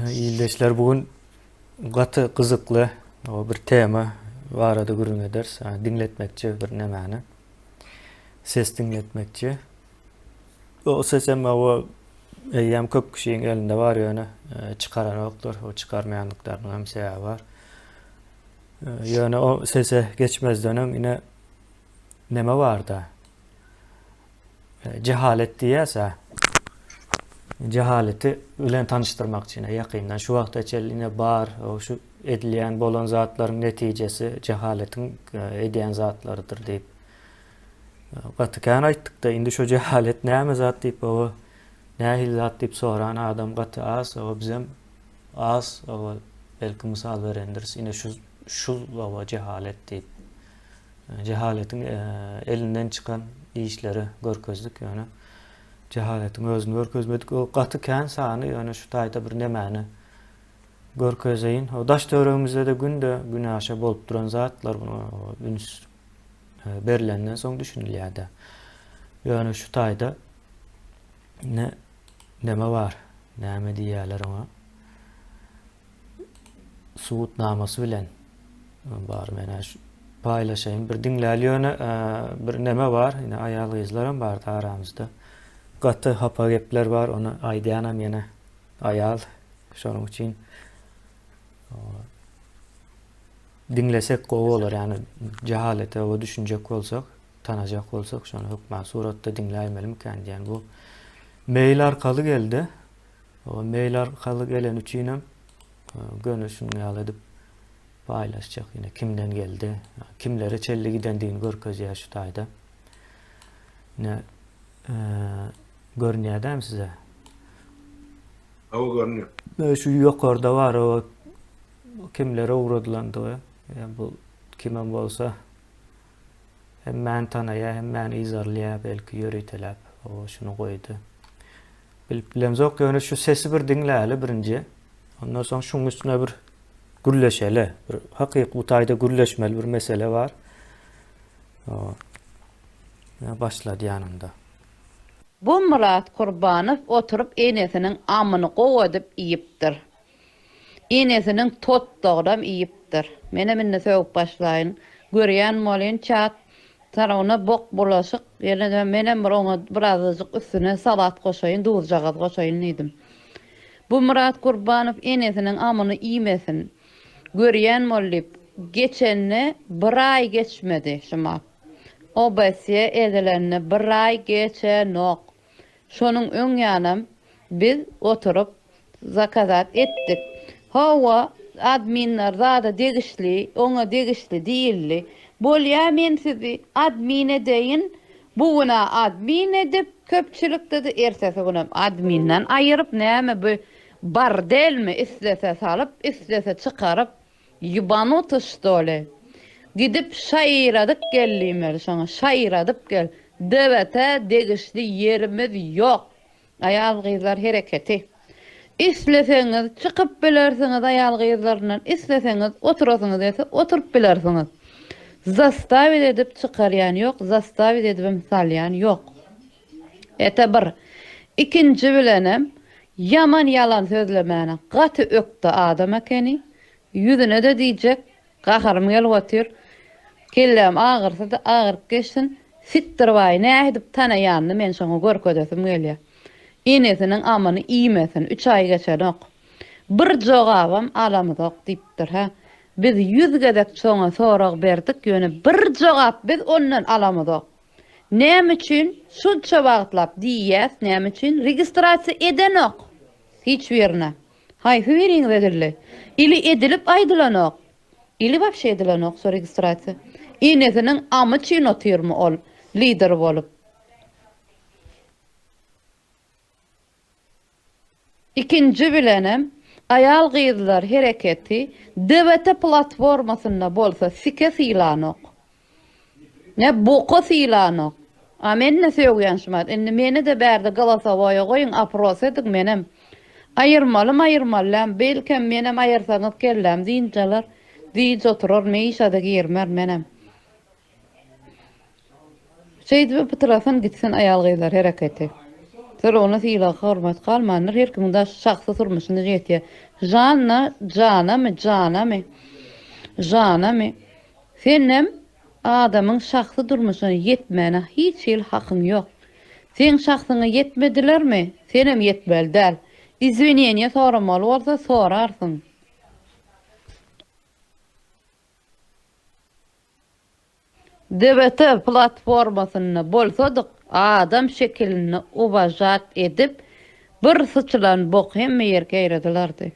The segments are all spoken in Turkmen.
İyileşler bugün gatı kızıklı o bir tema var adı gurun eders. Dinletmekçi bir nemani. Ses dinletmekçi. O ses ama o eyyam köp kişinin elinde var yönü çıkaran yoktur. O çıkarmayanlıkların hem sebebi var. Yani o sese geçmezden yine neme var da cehalet diyese cehaleti bilen tanıştırmak için yakından şu vaqta çeline bar o şu edilen bolan zatların neticesi cehaletin ediyen zatlarıdır deyip gatıkan ayttık da indi şu cehalet näme zat deyip o nähil zat deyip soran adam gatı az o bizim az o belki misal verendir yine şu o cehalet deyip cehaletin elinden çıkan işleri görközlük yani cehaletin özünü görkezmedik. O gatykan sany yani şu taýda bir nemeni görkezeyin. O daş töregimizde de günde günaşa bolup duran zatlar bunu üns berilenden soň düşünilýärdi. Yani şu taýda neme var? Näme diýerler ona? Suut namasy bilen bar mena şu paýlaşaýyn. Bir diňläli ýöne bir neme var. Ine aýal gyzlaram bar aramyzda. Gatı hapa gepler var, onu aýdýanam ýene aýal. Şonuň üçin dinlesek gowy bolar, ýani cehalete we düşünjek bolsak, tanajak bolsak, şonu hukma suratda dinläýmelim ken diýen bu mail arkaly geldi. O mail arkaly gelen üçinem gönüşüni ýaly edip paýlaşjak ýene kimden geldi, kimlere çelli gidendiğini görkezýär şu taýda. Ne görünýär size? O görünüyor. Şu ýokarda var o kimlere uğradylandygy. Yani bu kimem bolsa hem meni tanaýar, hem meni izarlaýar, belki ýöreýteläp o şunu goýdy. Bilemzok ýöne şu sesi bir dinläli birinji. Ondan soň şuň üstüne bir gürleşeli, bir hakyky bu taýda gürleşmeli bir mesele var. Başlady ýanymda. Bu Murat Kurbanow oturup enesinin amyny gowadyp iýipdir. Enesinin totdogdam iýipdir. Mene minne söwüp başlaýyn. Görýän bolyn çat tarawna bok bulaşyk, ýene de menem bir oňa birazajyk üstüne salat goşaýyn, duzjagaz goşaýyn diýdim. Bu Murat Kurbanow enesinin amyny iýmesin. Görýän bolyp geçenne bir aý geçmedi şuma. O besiye edilenine bir ay geçenok. Şonun öň ýanam biz oturup zakazat etdik. Hawa adminler zada degişli, ona degişli diýildi. Bolýa men sizi admin edeýin. Buguna admin edip köpçülükde de ertesi günü adminden aýyryp näme bu bar delmi istese salıp istese çıkarıp ýubany tuşdole. Gidip şaýradyk gellimer şoňa şaýradyp gel. Dewete degişli yerimiz yok. Aýal gyzlar hereketi. İsleseňiz çykyp bilersiňiz aýal gyzlaryndan, isleseňiz oturasyňyz dese oturup bilersiňiz. Zastavit edip çykarýan ýok, zastavit edip salýan ýok. Ete bir. İkinji bilenem yaman yalan sözlemäne gaty ökde adam ekeni. Yüzüne de diýjek, gaharym gelýär. Kellem ağırsa da ağırıp geçsin. Sittir vay ne edip tanayanını men şoňa görkedesim gelýär. Enesinin amyny iýmesin, 3 ay geçenok. Bir jogabam alamyzok diýipdir ha. Biz 100 gedek çoňa sorag berdik, ýöne bir jogap biz ondan alamyzok. Näme üçin şu çabaglap diýýäs, näme üçin registrasiýa edenok. Hiç birine. Haýsy biriňiz edildi. Ili edilip aýdylanok. Ili wapşe edilenok so registrasiýa. Enesinin amı çyn oturmy ol, lider bolup. İkinji bilenem, aýal gyzlar hereketi dewete platformasynda bolsa sike sylanok. Ne boku sylanok. Amenne söýýän şumat. Indi meni de bärde galasawaýa goýun apros edik menem. Aýyrmalym, belkem menem aýyrsaňyz kellem diýinjeler. Diýje oturar meýşada girmer menem. Şeýdi bitirasyn gitsin aýal gyzlar hereketi. Sonra ona syla hormat kalmanlar her kimde şahsy turmuşyny ýetýär. Canamy. Senem adamın şahsy durmuşyna yetmene hiç el hakyň ýok. Sen şahsyňa yetmedilermi? Senem yetmeli däl. İzwiniýe soramaly bolsa sorarsyň. DBT platformasyny bolsadyk adam şekilini ubajat edip bir sıçılan bok hemme ýerge ýeredilerdi.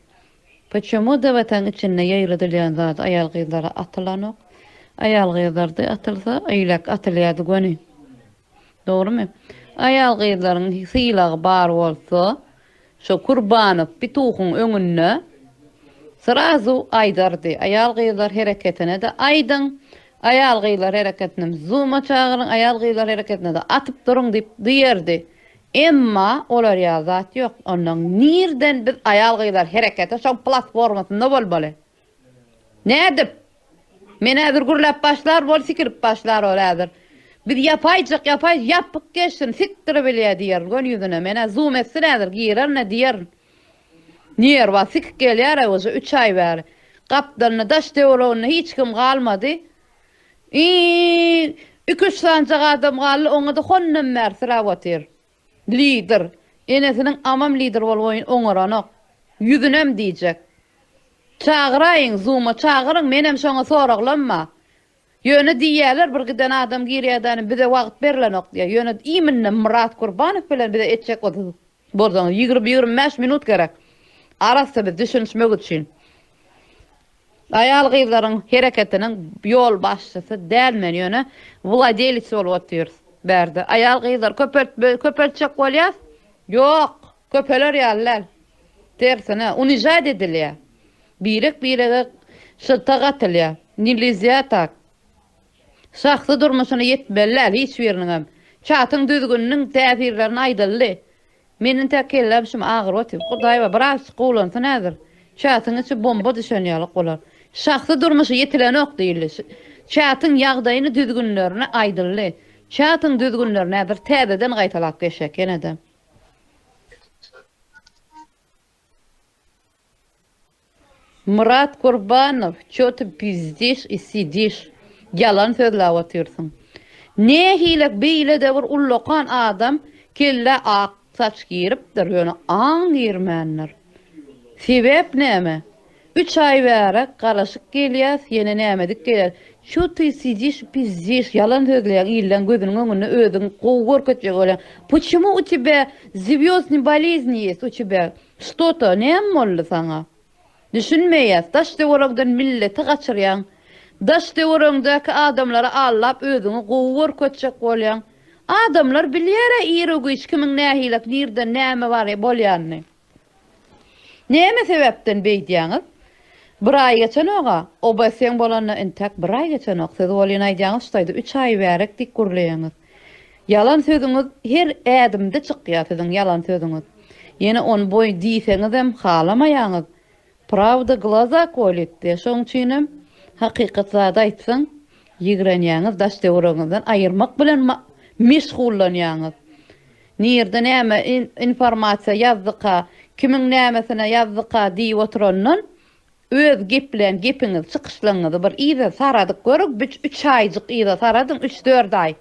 Почему DBT'ň içinde ýaýradylýan zat aýal gyzlara atylanok? Aýal gyzlarda atylsa aýlak atylýady göni. Dogrymy? Aýal gyzlaryň sylagy bar bolsa, şo Kurbanow bituğun öňünde sırazu aýdardy. Aýal gyzlar hereketine de aýdyň. Aýal gyzlar hereketine zuma çagyryň, aýal gyzlar hereketine de atyp duruň diýip diýerdi. Emma olar ýazat ýok. Ondan nirden biz aýal gyzlar herekete şo platformasynda bolmaly. Nädip? Men häzir gurlap başlar bol sikirip başlar ol häzir. Biz yapayjak yapyp geçsin siktirip bilýär diýer gön ýüzüne. Mene zoom etsin häzir girer ne diýer. Niýer wa sik gelýär oza 3 ay bäri. Gapdalyny daş dewrowny hiç kim galmady. 2-3 sancak adam galy oňa da honnan mersira watyr. Lider. Enesiniň amam lider bolgoýun oňaranok. Ýüzünem diýjek. Çagyraýyň zooma çagyryň menem şoňa soraglanma. Ýöne diýerler bir giden adam girýärden bize wagt berilenok diýär. Ýöne iminne Murat Kurbanow bilen bize etjek boldy. Bordan 20-25 minut gerek. Arasy biz düşünmek üçin. Aýal gyzlaryň hereketiniň ýol başçysy dälmen ýöne wladeýlisi bolup otýar berdi. Aýal gyzlar köpelçek bolýar? Ýok, köpeler ýalylar. Tersine unijat edilýär. Birek şylta gatylýar. Nilizya tak. Şahsy durmuşyna yetmeliler hiç biriniň. Çatyň düzgünniň täsirlerini aýdyldy. Meniň täkelläp şum agyr otyp. Hudaýa biraz gowlansyn häzir. Çatyň içi bomba düşenýärlik bolar. Şahsy durmuşy yetilenok diýilýär. Çatyň ýagdaýyny düzgünlerini aýdyldy. Çatyň düzgünlerini häzir täzeden gaýtalap geçek enede. Murat Kurbanow, ço ty pizdiş i sidiş. Yalan sözläp otyrsyň. Ne hilek beýle de bir ullokan adam kelle ak saç giyiripdir, ýöne aň girmänler. Sebep näme? 3 ay bäri garaşyk gelýär, ýene nämedik gelýär. Şu ty sidiş pizdiş yalan sözläp illen gözüniň öňünde özüň gowy görkezjek bolan. Почему у тебя звёздные болезни есть? У тебя что-то näme boldy saňa? Düşünmeýäs, daş dewrogdan milleti gaçyrýan. Daş dewrogdaky adamlara allap özüňi gowy görkezjek bolýan. Adamlar bilýär ýere hiç kimiň nähilek nirde näme bar bolýanny. Näme sebäpden beýdýäňiz? Bir ay geçen oga, obasyň bolanyny intak bir ay geçen ok, siz bolýan aýdýaňyz şuýdy 3 ay bärek dik gurlaýaňyz. Yalan sözüňiz her ädimde çykýar siziň yalan sözüňiz. Ýene on boy diýseňiz hem halamaýaňyz. Pravda glaza kolitdi. Şoň üçinem hakykat zat aýtsaň, ýigrenýäňiz daş dewrogyndan aýyrmak bilen meşgullanýaňyz. Nirde näme informasiýa ýazdyka, kimiň nämesine ýazdyka diýip oturandan öz geplen gepiňiz çykyşlaňyzy bir ýyla saradyk görük, 3 aýjyk ýyla saradym, 3-4 ay.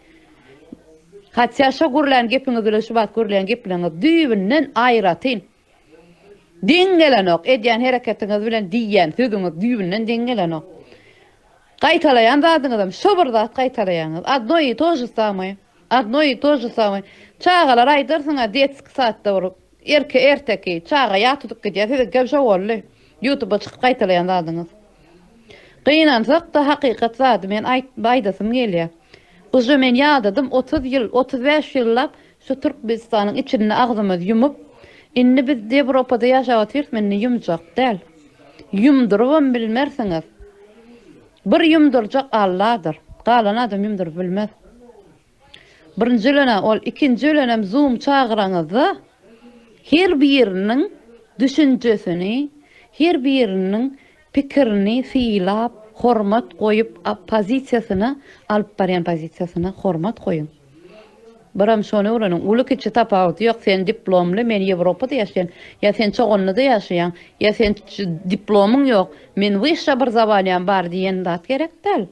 Hatça şo gurlan gepiňiz bilen şu bat gurlan gepiňiz düýbünden aýratyn. Dengelenok, edýän hereketiňiz bilen diýen sözüňiz düýbünden dengelenok. Gaýtalaýan zadyňyzam şo bir zat gaýtalaýaňyz. Одно и то же самое. Çağalar aýdarsyňa detsk saatda urup, erteki çağa ýatyp gidýär, siz gep şo boldy. YouTube'a çykyp gaýtalaýan zadyňyz. Gynansak da hakykat zady men aýdasym gelýär. Uzu men ýadadym 30 ýyl, 35 ýyllap şu Türkmenistanyň içinde agzymyz ýumyp, inni biz Ýewropada ýaşap otyrys, menne ýumjak däl. Ýumdurwam bilmersiňiz. Bir ýumdurjak Allah'dır. Galan adam ýumdurup bilmez. Birinji ýylana ol, ikinji ýylanam Zoom çagyraňyzy her biriniň düşünjesini, her biriniň pikirini fiýlap, hormat goýup, pozisiýasyna alyp barýan pozisiýasyna hormat goýun. Biram şonu öğrenin. Uluk içi tapawuty yok. Sen diplomly, men Ýewropada ýaşaýan, ýa sen çogonyda ýaşaýan, ýa sen diplomyň ýok. Men wişe bir zabalýan bar diýen zat gerek däl.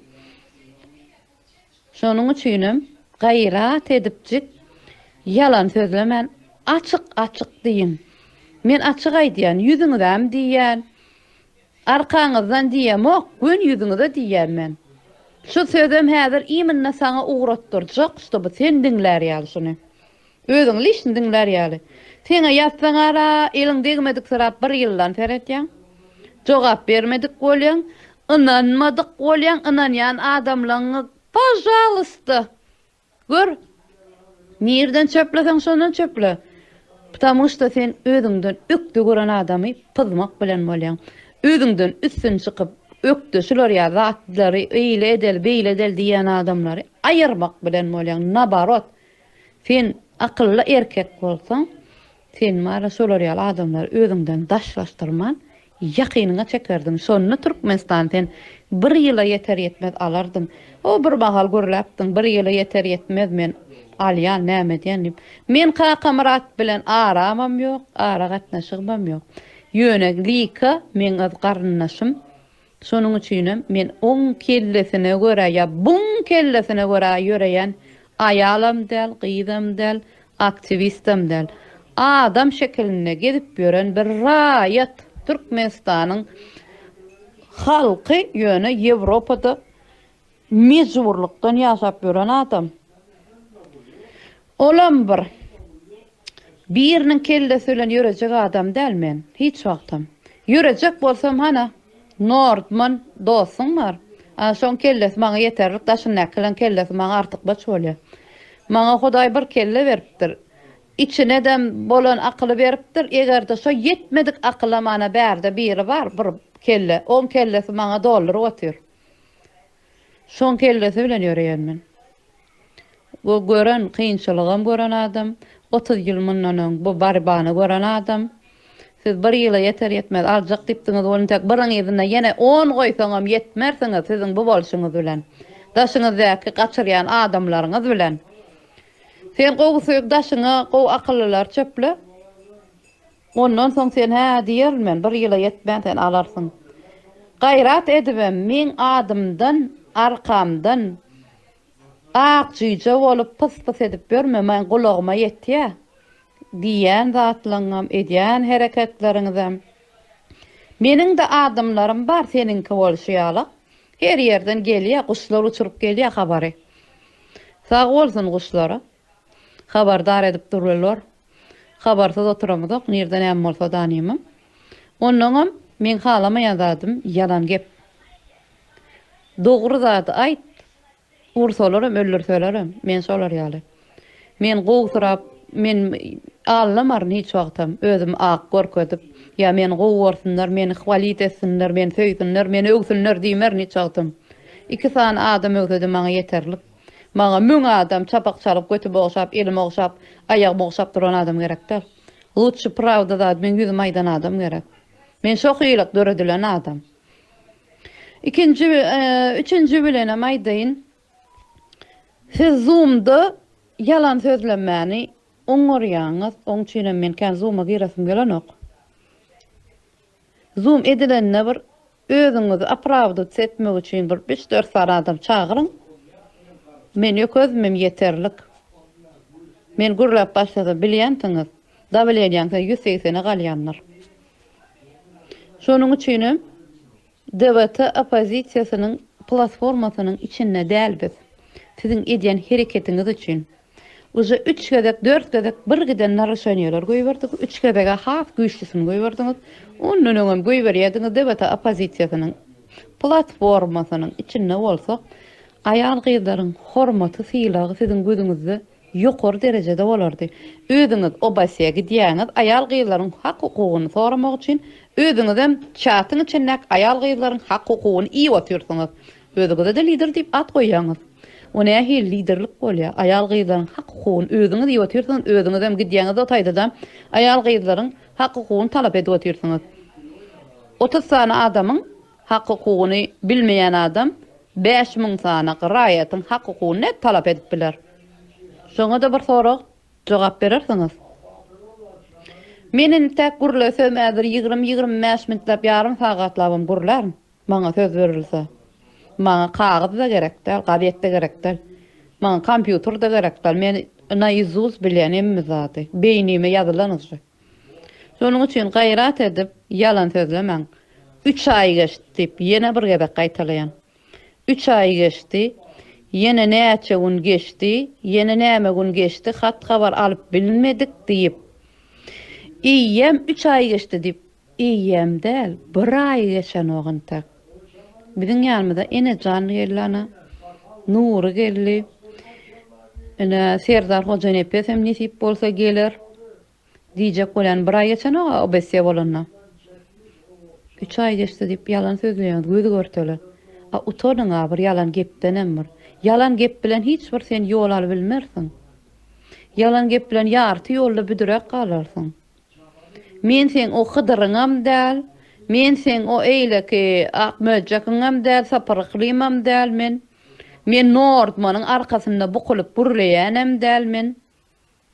Şonuň üçinem gaýrat edipjik yalan sözlemän açyk diýin. Men açyk aýdýan, ýüzüňizden diýen, arkaňyzdan diýemok, gün ýüzüňizde diýen men. Şu sözüm häzir iminne saňa uğratdyrjak, bu sen diňlär ýaly şunu. Özüň lişin diňlär ýaly. Seňe ýatsaň ara, eliň degmedik sırap bir ýyldan feretýän. Jogap bermedik bolýan, inanmadyk bolýan, inanýan adamlaryňy pajalysta. Gör. Nirden çöpleseň şondan çöple. Потому что sen özüňden ökde gören adamy pızmak bilen bolýan. Özüňden üstün çykyp ökde şular ýa zatlary eýle edel, beýle edel diýen adamlary aýyrmak bilen bolýan. Nabarot. Sen akylly erkek bolsaň, sen mara şular ýa adamlar özüňden daşlaşdyrman, ýakynyňa çekerdiň. Şonu Türkmenistan sen bir ýyla ýeter ýetmez alardym. O bir bahal görläpdiň, bir ýyla ýeter ýetmez men alýan näme diýenim. Men kakamerat bilen aramam ýok, ara gatnaşygmam ýok. Ýöneklika men az garynnaşym. Şonuň üçinem men 10 kellesine görä ýa bun kellesine görä ýöreýän aýalam däl, gyzam däl, aktivistim däl. Adam şekeline gedip ýören bir raýat Türkmenistanyň halky ýöne Ýewropada mejburlukdan ýaşap ýören adam. Olam birinin kellesi bilen ýörejek adam däl men, hiç wagtym. Ýörejek bolsam hana Nordman dostum bar. Şoň kellesi maňa ýeterlik, daşyn näkilen kellesi maňa artyk baş bolýar. Maňa Hudaý bir kelle beripdir. İçine dem bolan akyly beripdir. Eger de şo ýetmedik akyla mana bärde biri bar, bir kelle, 10 kellesi maňa dollar otyr. Şoň kellesi bilen ýöreýän men. Bu gören kıyınçılığım gören adam, 30 yıl mundan bu barbany gören adam. Siz bir ýyla ýeter ýetmez aljak diýipdiňiz, onu tek biriň ýerine ýene 10 goýsaňam ýetmersiňiz siziň bu bolşuňyz bilen. Daşyňyzdaky gaçyrýan adamlaryňyz bilen. Sen gowsuýuk daşyňa gow akyllylar çöple. Ondan soň sen hä diýermen, bir ýyla ýetmän sen alarsyň. Gaýrat edibem men adamdan, arkamdan aqjyja bolup pys edip berme, men gulagma ýetýär. Diýen zatlaňam, edýän hereketleriňizem. Meniň de adamlarym bar seninki bolşýaly. Her ýerden gelýär, guşlar uçurup gelýär habary. Sag bolsun guşlara. Habardar edip dururlar. Habarsyz oturamydyk, nerden hem bolsa danýymam. Ondan men halamaýan zatym yalan gep. Dogry zat aýt. Ursalaram, öldürselerim. Men solar ýaly. Men gowsurap, men allamar hiç wagtym. Özüm ak görkedip, ýa men gowursunlar, meni hwalit etsinler, men söýsünler, meni öwsünler diýmer hiç wagtym. Iki sany adam öwsedi maňa ýeterlik. Maňa müň adam çapak çalyp götüp oňşap, elim oňşap, aýag oňşap duran adam gerekdir. Lutçy pravda da men ýüzüm aýdan adam gerek. Men şok ýylyk döredilen adam. Üçüncü bilen aýdyn. Siz Zoom'da yalan sözlemäni oňorýaňyz, oň üçin men kan Zoom'a giresim gelenok. Zoom edilenne bir özüňizi apravdat etmek üçin bir 3-4 sara adam çagyryň. Men ýökezmem ýeterlik. Men gurlap başlasa bilýänsiňiz, da bilýänsiňiz 180'e galýanlar. Şonuň üçin DWT opozisiýasynyň platformasynyň içinde dälbiz. Sizin edýän hereketiňiz üçin. Uza 3 gedek, 4 gedek, bir giden narşanýalar goýberdik, 3 gedege has güýçlisini goýberdiňiz. Ondan öňem goýberýärdiňiz DWT opozisiýasynyň platformasynyň içinde bolsa, aýal gyzlaryň hormaty, syýlagy sizin gözüňizde ýokary derejede bolardy. Özüňiz obasiýa gidýäňiz, aýal gyzlaryň hak hukugyny soramak üçin özüňiz hem çatyň içinde aýal gyzlaryň hak hukugyny iýip otyrsyňyz. Özüňize de lider diýip at goýýaňyz. Ona her liderlik bolýar. Aýal gyzlaryň hak hukugyny özüňiz diýip otyrsyňyz, özüňiz hem gidýäňiz otaýda aýal gyzlaryň hak hukugyny talap edip otyrsyňyz. 30 sany adamyň hak hukugyny bilmeýän adam 5000 sany raýatyň hak hukugyny talap edip biler. Şoňa da bir sorak jogap berersiňiz. Menin tek gurla sömädir 20-25 minutlap yarım sagatlabym gurlarym. Maňa söz berilse. Maňa kagaz da gerekdir, gabiýet de gerekdir. Maňa kompýuter da gerekdir. Men naizuz bilenim zaty. Beýnime ýazylanýar. Şonuň üçin gaýrat edip ýalan sözlemäň. 3 ay geçdi, ýene bir gebek gaýtalaýan. 3 ay geçdi, ýene näçe gün geçdi, ýene näme gün geçdi, hat habar alyp bilmedik diýip. İýem 3 ay geçdi diýip, İýem däl, 1 ay geçen oňynta. Biziň ýanymyza ene Can gelýär, Nury geldi. Ene Serdar Hoca nepes hem nisip bolsa gelir. Diýjek bolan 1 ay geçen o besýe bolanna. 3 ay geçdi diýip ýalan sözleýär, gözi görteler. Utonuň bir ýalan gepdenem bir. Ýalan gep bilen hiç bir sen ýol aly bilmersiň. Ýalan gep bilen ýarty ýolda büdürek galarsyň. Men sen o hydyryňam däl, men sen o eýleki akmöjakyňam däl, saparyklyňam däl men. Men Nordmanyň arkasynda bukulup burlaýanem däl men.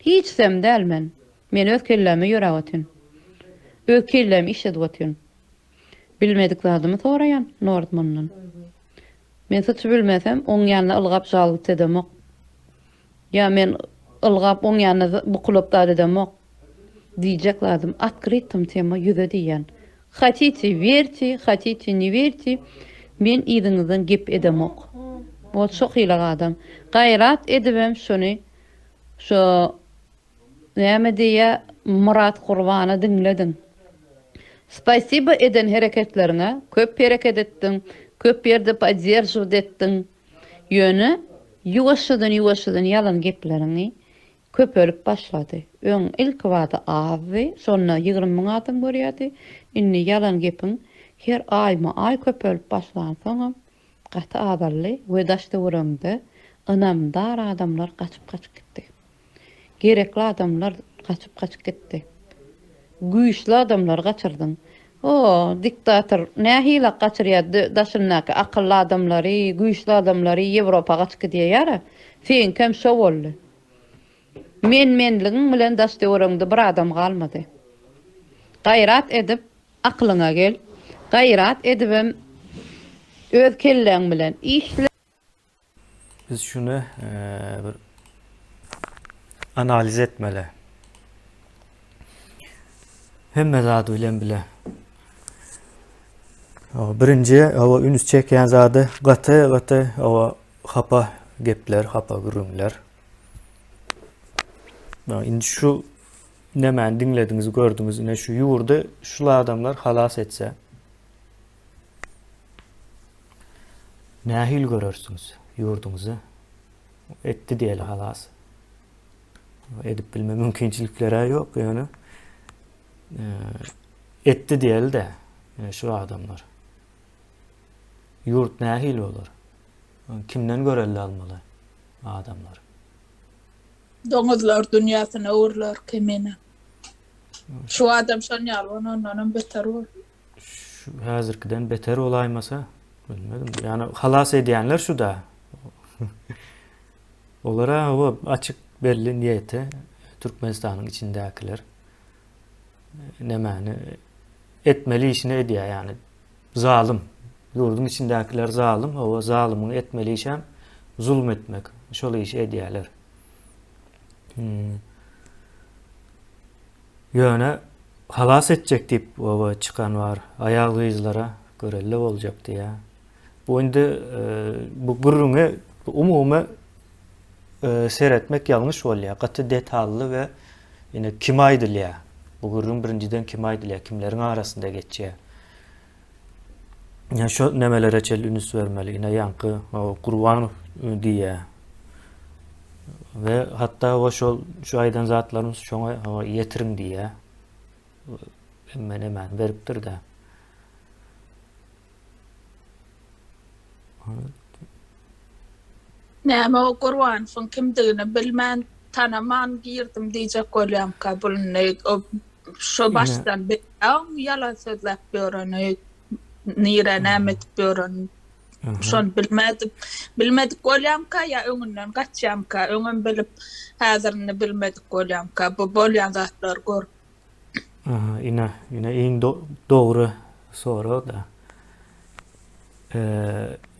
Hiç sem däl men. Men öz kellemi ýöräwetin. Öz kellemi işledwetin. Bilmedik zadymy soraýan Nordmandan. Men hiç bilmesem oň ýanyna ylgap jalyp edemok. Ya men ylgap oň ýanyna bukulup da edemok. Diýjek lazım. Открытым tema ýüze diýen. Хотите верьте, хотите не верьте. Men iziňizden gep edemok. Bu çok ýyla adam. Gaýrat edibem şonu. Şo näme diýe Murat Gurbany dinledim. Spasiba eden hereketlerine köp hareket ettin, köp yerde поддерживать ettin. Ýöne ýuwaşydan ýalan geplerini köp ölüp başlady. Öň ilk wada awy, sonra 20 000 adam görýärdi. Inni ýalan gepin her ay köp ölüp başlan soňam gaty adally we daşda wurumdy. Anamdar adamlar kaçıp gitdi. Gerekli adamlar kaçıp gitdi. Güýçli adamlar gaçyrdyň. O diktator nähile gaçyrýar daşynnaky akylly adamlary, güýçli adamlary Ýewropa gaçyp gidýär. Sen kim şo boldy? Menligiň bilen daşda wurumdy bir adam galmady. Gaýrat edip aklyňa gel. Gaýrat edibem öz kelleň bilen işle. Biz şunu bir analiz etmeli. Hemme zady bilen bile. Birinji o ünüs çeken zady gaty o hapa gepler, hapa gürümler. Indi şu nämen dinlediňiz, gördüňiz, ine şu ýurdy şular adamlar halas etse. Nähil görersiňiz ýurduňyzy? Etdi diýeli halas. Edip bilme mümkinçilikleri ýok ýöne. Etdi diýeli de şu adamlar. Yurt nähil bolar? Kimden görelli almaly adamlar? Doňuzlar dünýäsyna uğurlar kemene. Şu adam şonýal ondan beter bol. Şu häzirkiden beter olaýmasa, bilmedim. Yani halas edýänler şu da. Olara o açık belli niýeti Türkmenistanyň içindekiler. Nämäni etmeli işini edýär yani. Zalim. Yurdun içindekiler zalim. O zalymyň etmeli işem zulm etmek. Şol iş edýärler. Ýöne halas etjek diýip o çıkan var. Aýal gyzlara görelli boljak diýär. Bu indi bu gurrunu umumy seyretmek ýalňyş bolýar. Gaty detally we ýene kim aýdylýar. Bu gurrun birinciden kim aýdylýar, kimleriň arasynda geçýär. Ya şu nemelere çel ünüs vermeli, ine yankı, o Gurbanow diye. Ve hatta o şu aydan zatlarımız şoňa yetirin diye. Hemen veripdir de. Näme o Gurban son kimdigini bilmän tanaman girdim diýjek bolýam kabulny o şo başdan ýalan sözläp ýören nire nämet ýören Şon bilmedik olamka ya öňünden gaçýamka, öňüm bilip häzirni bilmedik olamka. Bu bolýan zatlar gör. Aha, yine iň dogry soru da.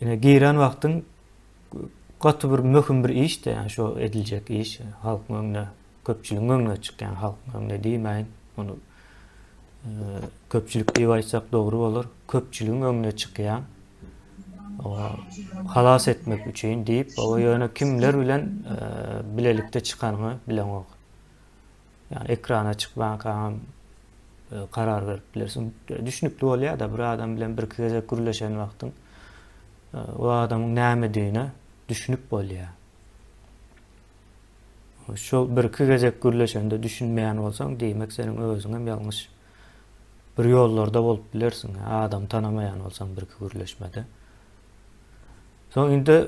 Yine giren wagtyň gaty bir möhüm bir iş de, yani şu ediljek iş, halkyň öňüne, köpçüligiň öňüne çykýan halkyň öňüne diýmeýin. Onu köpçülik diýip aýtsak dogry bolar. Köpçüligiň öňüne çykýan, halas etmek üçin diýip, o ýöne kimler bilen bilelikde çykanyny bileňok. Yani ekrana çykmaga karar berip bilersiň. Düşünükli bolýar da bir adam bilen bir keze gürleşen wagtyň o adamyň näme diýine düşünüp bolýar. Şol bir gezek gürleşende düşünmeýän bolsaň, diýmek seniň özüň hem ýalňyş bir ýollarda bolup bilersiň. Adam tanamaýan bolsaň bir gürleşmede. Soň indi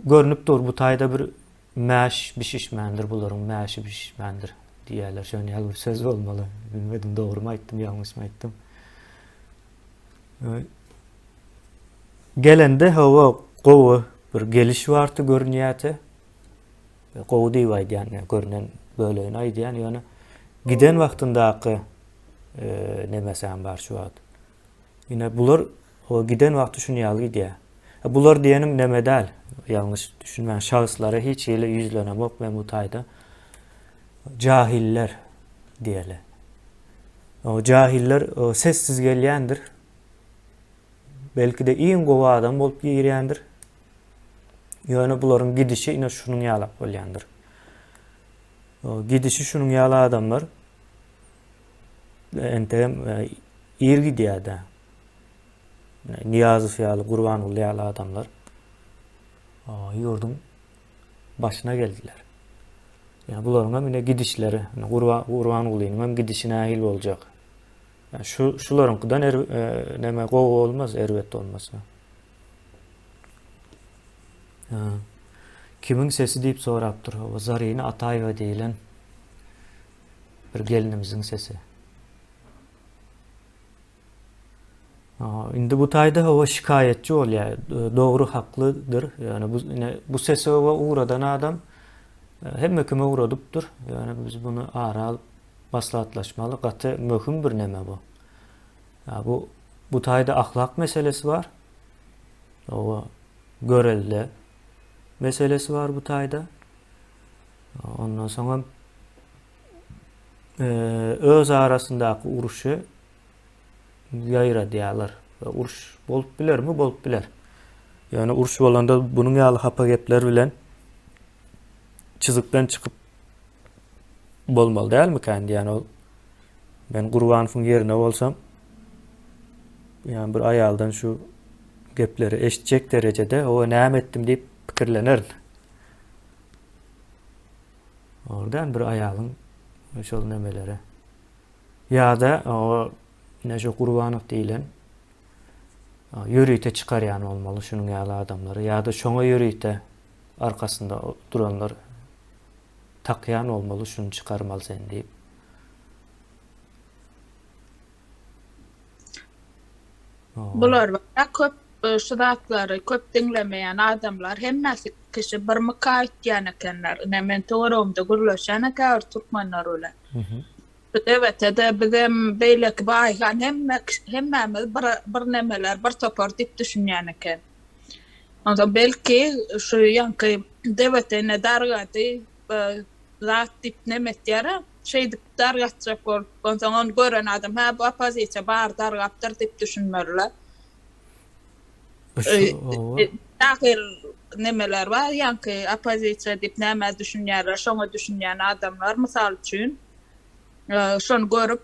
görünüp dur bu taýda bir mäş bişişmändir, bularyň mäşi bişişmändir diýerler. Şöne ýaly bir söz bolmaly. Bilmedim dogrymy aýtdym, ýalňyşmy aýtdym. Gelende hawa gowy bir geliş barty görünýärdi. Gowy diýip ýani görünen böleýini aýdýan ýöne giden wagtyndaky nemesem bar şu wagt. Ýine bular o giden wagty şunu ýaly diýär. Bular diýenim neme däl, ýalňyş düşünmän şahslara hiç ýyle ýüzlenemok we bu taýda jahiller diýerler. O jahiller sessiz gelýändir. Belki de iň gowy adam bolup ýerýändir. Ýöne bularyň gidişi ine şunuň ýalap bolýandyr. O gidişi şunuň ýaly adamlar entem ýergi diýärdi. Niyazow ýaly, Gurbanuly ýaly adamlar ýurdun başına geldiler. Yani bularyň hem ine gidişleri, Gurbanulyň hem gidişine ähil boljak. Yani şularyňkydan neme gowy bolmaz, erwet bolmaz. Kimiň sesi diýip sorapdyr. O Zaryny Ataýewa diýilen bir gelinimiziň sesi. Indi bu taýda o şikayetçi bolýar. Dogry haklydyr. Yani bu sesi uğradan adam hemme kime uğradypdyr. Yani biz bunu ara maslahatlaşmaly, gaty möhüm bir neme bu. Ya bu taýda ahlak meselesi var. O görelde meselesi var bu taýda. Ondan soňra öz arasyndaky uruşy ýaýra diýerler. Uruş bolup bilermi? Bolup biler. Yani uruş bolanda bunuň ýaly hapa gepler bilen çyzykdan çykyp bolmaly dälmi kendi? Yani ben Gurbanowyň ýerine bolsam, yani bir aýaldan şu gepleri eşitjek derejede o näme etdim diýip pikirlener. Ordan bir aýalyň şol nemeleri. Ya-da o ine şu Gurbanow diýilen ýörüýte çykarýan bolmaly şunuň ýaly adamlary. Ya-da şoňa ýörüýte arkasynda duranlar takýan bolmaly, şunu çykarmaly sen diýip. Bular köp şudatlary, köp dinlemeýän adamlar hemmesi kişi bir mykay ýana kenler. Men toğrumda gürleşene kär Türkmenler öle. Evet, de bizim beýleki baýgan hemmemiz bir nemeler, bir topar diýip düşünýän eken. Onda belki şu ýanky dewletine dargaty zat diýip nemetýär, şey diýip dargatjak bolup, ondan gören adam bu opozisiýa bar dargapdyr diýip düşünmerler. Dahil nemeler var, ýanky opozisiýa diýip näme düşünýärler, şoňa düşünýän adamlar mysal üçin şonu görüp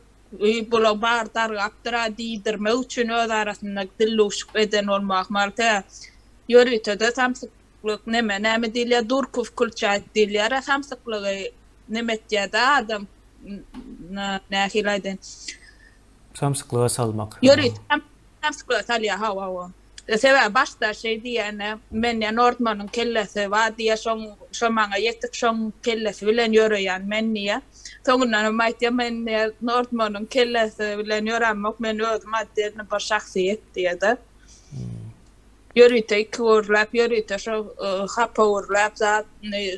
bular bar dargapdyr diýdirmek üçin öz arasynda dilluşyk eden bolmak marta ýörüýtede samsyklyk näme diýilýär, Durkov kulçat diýilýär, samsyklygy nemetýär da adam nähiläden Samsyklyga salmak. Ýörüýt samsyklyga salýar hawa. Sebä başta şey diýene men ýa Nordmanyň kellesi var diýe şoň maňa ýetdik şoň kellesi bilen ýörüýän men ýa. Soňundan maýtýar men Nordmanyň kellesi bilen ýörenmek men özüme diýen bir şahsiýet diýdi. Yörüte iki uğurlap, yörüte şu hapa uğurlap,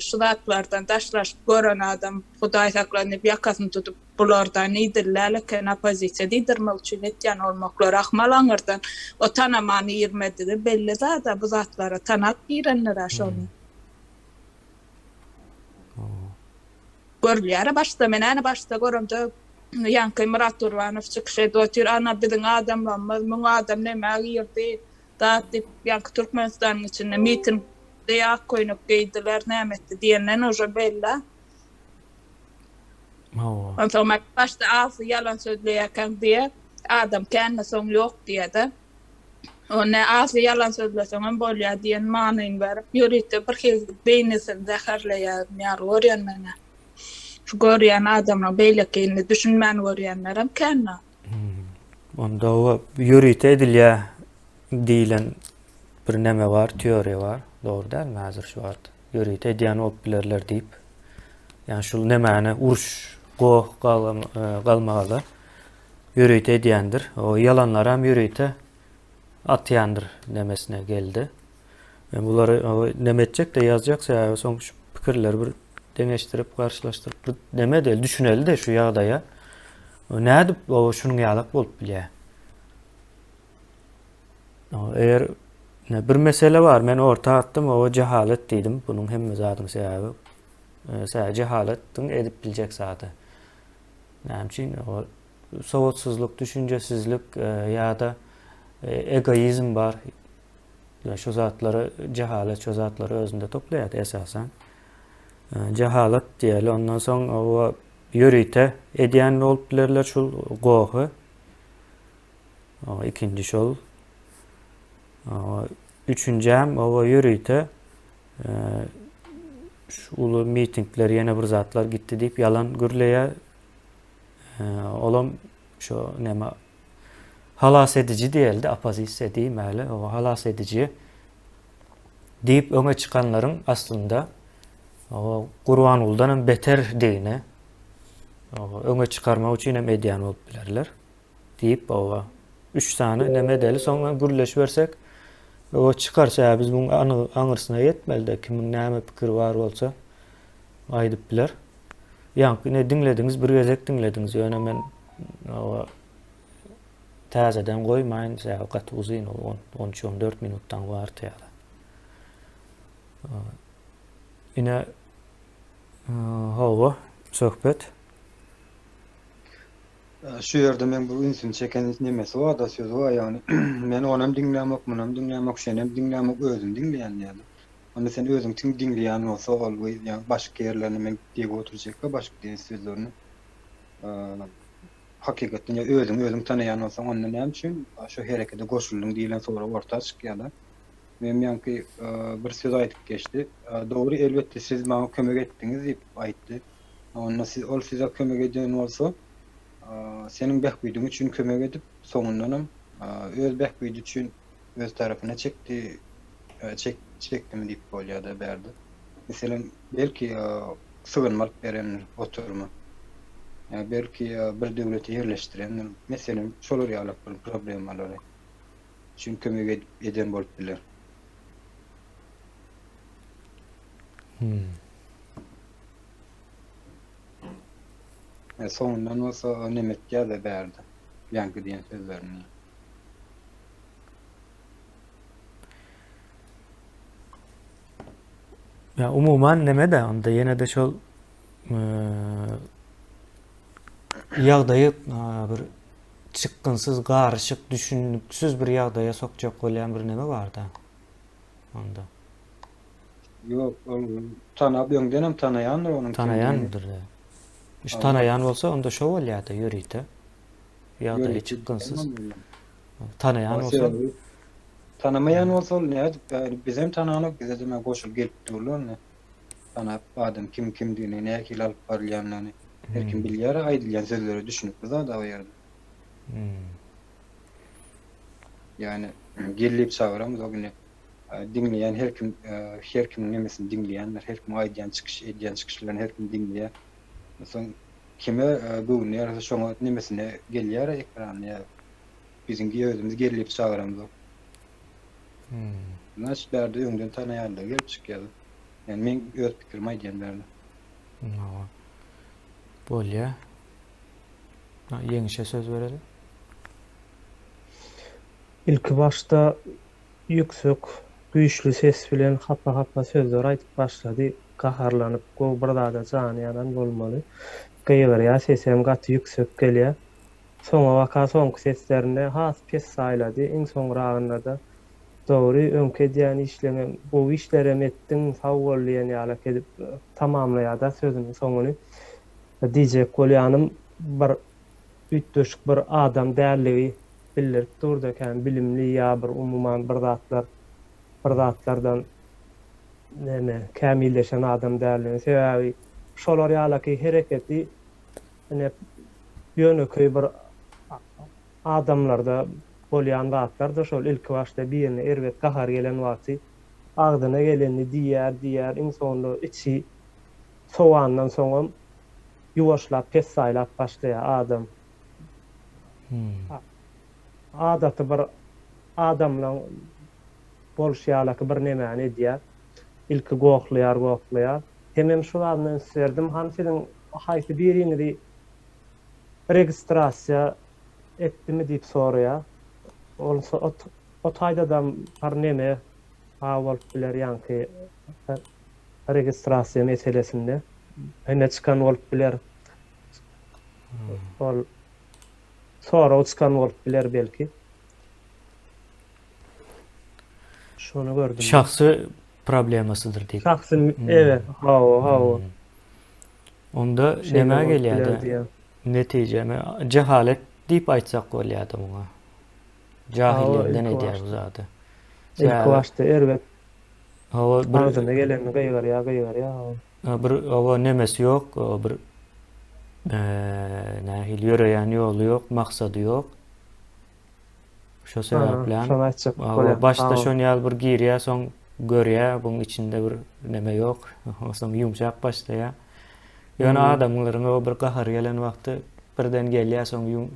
şu zatlardan taşlaşıp gören adam Hudaý saklanıp yakasını tutup bulardan iyidirlerken opozisiya diýdirmek üçin etýän olmaklar ahmalaňyrdan o tanamany ýermedi belli da bu zatlara tanap girenler aşony. Görülýär başda men başda görümde Yankı Murat Urbanov çıkış ediyor. Ana bizim adamlarımız, bu adam ne mağirdi. Dağıtıp Yankı Türkmenistan'ın içinde miting diye koyunup giydiler ne etti diyenden oja belli. Ondan sonra başta ağzı yalan söyleyerken diye adam kendine son yok diye de. Ona ağzı yalan söylesen böyle diyen manayın verip yürüyüp bir kez beynisini zeherleyen yer öğrenmene. Şu görýän adamla beýlekini düşünmän görýänlerim kendine. Onda o yürüyte edilýär diýilen bir neme var, teoriýa var. Dogry dälmi häzir şu wagt? Yürüyte edýän bolup bilerler diýip. Yani şul nemäni uruş, goh galmagaly yürüyte edýändir. O yalanlar hem yürüyte atýandyr nemesine geldi. Bulary nemetjek de ýazjak, soň şu pikirler bir deňeşdirip garşylaşdyryp bir neme del düşüneli de şu ýagdaýa. O nädip o şunuň ýalak bolup bilýär. Eger bir mesele var, men orta attım, o cehalet diýdim. Bunuň hemme zadyň sebäbi cehaletdiň edip biljek zady. Näme o sowatsyzlyk, düşünjesizlik ýa-da egoizm bar. Şu zatlary cehalet, şu zatlary özünde toplaýar esasen. Cehalet diýeli, ondan soň o yürüyte edýän bolup bilerler şul gohy. O ikinji şol. Üçüncem o yürüyte şu ulu mitingler ýene bir zatlar gitdi diýip yalan gürleýär. Olam şu neme halas edici diýildi, opozisiýa diýmeli, o halas edici diýip öňe çykanlaryň aslında o Gurban Uldan beter diýine öňe çykarmak üçin hem edýän bolup bilerler diýip o 3 tane neme deli soňra gürleşip bersek o çıkarsa biz bunu aňyrsyna ýetmeli de kimiň näme pikir bar bolsa aýdyp biler. Ýa-ni diňlediňiz, bir gezek diňlediňiz. Ýöne men o täzeden goýmaýyn, gat uzyn 13-14 minutdan barty ýa-da. Ine hawa söhbet. Şu ýerde men bu ünsün çeken nemesi var da söz var ýani. Men onam diňlämek, munam diňlämek, şenem diňlämek özüm diňleýän ýa-da. Onda sen özüň tiň diňleýän bolsa ol, ýa başga ýerlerine men diýip oturjak we başga diýen sözlerini hakykatdan özüň tanaýan bolsa onda näme üçin şu herekete goşuldyň diýilen sonra orta çykýar-da. Men ýanky bir söz aýdyp geçdi. Dogry, elbetde siz maňa kömek etdiňiz diýip aýtdy. Onda siz size kömek edýän bolsa senin behbüýdüň üçin kömek edip soňundanam öz behbüýdi üçin öz tarapyna çekdi, çekdimi diýip bolýar-da berdi. Meselem belki sığınmalyk berenler oturma. Yani belki bir döwleti ýerleşdirenler. Meselem şolar ýalyp bir problemler bar. Çünkü kömek eden bolup biler. Soňundan olsa nemetkä de berdi. Ýanky diýen sözlerini. Ya umuman neme de onda ýene de şol ýagdaýy bir çykgynsyz, garşyk, düşünüksiz bir ýagdaýa sokjak bolýan bir neme bar da. Onda. Yok, tanap ýöňden hem tanaýandyr onuň. Tanaýandyr da. İş tanaýan bolsa onda şo bolýar-da ýürüýte. Ýagdaýy çykgynsyz. Tanaýan bolsa Tanamayan olsa ne? Biz hem tananok, bize de goşul gelip durlar ne? Tanap adam kim diýeni, näki alyp barýanlaryny her kim bilýär, aýdylýan sözleri düşünüp da o ýerde. Yani gelip çağıramız o güne dinleyen her kim nemesini dinleyenler, her kim aýdýan çykyşlaryny her kim dinleýär. Soň kime göwnýär, şoňa nemesine gelýär ekranyna. Biziňki özümiz gelip çağıramız. Naş berdi öňden tanaýarlar gelip çykýar. Yani men öz pikirimi aýdýan berdi. Bolýa. Yeňişe söz bereli. İlki başta yüksek, güýçli ses bilen hapa sözler aýtyp başlady. Gaharlanyp, gobrada da janyýadan bolmaly. Gaýgar sesem gaty yüksek gelýär. Soňa waka soňky seslerine has pes saýlady. Iň soňragynda da dogry öňke diýen işlenen bu işlerem etdiň sag bol diýen ýaly edip tamamlaýar-da sözüniň soňuny. Diýjek bolýanym bir ütdöşük bir adam därligi bilir durdakan bilimli ýa bir umuman bir zatlardan näme kämilleşen adam därligi sebäbi şolar ýaly hereketi ene ýöneköý bir adamlarda bolýan zatlar da şol ilki başda birini erwet gahar gelen wagty agdyna geleni diýär iň sonunda içi sowandan soňam yuwaşlap pes saýlap başlaýar adam. Adaty bir adamla bolşýarlaky bir nämäni edýär. İlki goklaýar. Hemem şu adamdan serdim hansyň haýsy biriňi registrasiýa etdimi diýip soraýar. Olsa o taýdadan bir näme awal biler ýanky registrasiýa meselesinde. Hene çıkan bolup biler. Ol sonra çıkan bolup biler belki. Şonu gördüm. Şahsy problemasydyr diýip. Şahsy evet, hawa. Onda näme gelýärdi? Netijeme cehalet diýip aýtsak bolýardy muňa. Jahillikden edýär bu zady. İlk başta erwet Hawa bir ağzına geleni gaýgar. bir hawa nemesi ýok, bir nähil ýöreýän ýoly ýok, maksady ýok. Şo sebäplen başda şonu ýaly bir girýär, soň görýär, buň içinde bir neme ýok. Soň ýumşak başlaýar. Ýöne adamlaryň o bir gahar gelen wagty birden gelýär, soň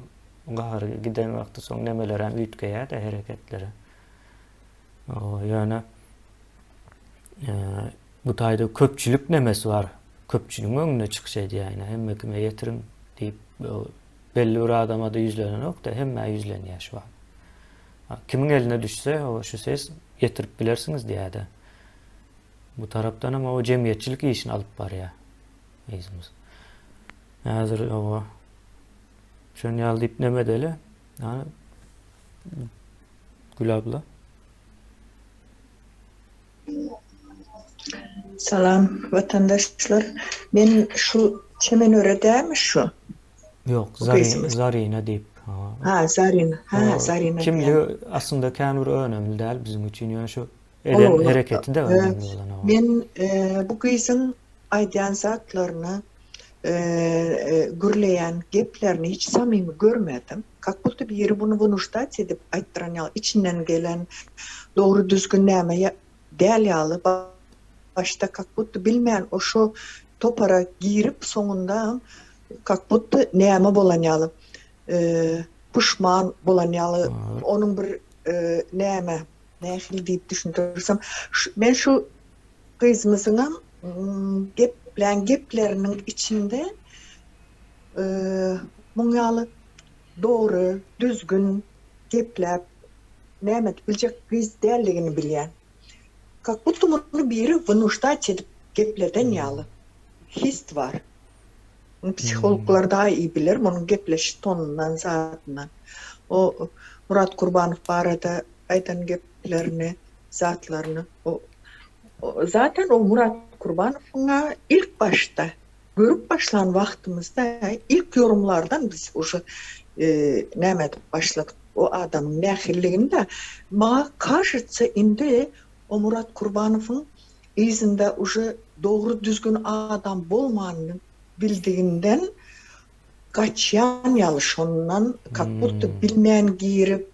gahar giden wagty soň nemeler hem ütgeýär de hereketleri. Ýöne bu taýda köpçülük nemesi var. Köpçülüğün öňüne çykyş edýär. Hemme kime ýetirin diýip belli bir adama da ýüzlenen ok da hemme ýüzlenýär şu an. Kimin eline düşse o şu ses getirip bilersiňiz diýär. Bu tarapdan ama o jemgyýetçilik işini alyp barýar. Eýsimiz. Häzir o şonu ýaly diýip neme dele? Gül abla. Salam vatandaşlar. Ben şu çemen öredämi şu? Yok, Zarina diýip. Zarina. Zarina. Kimli aslında kän bir önemli däl bizim üçin ýöne şu eden hereketi de önemli bolan. Men bu gyzyň aýdýan zatlaryny gürleýän geplerini hiç samimi görmedim. Как будто biri bunu vunuştat edip aýtdyran ýaly içinden gelen doğru düzgün näme däl ýaly başta как будто bilmeýän o şu topara girip soňunda как будto näme bolan ýaly puşman bolan ýaly onuň bir näme nähil diýip düşündirsem men şu gyzmyzyňam gepleriniň içinde muňaly doğru, düzgün gepläp näme biljek gyz dälligini bilýän. Как будто bunu biri vunuştat edip geplerden ýaly. His var. Psikologlar daha iyi bilir onun gepleşiş tonundan, zatından. O Murat Kurbanov barada aýdan geplerini, zatlarını. Zaten o Murat Kurbanov'a ilk başta görüp başlan wagtymyzda ilk yorumlardan biz uşa näme başladık. O adamın nähilliginde maňa karşıtsa indi o Murat Kurbanov'un izinde uşa doğru düzgün adam bolmanyny bildiğinden kaçyan ýaly ondan как будто bilmeýän girip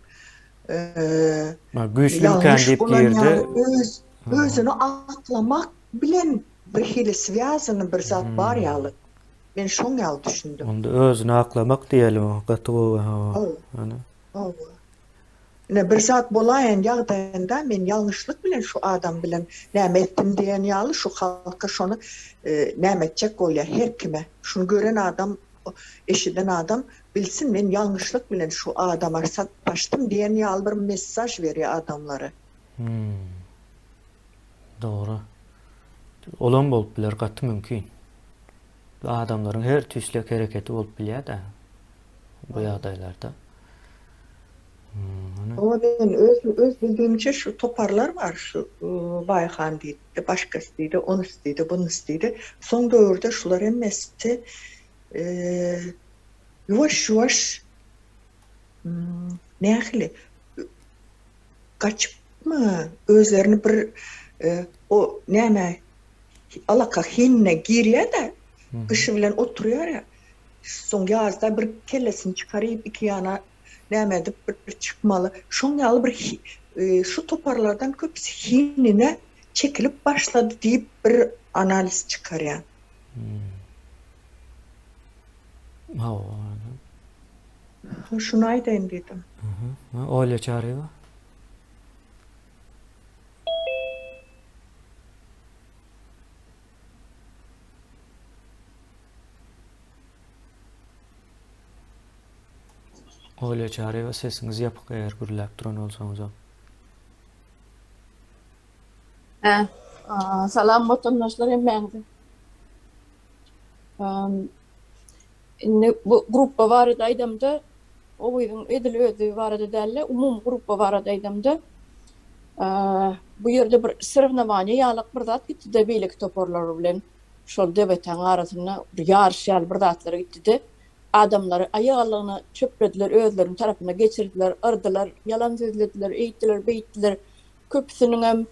güýçlükän diýip girdi. Özüni aklamak bilen bir hili swязаны bir zat bar ýaly. Men şoň ýaly düşündim. Onda özüni aklamak diýelim o gaty. Ne bir zat bolayan ýagdaýynda men ýalňyşlyk bilen şu adam bilen näme etdim diýen ýaly şu halka şonu näme etjek bolýar her kime. Şunu gören adam, eşiden adam bilsin men ýalňyşlyk bilen şu adama satpaşdym diýen ýaly bir mesaj berýär adamlara. Doğru. Olan bolup biler gatty mümkin. Adamların her türlü hareketi bolup bilýär da bu ýagdaýlarda. Ama ben öz bildiğimce şu toparlar var, şu Bayhan deydi, başkası deydi, onu isteydi, bunu isteydi. Son dövrde şular emmesi yavaş yavaş nähili kaçıp mı özlerini bir o näme alaka hinne girýär da kışı bilen oturuyor ya, son yazda bir kellesini çıkarıp iki yana näme edip bir çıkmalı. Şoňaly bir şu toparlardan köpüsi hinine çekilip başladı deyip bir analiz çıkarýar. Şunu aýdaýyn dedim. Öyle çare var. Öyle çare var. Sesiniz yapık eğer gürlep duran olsanız o. Salam vatandaşlar emmeňde. Bu gruppa barada aýdamda, o buýun edil özi barada dälle, umum gruppa barada aýdamda. Bu ýerde bir sırfnamany ýalyk bir zat gitdi de beýlik toparlar bilen şol debetän arasyna bir ýarşy ýaly bir zatlar gitdi. Adamları ayağlarına çöplediler, özlerin tarafına geçirdiler, ardılar, yalan sözlediler, eğittiler, beyittiler. Köpüsünün hem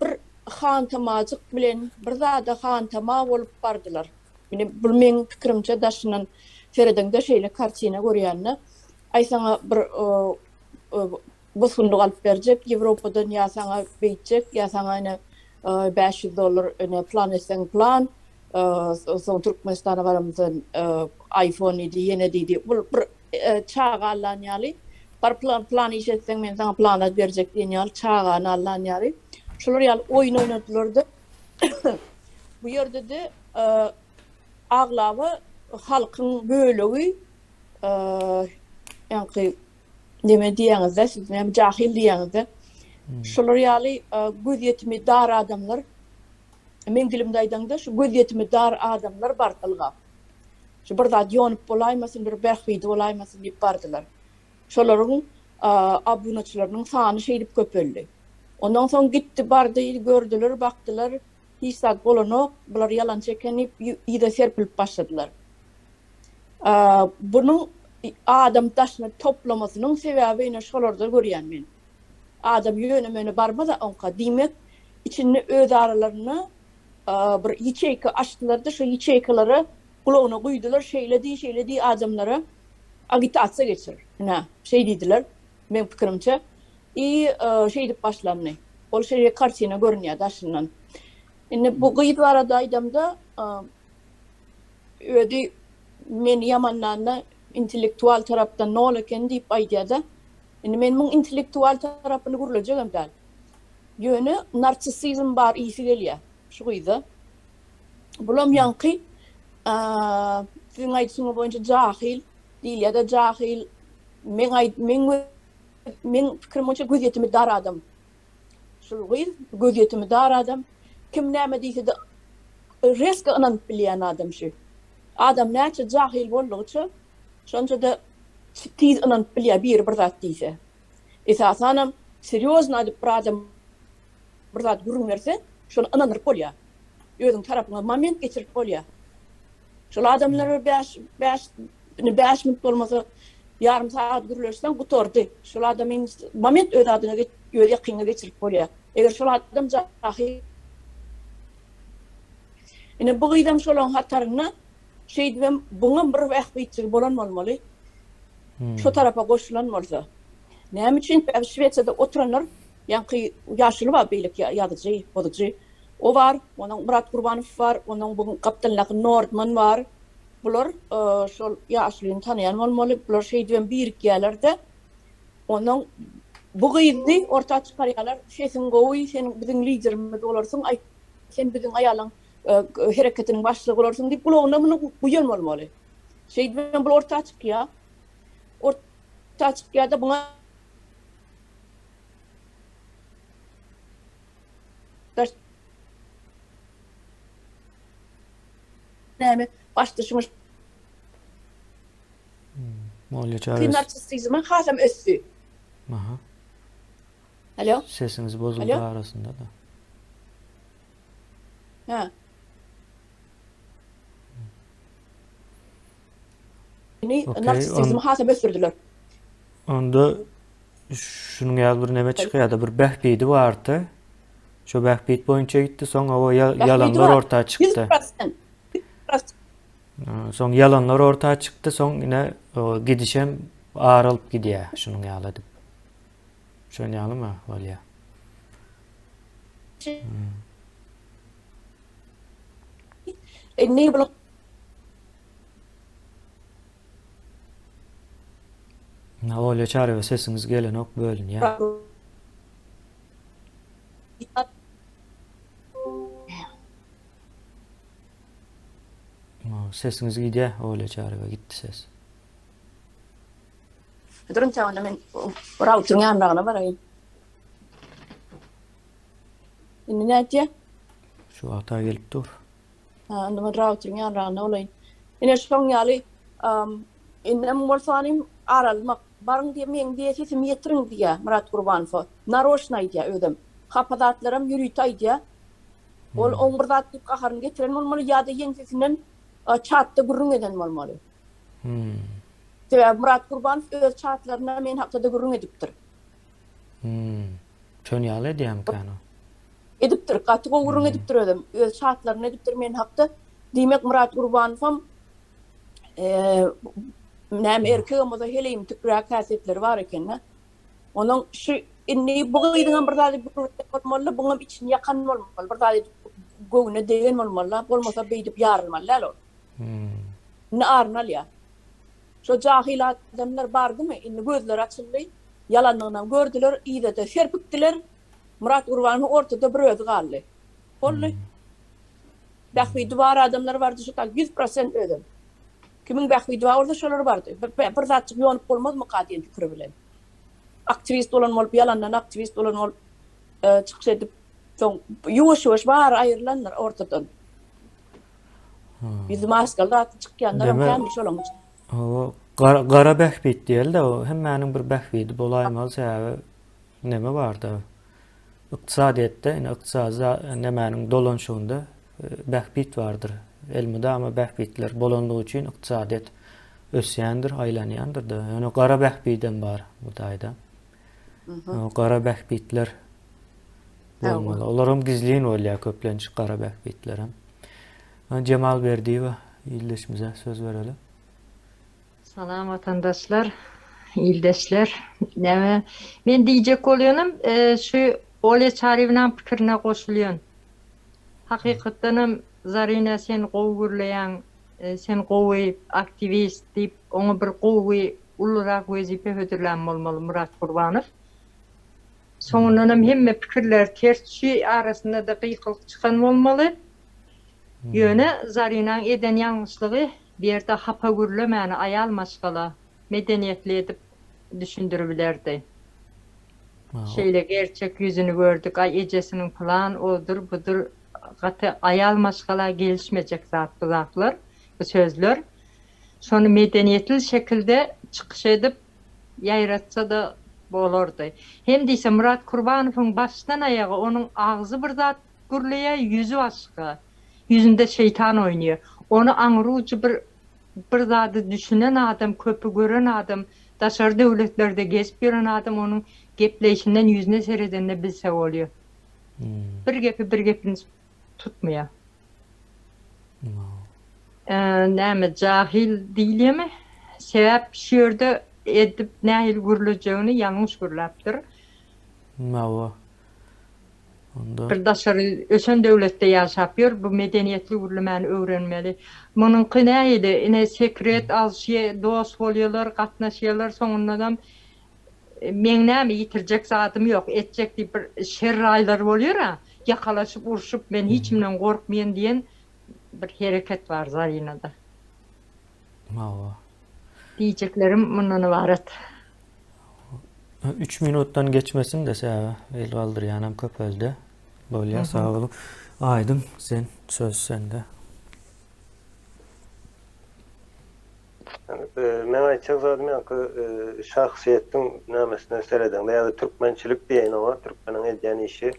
bir hantamacık bilen, bir zada hantama olup bardılar. Yani bu men pikirimçe daşının Feridin de şeyle kartine görýänne. Ay sana bir bosunduk alıp berjek, Ýewropadan ýa sana beyitjek, ýa sana $500 plan etsen plan. Son Türkmenistan'a varamızın iPhone idi, yeni dedi. Bu bir çağa alan ýaly. Bar plan işetsen men sana planat berjek diýen ýaly çağa alan ýaly. Şolar ýaly oýun oýnadylardy. Bu ýerde de aglawy halkyň bölegi ýa-ni neme diýäňizde, siz näme jahil diýäňizde. Şolar ýaly göz ýetimi dar adamlar. Men dilimde aýdanda şu göz ýetimi dar adamlar bartylga. Şu bir zat ýonyp bolaýmasyn, bir berhidi bolaýmasyn diýip bardylar. Şolaryň abunaçylarynyň sany şeýdip köpeldi. Ondan soň gitdi bardy, gördüler, bakdylar, hiç zat bolanok, bular ýalan çekenip ýyda serpilip başladylar. Bunuň adam taşyny toplamasynyň sebäbini şolarda görýän men. Adam ýönemeni barmada onka diýmek içinde öz aralaryny bir ýeçeki açdylar da şu ýeçekileri gulagyna guýdular, şeýledi adamlara agitasiýa geçir. Hina, şey diýdiler, men pikirimçe, şey dip başlandy. Ol şeýle kartina görünýär daşyndan. Indi bu gyýyp arada aýdamda ödi men ýamanlanna intellektual tarapdan nol eken diýip aýdýar. Indi men muň intellektual tarapyny gurulajagam däl. Ýöne narsisizm bar ýygy gelýär. Şu gyýdy. Bulam ýanky siň aýtsyňy boýunça jahil diýilýär da jahil men pikirmçe göz ýetimi dar adam. Şu gyýdy, göz ýetimi dar adam. Kim näme diýse de reska anan bilýän adam şu. Adam näçe jahil boldygyça şonça da tiz anan bilýär bir zat diýse. Esasanam seriozna adyp bir adam bir zat görünürse şonu ananyp bolýar. Özüň tarapyna moment geçirip bolýar. Şol adamlar 5 minut bolmasa yarım saat gürleşden gutordy. Şol adamyň moment öz adyna öz ýakyna geçirip bolýar. Eger şol adam jahil ine bu gyýdam şolaň hataryny şeýdibem buňa bir wagt bitjek bolan bolmaly. Şu tarafa goşulan bolsa. Näme üçin Şwetsiyada oturanlar ýa-ni ýaşly bar beýlik ýadyjy, bodyjy. O var, onun Murat Gurbanow var, onun bugün kaptanlyk Nordman var. Bular şol ýaşlyny tanıyan bolmaly, bular şeýdibem bir gelerde onun bu gıydı orta çıkaryalar. Şeysin gowy, sen bizim liderimiz olarsın. Ay sen bizim ayalan hareketinin başlığı olarsın deyip bulağına bunu uyan olmalı. Şeyden bu orta çıkıyor. Orta çıkıyor da buna näme başlaşmış Molya çaresi. narcisizm hasam össü. Aha. Alo? Sesiniz bozuldu Alo? arasında da. Ha. Ni Okey, narcisizm hasam össürdüler. Onda şunun ýaly bir neme çykýardy, bir behbidi bardy. Şo behbid boýunça gitdi, soň o yalanlar ortaya çykdy. 100%. 100%. Soň yalanlar ortaya çykdy, soň ine gidişem aýrylyp gidýär şunun ýaly dip. Şoň ýalymy bolýar? Ne bu Olya çare we sesiniz gelen ok bölün ya. Sesiniz gidýär, olya çare we gitdi ses. Durun çağına men router'ın yanlarına barayım. Ne näçe? Şu hata gelip dur. Ha, men router'ın yanlarına olayım. Ine şoň ýaly innem bolsanym aralmak barın diye men diye sesim yetirin diye Murat Gurbanow. Naroşna diye ödüm. Kapadatlarım yürütay diye. Ol oňurdat diýip gaharyn getiren bolmaly ýa-da ýeňsesinden çatda gurrun eden bolmaly. Murat Gurbanow öz çatlaryna men haptada gurrun edipdir. Çön ýaly edýär kano. Edipdir, gaty gurrun edipdir ödüm. Öz çatlaryna edipdir men hapda. Diýmek Murat Gurbanow näme erkegimize heleyim tükrak kasetleri var eken. Onun şu inni bu gıydyňam bir zady bolmaly, buňam için yakan bolmaly. Bir zady göwüne degen bolmaly, bolmasa beýdip ýarylmaly alo. Ne arnal ya. Şu jahil adamlar bardymy? Inni gözleri açyldy. Yalanlygyny gördüler, ýa-da şerpikdiler. Murat Gurbanow ortada bir özi galdy. Bolly. Bahwy bar adamlar bardy şu 100% ödüm. Kimin bahwy orada şolar bardy. Bir zat ýonyp bolmazmy qadiýen pikir bilen. Aktivist olan bolup yalandan aktivist olan bolup çykyş edip soň ýuwaş bar aýrylanlar ortadan. Biz maskalda çykýanlar hem şolan. O gara behbid diýil-de, o hemmäniň bir behbidi bolaýmaz sebäbi neme bardy? Iqtisadiýetde, iqtisady nemäniň dolanşygynda behbid bardyr. Elmide ama behbidler bolanlygy üçin iqtisadiýet ösýändir, aýlanýandyr da. Ýöne gara behbiden bar bu daýda. O gara behbidler bolmaly. Olaram gizliň bolýar köplençik gara behbidler hem. Cemal Berdiýew ýyldaşymyza söz berelim. Salam vatandaşlar, ildeşler. Men diýjek bolýanym, şu Olya Çarewiň pikirine goşulýan. Hakykatdanam Zarina sen gowgurlaýan, sen gowy aktivist diýip, oňa bir gowy ulrak wezipe hödürlän bolmaly Murat Gurbanow. Soňundan hemme pikirler tersçi arasynda da gıykylyk çykan bolmaly. Ýöne Zarinaň eden ýalňyşlygy bir ýerde hapa gürlemäni aýal maşgala medeniýetli edip düşündürübilerdi. Şeýle gerçek yüzünü gördük, ay ejesiniň plan odur, budur, gaty aýal maşgala gelişmejek zatlar, bu sözler. Şonu medeniýetli şekilde çykyş edip ýaýratsa da bolardy. Hem diýse Murat Gurbanowyň başdan aýaga onuň agzy bir zat gürleýär, yüzü başga. Yüzünde şeytan oynıyor. Onu aňyruwçy bir zady düşünen adam, köpü gören adam, daşary döwletlerde gezip ýören adam onuň gepleşinden yüzüne seredende bilse bolýar. Bir gepini tutmaýar. Näme jahil diýilmi? Sebäp şu ýerde edip nähil gürlejegini ýalňyş gürläpdir. Bir daşary ösen döwletde ýaşapýar, bu medeniýetli gürlemäni öwrenmeli. Munyň nähili ine sekret alşy, dost bolýarlar, gatnaşýarlar, soňundan men näme yitirjek zatym yok, etjek diýip bir şerraylar bolýar ha, yakalaşıp uruşup men hiçimden gorkmaýan diýen bir hereket var Zarina'da. Mawa. Diyeceklerim mundan ibaret. 3 minuttan geçmesin de säbe el galdyr ýanam köpeldi. Bolýar, sağ bolun. Aydın, sen söz sende. Men aýtjak zatym ýa-da şahsiýetdiň nämesine sereden ýa-da türkmençilik diýen o, türkmeniň edýän işi.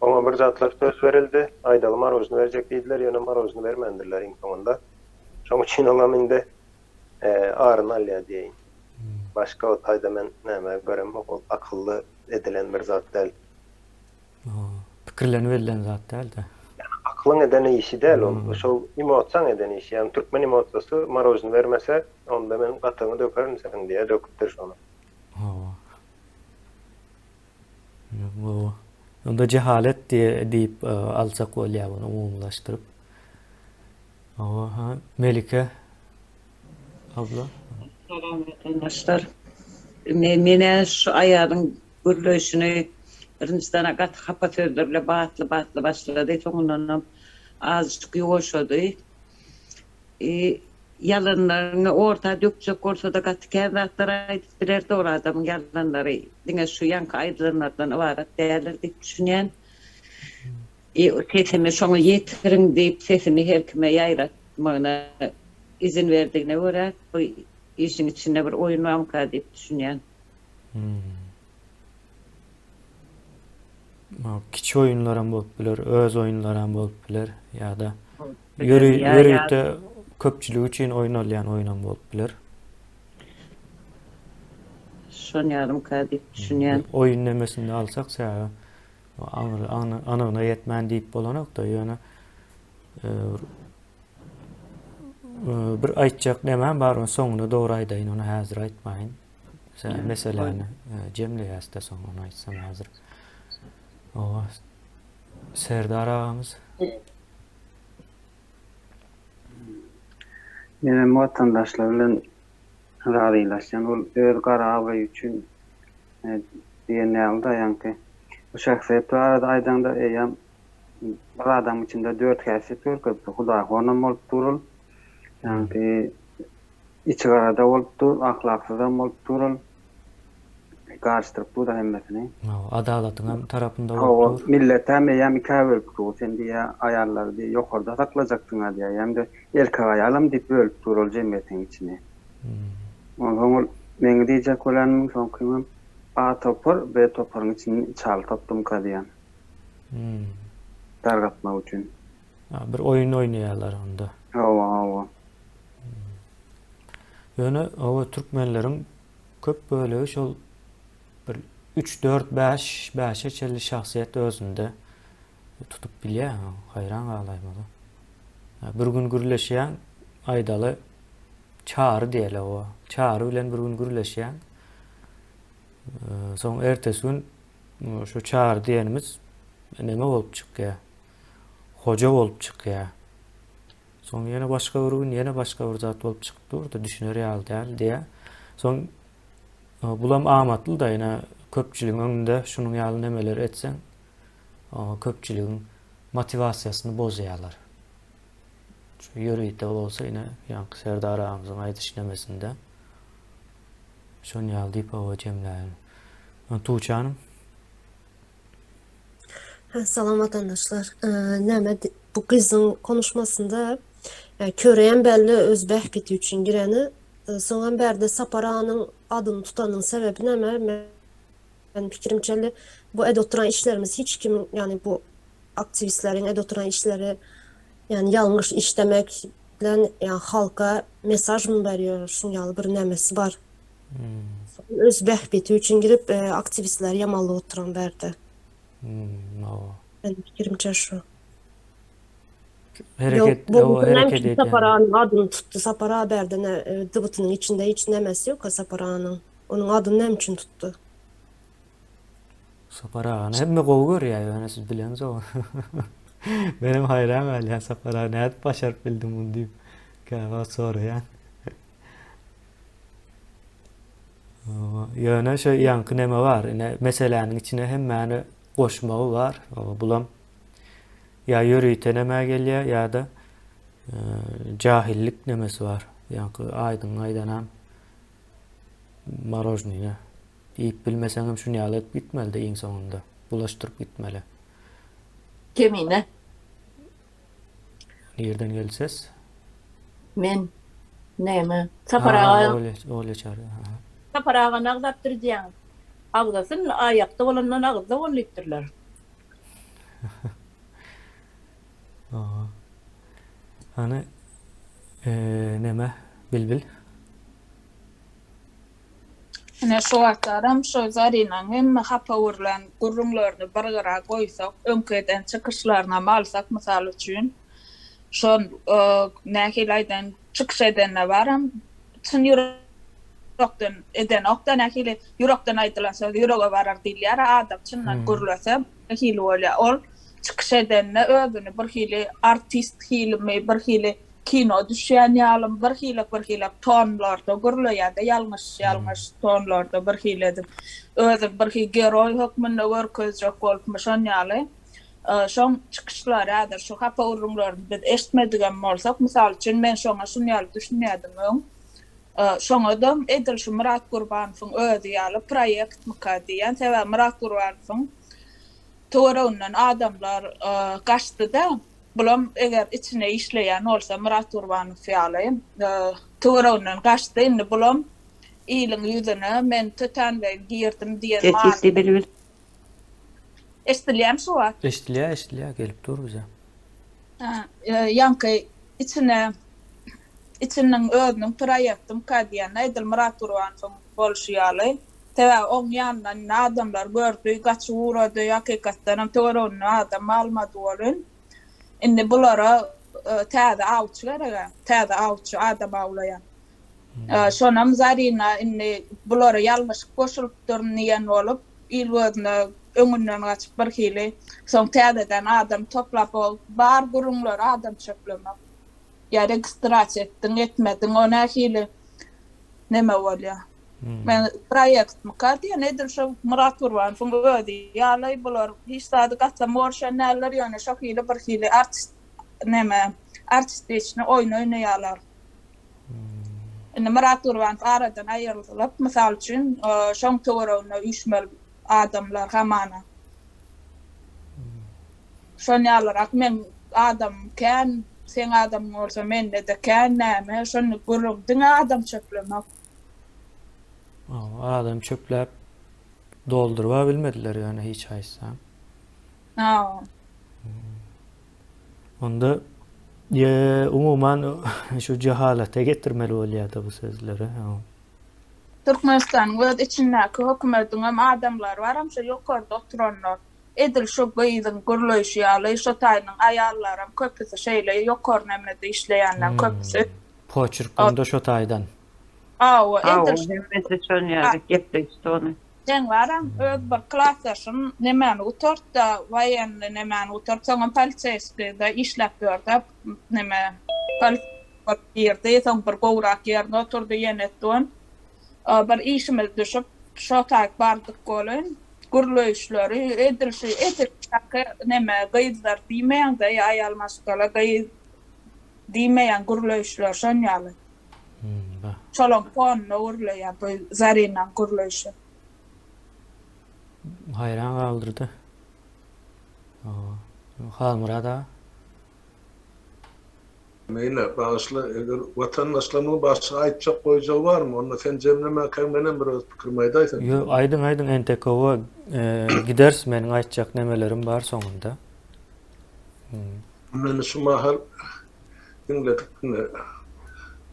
Ona bir zatlar söz berildi. Aýdaly marozyny berjek diýdiler, ýöne marozyny bermendirler imkanynda. Şoň üçin olam indi aryn alýa diýin. Başga o taýda men näme görem, ol akylly edilen bir zat däl. Pikirlenip verilen zat däl de. Aklın eden işi değil o. Şol emotsan eden işi. Yani Türkmen emotsası marozyny vermese, onda men gatyny dökerim sen diýe döküpdir şonu. Bu onda cehalet diýip alsak bolýar bunu umumlaşdyryp. Ha, Melike abla. Salam vatandaşlar. Mene şu ayarın gürleşini Hırnistana gat hapa sözlerle batlı başladı. Sonundan azıcık yoğuşadı. Yalanlarını orta dökecek olsa da gat kendaklara ait birer doğru adamın yalanları. Dine şu yankı aydınlardan avarat değerler deyip düşünen. Sesimi şonu yetirin deyip sesimi her kime yayratmağına izin verdiğine göre bu işin içinde bir oyun var deyip düşünen. Kiçi oyunlar hem bolup biler, öz oyunlar hem bolup biler ýa-da ýörükde köpçüligi üçin oýnalýan oyun hem bolup biler. Şonu yarım deyip düşünen. Oyun nemesinde alsak säbe anyna ýetmän diýip bolanok da ýöne bir aýtjak nemem bar, soňuna dogry aýdaýyn, onu häzir aýtmaýyn. Meseleni jemleýäsde soň onu aýtsam häzir. Serdar ağamız. Benim vatandaşlar bilen radylaşan ol öz garaby üçin diýen da ýa-ni bu şahsiýet barada aýdanda eýam bir adam içinde 4 häsiýet görkezdi. Huda honam bolup durul. Ýa-ni içi garada bolup dur, ahlaksyzam bolup durul. Karşıtırıp bu da hemmesini. Adalatın hem tarafında olur. Millet hem eýam ika bölüp dur. Sen diýe ayarlar diýe ýokarda saklajakdyň diýe. Hem de erkek aýalym diýip bölüp durul jemgyýetiň içine. Oňa men diýjek bolanmyň soňky A topar, B toparyň içini çaltypdym diýen. Targatmak üçin. Bir oyun oýnaýarlar onda. Hawa. Ýöne o türkmenleriň köp bölegi şol 3 4 5 5 çelli şahsiýet özünde tutup bilýär, hayran galaýmady. Bir gün gürleşýän aýdaly çağrı diýeli o. Çağrı bilen bir gün gürleşýän. Soň ertesi gün şu çağrı diýenimiz neme bolup çykýar? Hoja bolup çykýar. Soň ýene başga bir gün ýene başga bir zat bolup çykdy da düşüner ýaly diýe. Soň bulam amatly da ýene köpçüligiň öňünde şunun ýaly nemeler etseň, köpçüligiň motivasiýasyny bozýarlar. Şu ýörüýde bolsa ýene ýanky Serdar ağamyzyň aýdyş nemesinde şonu ýaly diýip o jemläýin. Tuğçe hanım. Salam vatandaşlar. Bu kızın konuşmasında köreyen belli özbek biti üçün gireni soňan berde Sapara'nın adını tutanın sebebi näme? Ben fikrimçe bu oturan işlerimiz hiç kim yani bu aktivistlerin oturan işleri yani yanlış işlemek bilen yani halka mesaj mı veriyor? Şunyalı bir nemesi var. Özbek biti üçün girip aktivistler yamalı oturan berde. Ben fikrimçe şu. Hareket ediyor. Sapara'nın adını tuttu. Sapara haberde dıbıtının içinde hiç nemesi yok Sapara'nın. Onun adını ne için tuttu? Sapara hemme gowy görýär, siz bileniz o. Benim hayran galýan Sapara näde başaryp bildim bunu diýip. Gawa soraýan. Ýöne şu ýankı neme var? Ine meselenin içine hemmäni goşmagy var. Bulam ya ýörüýte näme gelýär ýa-da jahillik nemesi var. Ýankı aýdyn aýdanam marojnyny iýip bilmeseňem şunu ýalyp gitmeli iň soňunda. Bulaşdyryp gitmeli. Kemine? Nerden gelses? Men näme? Saparaga Öyle çare. saparaga nagdapdyr diýen. Agdasyn aýakda bolandan agda bolýarlar. Hani neme bilbil. Ine şu wagtlaram şu zarynyň hemme hapa urlan gurrunlaryny bargara goýsak, öňkeden çykyşlaryna malsak mysal üçin şon näkilaýdan çykyş edenne baram çyn ýürekden eden okda näkile ýürekden aýdylan söz ýürege barar diýler adam çyndan gurulsa hili bolýar ol çykyş edenne özüni bir hili artist hilmi bir hili kino düşýän ýalym bir hili tonlarda gurulýar-da ýalňyş tonlarda bir hili özü bir hili geroy hökmünde görkezjek bolmuşan ýaly şoň çykyşlary adyr şu hapa urunlaryny biz eşitmedigen bolsak mysal üçin men şoňa şunu ýaly düşünýärdim şoňa da Edil Murat Gurbanowyň özü ýaly proýekt mukaddiýen täze Murat Gurbanowyň Torunyň adamlar gaçdy-da bulam eger içine işleyen olsa Murat Gurbanow ýaly Torunyň gaçdy indi bulam ýylyň ýüzüne men töten we girdim diýen ma. Estilýän şu wagt. Estilýär gelip dur bize. Ýanky içine özüniň proýektim kadýan Edil Murat Gurbanow bolşýaly. Täze oň ýandan adamlar gördü, gaçy urady, hakykatdan Torunyň adam almady bolun. Indi bulara täze awçy adam awlaýan. Şonam zaryna indi bulara ýalňyş goşulyp durýan bolup, ýylgyny öňünden gaçyp bir hili soň täzeden adam toplap bar gurunlar adam çöplemek. Ya registrasiýa etdiň etmediň ona hili neme bolýar. Men proýekt mukaddiýen Edil Murat Gurbanowyň özi ýaly bular hiç sady gatsa morşanlar ýöne şo hili bir hili artistçini oýnaýarlar. Indi Murat Gurbanow aradan aýrylyp mysal üçin şoň töwerewne üçmel adamlar hamana. Şoň ýalyrak men adam kän sen adam bolsa mende de kän näme şonu gurrundyň adam çöplemek. Adam çöplep doldurup bilmediler yani hiç haýsam. Onda umuman şu cehalete getirmeli bolýar bu sözleri. Türkmenistan we içindäki hökümetiň adamlar baram şu ýokarda oturanlar. Edil şu gyýdyň gurulýşy ýaly şu taýnyň aýallaram köpüsi şeýle ýokar nämede işleýänler köpüsi. Poçurkunda şu taýdan. Edil şonu gepdi onu. Sen varam öz bir klasaşyn nemeni utartda wayan nemeni utartsaň palçeski-de işläp ýördi neme palçeski ýerde soň bir gowrak ýerde oturdy ýenetden. Bir işimiz düşüp şu taýk bardyk bolun gurulýşleri Edil neme gyýdlar diýmeýän de aýalmaskala diýmeýän gurulýşler şon ýaly. Şolon pon urlaýar bu zaryna gurulýşy. Hayran kaldırdı. Halmurada. Meyne bağışla, eger vatandaşlarına başka aýtjak goýjak barmy? Onda sen jemleme kemenen bir öz pikir aýdaýsan. Yo, aýdyn NTK'ga giders meniň aýtjak nemelerim bar soňunda. Men şu mahal dinledik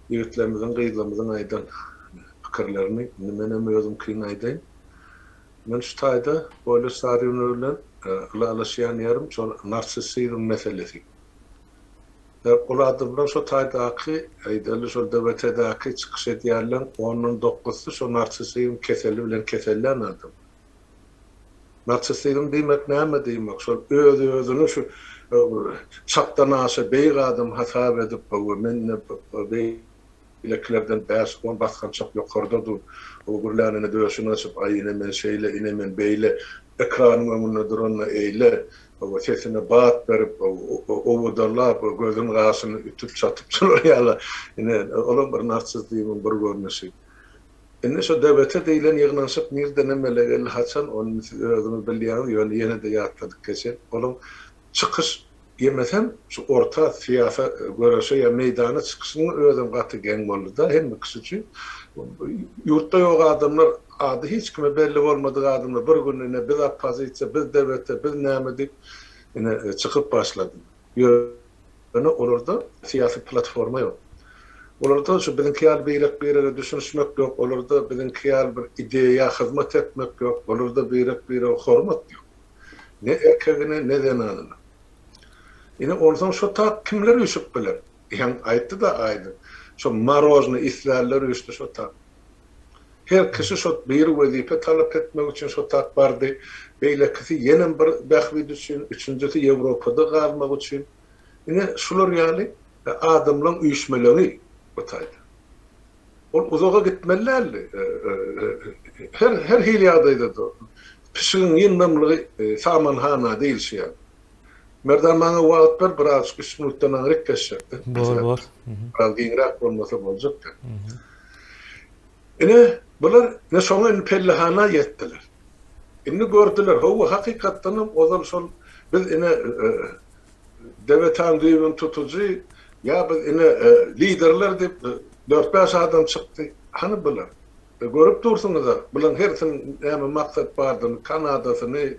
ýigitlerimiziň, gyzlarymyzyň aýdan pikirlerini, menem özüm kyn aýdaýyn. Men şu taýda boýly saryny bilen alaşýan ýerim şol narsisizm meselesi. Oladymlar şu taýdaky aýdaly şol döwletdäki çykyş edýärler 19-sy şu narsisizm keseli bilen kesellän adam. Narsisizm diýmek näme diýmek? Şol özüni şu çapdan aşa beýik adam hasap edip bu menne bileklerden 5-10 baskançak yukarıda dur. O gürlänini döşüne açıp ay inemen şeyle inemen beyle ekranın önüne durana eyle o sesine bağıt verip o darlar gözün gağasını ütüp çatıp duruyala yine olan bir narsızlığımın bir görünüşü. Enne şu devlete deyilen yığınansıp nereden emelegel haçan onun özünü bilýän ýöne ýene de ýatladyk geçen. Olam çıkış yemesen şu orta siyasa görüşe ya meydana çıkışını özüm gaty geň boldy da hem kişi üçin yurtda ýok adamlar ady hiç kime belli bolmadyk adamlar bir gününe biz opozisiýa biz devlete biz nämedik ine çıkıp başlady. Ýöne olurda siyasi platforma ýok. Olarda şu bizimki ýaly beýlek bir düşünmek ýok, olarda bizimki ýaly bir ideýa hyzmat etmek ýok, olarda beýlek hormat ýok. Ne erkegine ne denanyna. Ine olsan şu tak kimler üşüp biler? Yani aýtdy da aýdy. Şu marozny islerler üşdi şu tak. Her kişi şu bir wezipe talap etmek üçin şu tak bardy. Beýlekisi ýene bir bähwi düşün, üçüncüsi Ýewropada galmak üçin. Ine şular ýaly adamlaryň üýşmelerini bataydı. Ol uzağa gitmellerdi. Her hilyadaydı da. Pişirin yinamlığı samanhana değil şey. Merdan bana wagt ber biraz 3 minutdan aňryk geçecekdi. Bor. Al giňrak bolmasa boljakdy. Ine bular ne soňa pellehana ýetdiler. Indi gördüler, hawa hakykatdan ozal şol biz ine devletan düýbün tutuji ya biz ine liderler dip 4-5 adam çykdy. Hani bular? Görüp dursunuz da, bulan hersin näme maksat bardyny, Kanadasyny,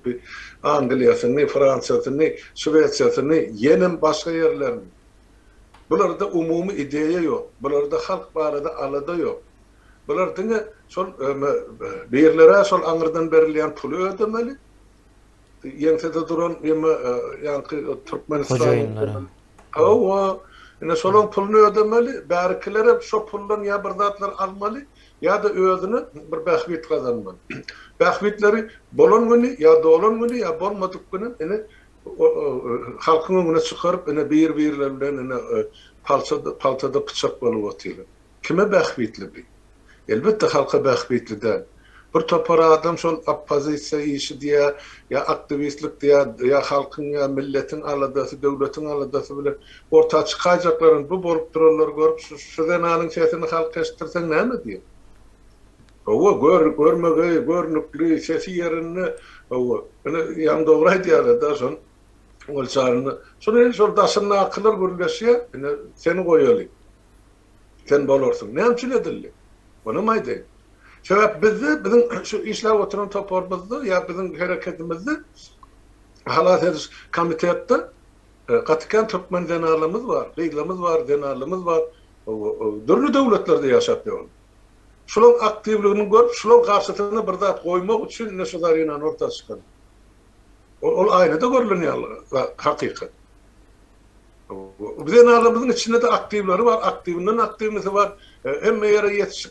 Angliýasyny, Fransiýasyny, Şwesiýasyny, ýenem başga ýerlerini. Bularda umumy ideýa ýok, bularda halk barada alada ýok. Bular diňe şol beýerlere şol aňyrdan berilýän puly ödemeli. Ýeňsede duran ýa-ni Türkmenistan. Hawa ine şolun pulunu ödemeli, bärkilere şo puldan ýa bir zatlar almaly. Ya da özüne bir bähwit kazanmaly. Bähwitleri bolan güni ya dolan güni ya bolmadyk güni ene halkyň öňüne çykaryp ene bir-birler bilen ene paltada pyçak bolup otyrlar. Kime bähwitli bi? Elbetde halka bähwitli däl. Bir topar adam şol oppozisiýa işi diýä ya aktivistlik diýä ya halkyň ya milletin aladasy, döwletiň aladasy bilen orta çykajaklaryny bu bolup durarlar görüp şu denanyň sesini halka eşitdirseň näme diýer? Owa görmegi, görnükli sesi yerini owa. Ene ýa dogry aýdýar da şol ol çaryny. Şol daşyny aklylar görülýär, ene seni goýaly. Sen bolarsyň. Näme üçin edildi? Bunu maýdy. Sebäp bizim şu işler oturan toparmazdı ya bizim hareketimizde halat komitette Katıkan Türkmen denarlymız var, reglamiz var, denarlymız var. Dürlü döwletlerde ýaşap ýörler. Şolun aktivligini görüp, şolun garşysyna bir zat goýmak üçin näşeler ýanan orta çykan. Ol aýna da görülenýär hakykat. Bizim denarlymyzyň içinde de aktivleri var, aktivinden aktivisi var. Hemme ýere ýetişip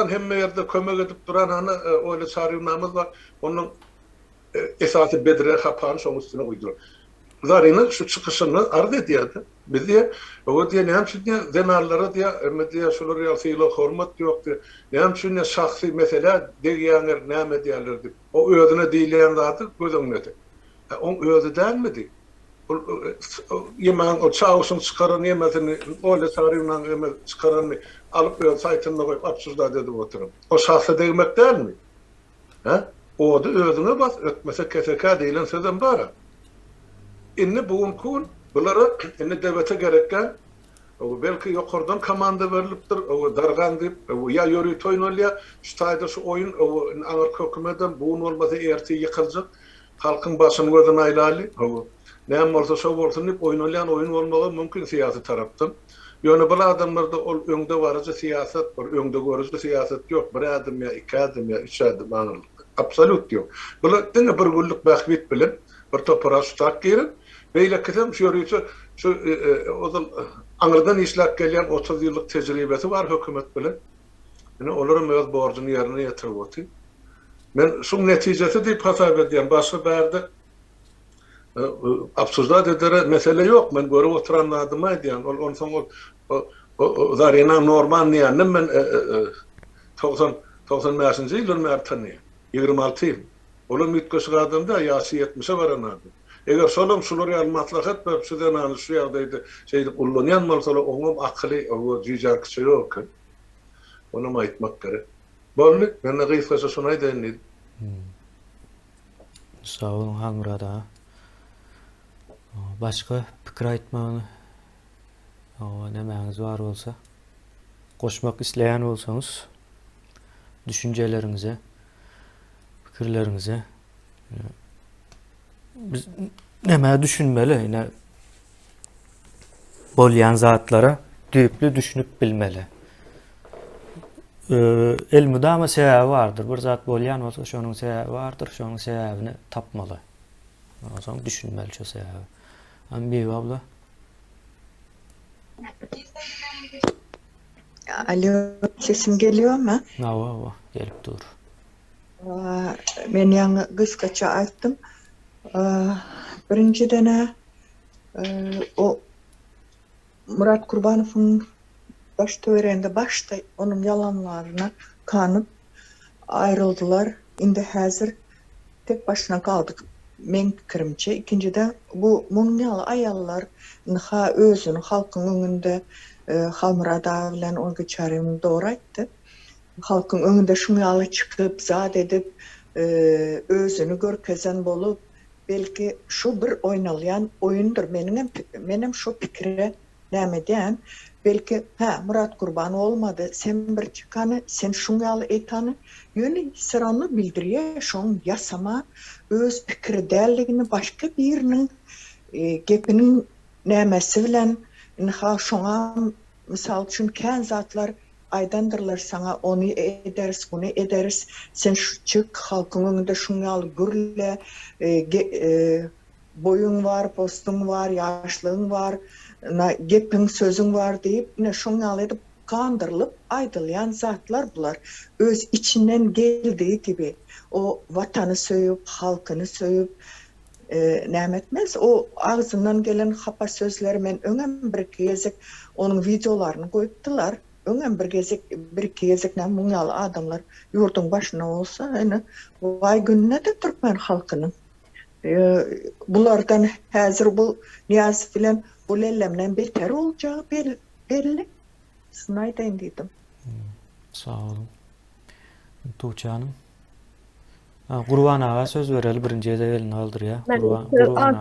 hemme yerde kömek edip duran hani öyle çağrımlarımız var. Onun esası bedre hapan şonun üstüne uydular. Zarina şu çıkışını arz ediyordu. Biz diye o diye ne hemşin diye denarlara diye diye şular yasıyla hormat yoktu. Ne hemşin şahsi mesela diyener ne diyorlardı. O ödüne değilen zaten gözüm neydi. On ödü değil miydi? Yemen o çağusunu çıkaran yemesini öyle çağrımla çıkaran alıp böyle saytına koyup absüzda dedi oturum. O şahsı demek değil mi? O da ödüne bas, ötmese KSK değilen sözüm var. İnni bugün kun, bunlara inni devlete gereken, belki yukarıdan komanda veriliptir, dargan deyip, ya yürüyüt oyun olya, şu tayda şu oyun, Amerika hükümeten bugün olmasa erti yıkılacak, halkın başını gözün aylali, neyem olsa şov olsun deyip oyun olyan oyun olmalı mümkün siyasi taraftan. Yani bu adamlarda öňde barıcı siyaset var, öňde görücü siyaset yok. Bir adam ya, iki adam ya, üç adam anıldı. Absolut yok. Bunlar dine bir günlük bähwit bilen, bir topara tutak girin. Beýle kesem şu ýörüýçi şu aňyrdan işläp gelýän 30 ýyllyk tejribesi var hökümet bilen. Ýani olaryň öz borcuny ýerine ýetirip otyr. Men şu netijesi diýip hasap edýän başga bärde absurdda dedere mesele yok. Men görüp oturan adyma diýen. Ol soň o zarena normal niýany men 95-nji ýylyň märtini 26 ýyl. Olam ýetgeşik adamda ýaşy 70'e baran adam. Eger solam şular ýalmatlyk etmep şudan any şu ýagdaýda şeýle ullanýan bolsa oňam akly o jyjarkyçy ýok. Onu aýtmak gerek. Bolly, men gysgaça şunu aýdyn. Sağ olun Hamurada. Başka pikir aýtmagyny nemäňiz bar bolsa, goşmak isleýän bolsaňyz, düşünjeleriňize, pikirleriňize biz näme düşünmeli, ine bolýan zatlara düýpli düşünüp bilmeli. Elmüde ama sebäbi bardyr. Bir zat bolýan bolsa şonuň sebäbi bardyr, şonuň sebäbini tapmaly. O zaman düşünmeli şo sebäbi. Ambi abla. Alo, sesim geliyor mu? Nava gelip dur. Men ýa gysgaça aýtdym. Birinjidene o Murat Kurbanowyň baş töwerende başta onun yalanlaryna kanyp aýryldylar. Indi häzir tek başyna kaldyk. Men pikirimçe. Ikincide bu muňňaly aýallar ha özüni halkyň öňünde Hamurada bilen Olga Çarewň dogry aýtdy. Halkyň öňünde şuňaly çykyp zat edip özüni görkezen bolup belki şu bir oýnalýan oýundur. Menem şu pikire näme diýen, belki Murat Kurban olmadı, sen bir çykany, sen şuňaly eýtany ýöne sırany bildirýär, şoň ýasama öz pikiri dälligini başka biriniň gepiniň nämesi bilen şoňa misal üçin kän zatlar aýdandyrlar saňa onu ederiz, bunu ederiz, sen şu çık halkyň öňünde şuňaly gürle, boyun var, postun var, ýaşlygyň var, gepin sözün var diýip şuňaly edip kandırılıp aýdylýan zatlar bular. Öz içinden geldiği gibi o vatanı söýüp, halkyny söýüp näme etmez. O ağzından gelen hapa sözleri men öňem bir gezek onun videolaryny goýupdylar. Öňem bir gezek näme muňaly adamlar ýurduň başyna bolsa, ene vay günne de Türkmen halkynyň. Bulardan häzir bu Niýaz bilen bu ellemden beter olacağı belli. Şunu aýdaýyn diýdim. Sağ olun. Tuğçe Hanım. Gurban ağa söz bereli birinci de elini aldır ya.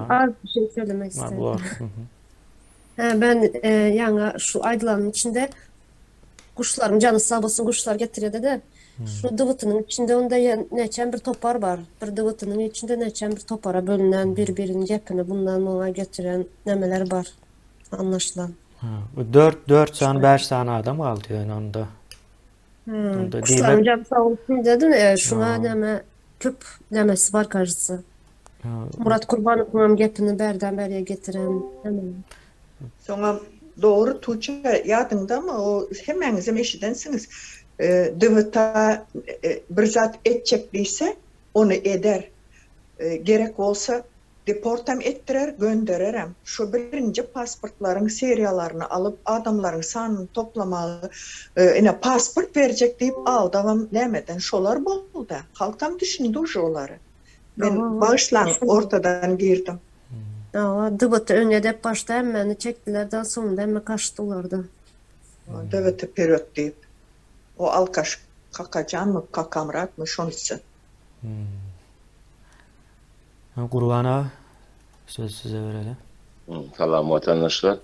Az bir şey söylemek istedim. Ben ýa şu aýdylanın içinde kuşlarım canı sağ bolsun kuşlar getirýärdi de şu dıvıtının içinde onda neçen bir topar var. Bir dıvıtının içinde neçen bir topara bölünen birbirinin gepini bundan ona getiren nemeler var anlaşılan. 4 tane 5 tane adam kaldı yani onda. Kuşlarım canı sağ olsun dedim şuna neme köp nemesi var karşısı. Murat Kurbanow'un gepini berden beriye getiren nemeler. Sonra doğru Tuğçe ýadynda mı? O hemeňizem eşidensiniz. Dıvıta bir zat etjek diýse onu eder. Gerek bolsa deportam ettirer, göndererem. Şu birinci pasportlaryň seriýalaryny alıp adamlaryň sanyny toplamaly, pasport berjek diýip aldavam nämeden şolar boldy. Halkam düşündi şolary. Men bağışlan ortadan girdim. Dıvıtı öňe dep başda hemmeni çekdilerden soňda hemme kaçdylardy. Dıvıtı periyot diýip. O alkaş kakacan mı, kakamrat mı şonысы. Gurbana söz size verelim. Salam vatandaşlar.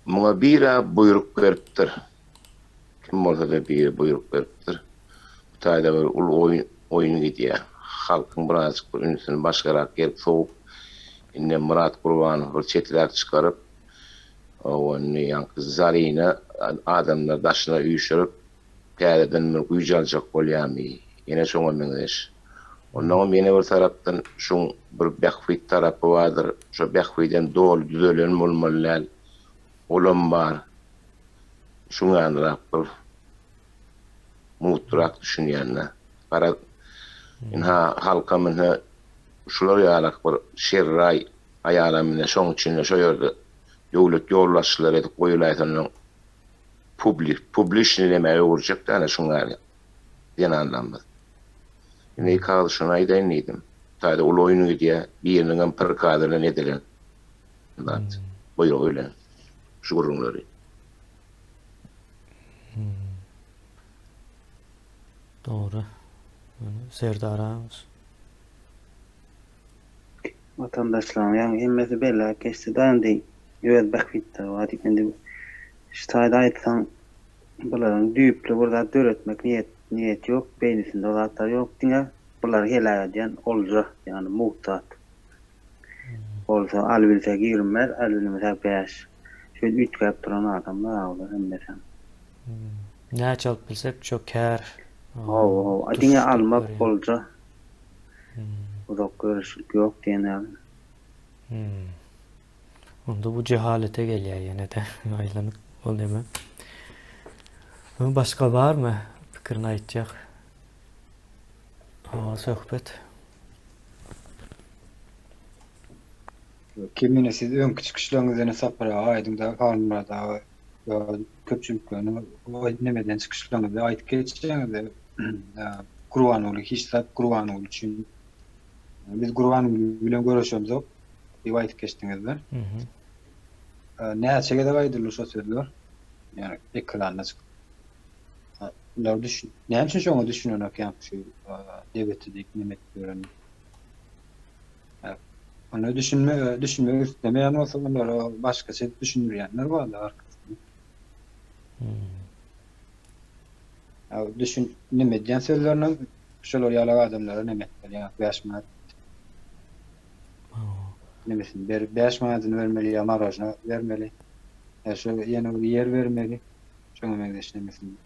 Muňa bir buyruk beripdir. Kim bolsa da bir buyruk beripdir. Bu taýda bir ul oyun gidýär. Halkyň birazjyk bir ünsüni başgarak gelip soğup inde Murat Kurbanow bir çetler çıkarıp onu yankı zarina adamlar daşına üýşürip päreden bir güýjaljak bolýarmy. Ene şoňa meňdeş. Ondan meni bir tarapdan şoň bir behwit tarapy bardyr. Şo behwiden dol düzelen bolmaly. Olam bar. Şoňa bir mutrak düşünýänler. Para halkamyň şular ýalak bir şerray aýalamyna şoň üçin şo ýerde döwlet ýollaşçylary edip goýulaydynyň publishni näme urjak da ana şuňa diýen anlamda. Ne kaal şuna aýdaýyn diýdim. Taýda ul oýuny diýe biriniň bir kadrına ne edilen. Bat. Boýra öyle. Şu gurulary. Doğru. Serdar ağamız. Vatandaşlar yani hemmesi belli geçti dayandı. Evet bakfitta vadi kendi ştayda aytsan bunların düýpli burada döretmek niyet yok. Beýnisinde olatlar yok diňe bular helaga diýen olja yani muhtat. Olsa albilse girmer, albilmese beş. Şöyle ütkäp duran adamlar ağlar hemmesi. Ne çalıp bilsek çok kär. Diňe almak olja. Uzak görüşlük yok diýen. Onda bu cehalete gelýär ýene de aýlanyp ol deme. Başka var mı pikirini aýtjak? Söhbet. Kimine siz öňkü çykyşlaryňyzda sapara aýdymda kalmada köpçülüklerini nemeden çykyşlaryňyzda aýtyp geçýäňiz. Gurbanoğlu hiçlat Gurbanoğlu üçin biz Gurbanoğlu bilen görüşýärmiz. Bir aýtyp geçdiňizler. Näçe kadar aýdylýar şu sözler? Yani ekranda çyk. Ular düşün. Näme üçin şoňa düşünýär ki şu devletlik nimet gören. Onu düşünme istemeyen olsa bunlar başka şey düşünüryenler var da arkasında. Düşün nimet diyen sözlerine şöyle yalan adamlara nimet yani 5 manat. Nimetin 5 manatını vermeli ya marajına vermeli. Ya şöyle yeni bir yer vermeli. Şoňa megdeş nimetin.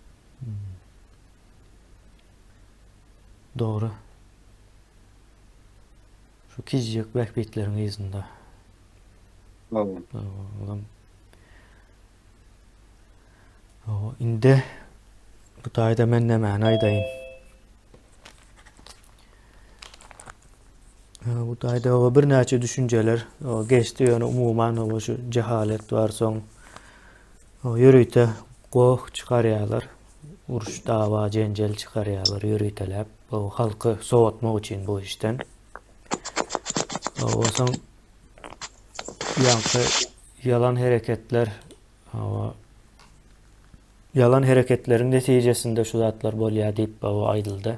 Doğru. Şu kizjek bekbetlerin ýyzynda. Olam. Inde bu taýda men nämäni aýdaýyn? Bu taýda bir näçe düşünjeler, geçdi ýöne umuman şu cehalet bar soň ýürüýte goh çykarýarlar. Uruş, dawa, jenjel çykarýarlar, ýürüýteler. Bu halky sowatmak üçin bu işden. Olsan yalan hareketlerin netijesinde şu zatlar bolýar diýip aýdyldy.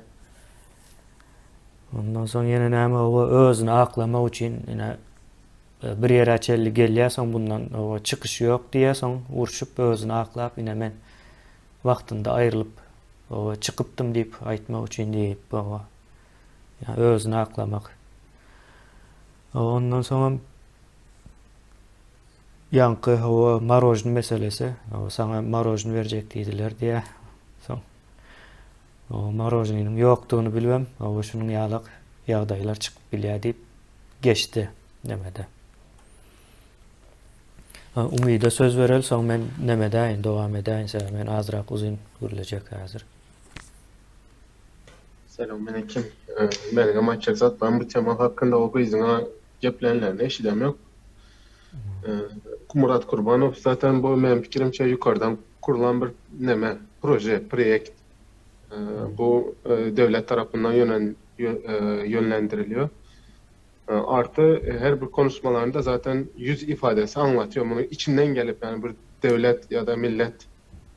Ondan soň ýene näme özüni aklamak üçin ýene bir ýere çelli gelýärsoň bundan çykyş ýok diýersoň urşup özüni aklap ýene men wagtynda aýrylyp çykypdym diýip aýtmak üçin diýip ýa özüni aklamak. Ondan sonra yankı marojny meselesi. Sana marojny berjek diýdiler diýe. Marojnyň ýokdugyny bilmem. Şunyň ýalyk ýagdaýlar çykyp bilýär diýip geçdi demede. Umyda söz berel, soň men nemedäýin, dowam edäýin, men azrak uzun gürlejek häzir. Selamünaleyküm. Benim maçaksat ben bu tema hakkında okuyuzuna geplenlerine eşidem yok. Murat Kurbanov zaten bu benim fikrimçe yukarıdan kurulan bir proje, projekt. Bu devlet tarafından yönlendiriliyor. Artı her bir konuşmalarında zaten yüz ifadesi anlatıyor. Bunu içinden gelip yani bir devlet ya da millet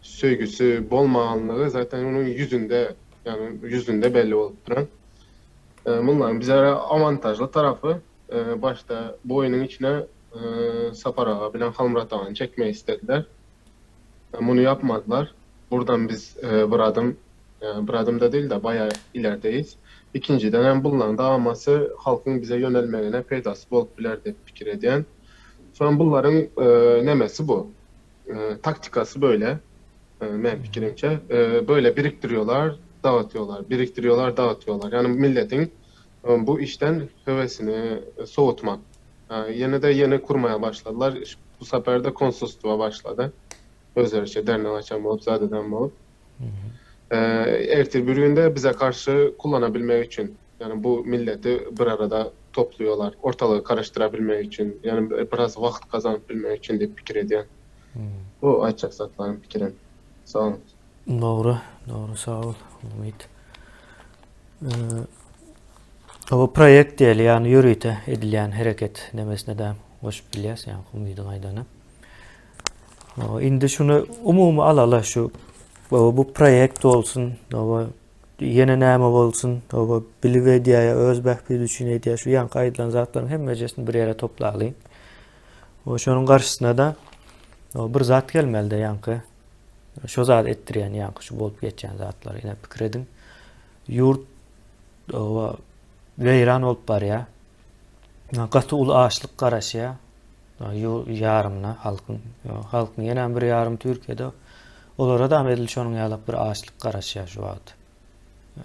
söygüsü, bolmağanlığı zaten onun yüzünde belli olup duran. Bunların bize avantajlı tarafı başta bu oyunun içine Sapar Ağa bilen Halmurat Ağa'nı çekmeyi istediler. Bunu yapmadılar. Buradan biz bir adım da değil de bayağı ilerideyiz. İkinciden hem bunların dağılması halkın bize yönelmelerine peydası bolup biler de fikir ediyen. Sonra bunların nemesi bu. Taktikası böyle. Men fikrimçe. Böyle biriktiriyorlar, dağıtıyorlar. Yani milletin bu işten hevesini soğutmak. Yeni kurmaya başladılar. Bu sefer de konsolosluğa başladı. Özerçe derneği açan olup, zadeden olup. Ertir bürüğünde bize karşı kullanabilmek için, yani bu milleti bir arada topluyorlar. Ortalığı karıştırabilmek için, yani biraz vakit kazanıp bilmek için de fikir ediyen. O aytacak zatlarım fikirim. Sağ olun. Doğru, sağ ol Umit. O proyekt değil, yani yürüyte edilen hareket demesine de hoş biliyoruz, yani Umid'in aydana. Indi şunu umumu alala şu, bu proyekt olsun, yeni näme bolsun, Bilivediýa, özbäk bir düşünýär, şu ýanky aýdylan zatlaryň hemmejesini bir ýere toplalyň. Şonuň garşysyna da bir zat gelmeli ýanky. Şo zat etdirýän ýanky şu bolup geçýän zatlar ýene pikir edin. Ýurt weýran bolup barýar. Gaty ul açlyk garaşýar. Ýarymna halkyň ýene bir ýarym Türkiýede olara da edil şonuň ýalap bir açlyk garaşýar şu wagt.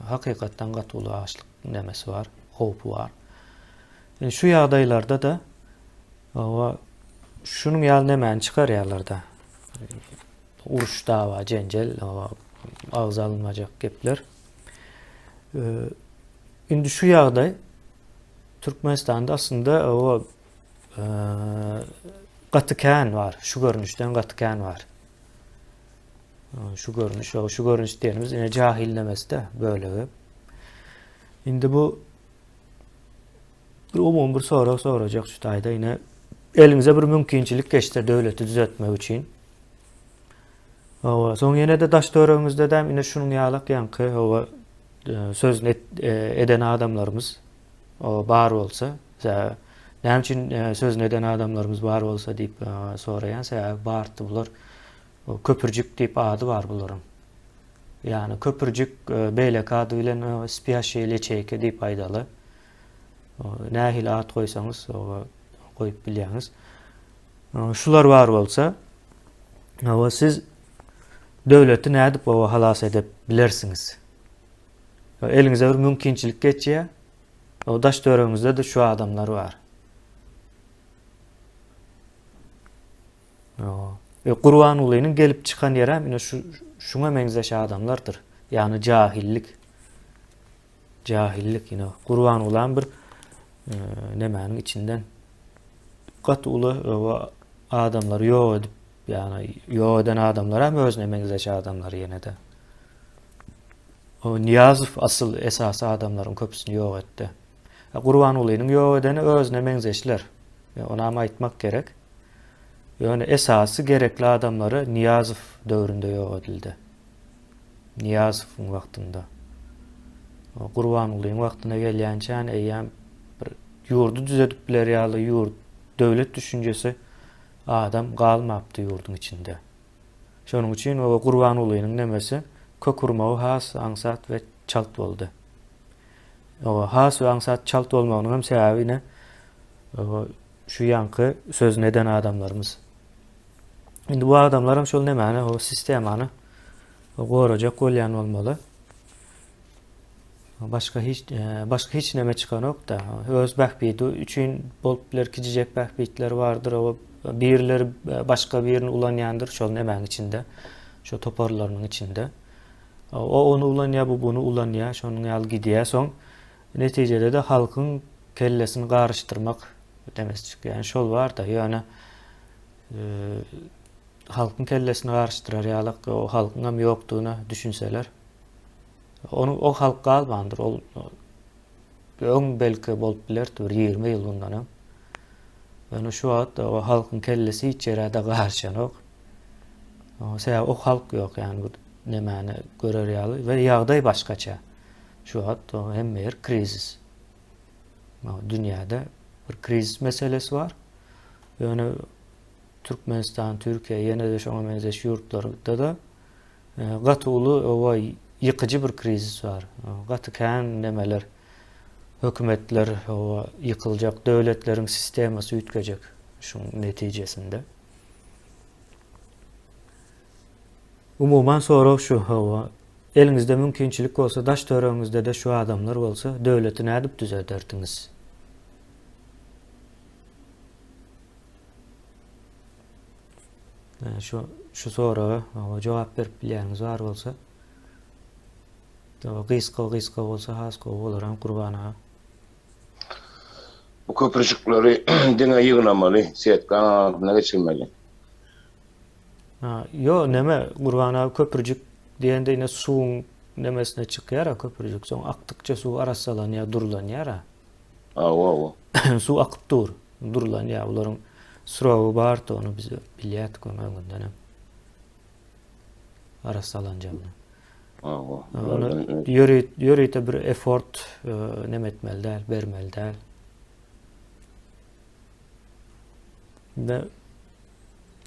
Hakykatdan gaty ul açlyk nemesi var, howpy var. Şu ýagdaýlarda da şunun ýaly nämäni çykarýarlar-da. Uruş, dawa, jenjel, ağza alınmajak gepler. Indi şu ýagdaý Türkmenistanda aslında o gatykän var, şu görnüşden gatykän var. Şu görnüş diýenimiz ine jahil nemesi de böyle. Indi bu bir umum bir sorajak şu taýda ine elinize bir mümkinçilik geçtir döwleti düzeltmek üçin. Soň ýene de daş töreňizde de ine şunuň ýalyk ýanky söz eden adamlarımız bar bolsa, näme üçin söz eden adamlarımız bar bolsa diýip soraýan, sebäbi bardy bular. Köpürjük diýip ady bar bularyň. Ýani köpürjük beýlek ady bilen spiýaşy çeke diýip aýdaly. Nähil ad goýsaňyz, goýup bilýäňiz. Şular bar bolsa, siz döwleti nädip halas edip bilersiňiz. Elinize bir mümkinçilik geçýär. O daş töreňizde de şu adamlar var. Qurban ulynyň gelip çykan ýere ine şuňa meňzeş adamlardyr. Ýani jahillik ine Qurban ulan bir nemäniň içinden gaty uly adamlar ýok edip, ýani ýok eden adamlar hem özüne meňzeş adamlar ýene de. O Niyazow asıl esasy adamlaryň köpüsini ýok etdi. Qurban ulynyň ýok edeni özüne meňzeşler. Ona aýtmak gerek. Yani esası gerekli adamları Niyazow dövründe ýok edildi. Niyazowyň wagtynda. Qurban ulynyň wagtyna gelýänçä eýýän bir ýurdu düzeltip biler ýaly ýurt, döwlet düşünjesi adam galmapdy ýurdun içinde. Şonuň üçin o Qurban ulynyň nemesi kökurmagy has, aňsat we çalt boldy. O has we aňsat çalt bolmagynyň hem sebäbi ne? Şu ýanky söz eden adamlarımız. Indi bu adamlar hem şol nämäni o sistemany gorajak bolýan bolmaly. Başka hiç näme çykanok da özbäk bidi üçin bolup biler kijek bäkbitler bardyr. O birleri başka birini ulanýandyr şol nämäň içinde. Şo toparlarynyň içinde. O onu ulanýar, bu bunu ulanýar, şonuň ýaly gidýär. Soň netijede de halkyň kellesini garşdyrmak demesdik. Yani şol var da ýöne halkyň kellesini garşdyrar ýaly o halkyň hem ýokdugyna düşünseler. O halk galbandyr. Ol öň belki bolup bilerdir 20 ýyl bundan hem. Yani şu wagt o halkyň kellesi hiç ýerde garşanok. O halk ýok yani bu nämäni görer ýaly we ýagdaý başgaça. Şu wagt hem bir krizis. Dünýäde bir kriz meselesi var. Yani Türkmenistan, Türkiye, ýene de şoňa meňzeş ýurtlarda da gaty uly ýykyjy bir krizis var. Gatykän nemeler, hökümetler ýykyljak, döwletleriň sistemasy ütkejek şuň netijesinde. Umuman sorak şu, elinizde mümkinçilik bolsa, daş töreňizde de şu adamlar bolsa, döwleti nädip düzelterdiňiz? Şu soraga jogap berip bilýäňiz bar bolsa, gysga bolsa has go bolaram Qurban ağa. bu köprücükleri dine yığınamalı, siyetkan altına geçirmeli. Yo neme Gurban abi köprücük diyende yine suun nemesine çıkıyor ya köprücük. Son aktıkça su arasalanıyor, durulanıyor ya. Awa. Su akıp durulanıyor. Uların surağı bağırdı onu bize biliyat koymayandan hem. Arasalanacağını. Onu yörüyte bir effort nemetmeli değil, vermeli değil. Ve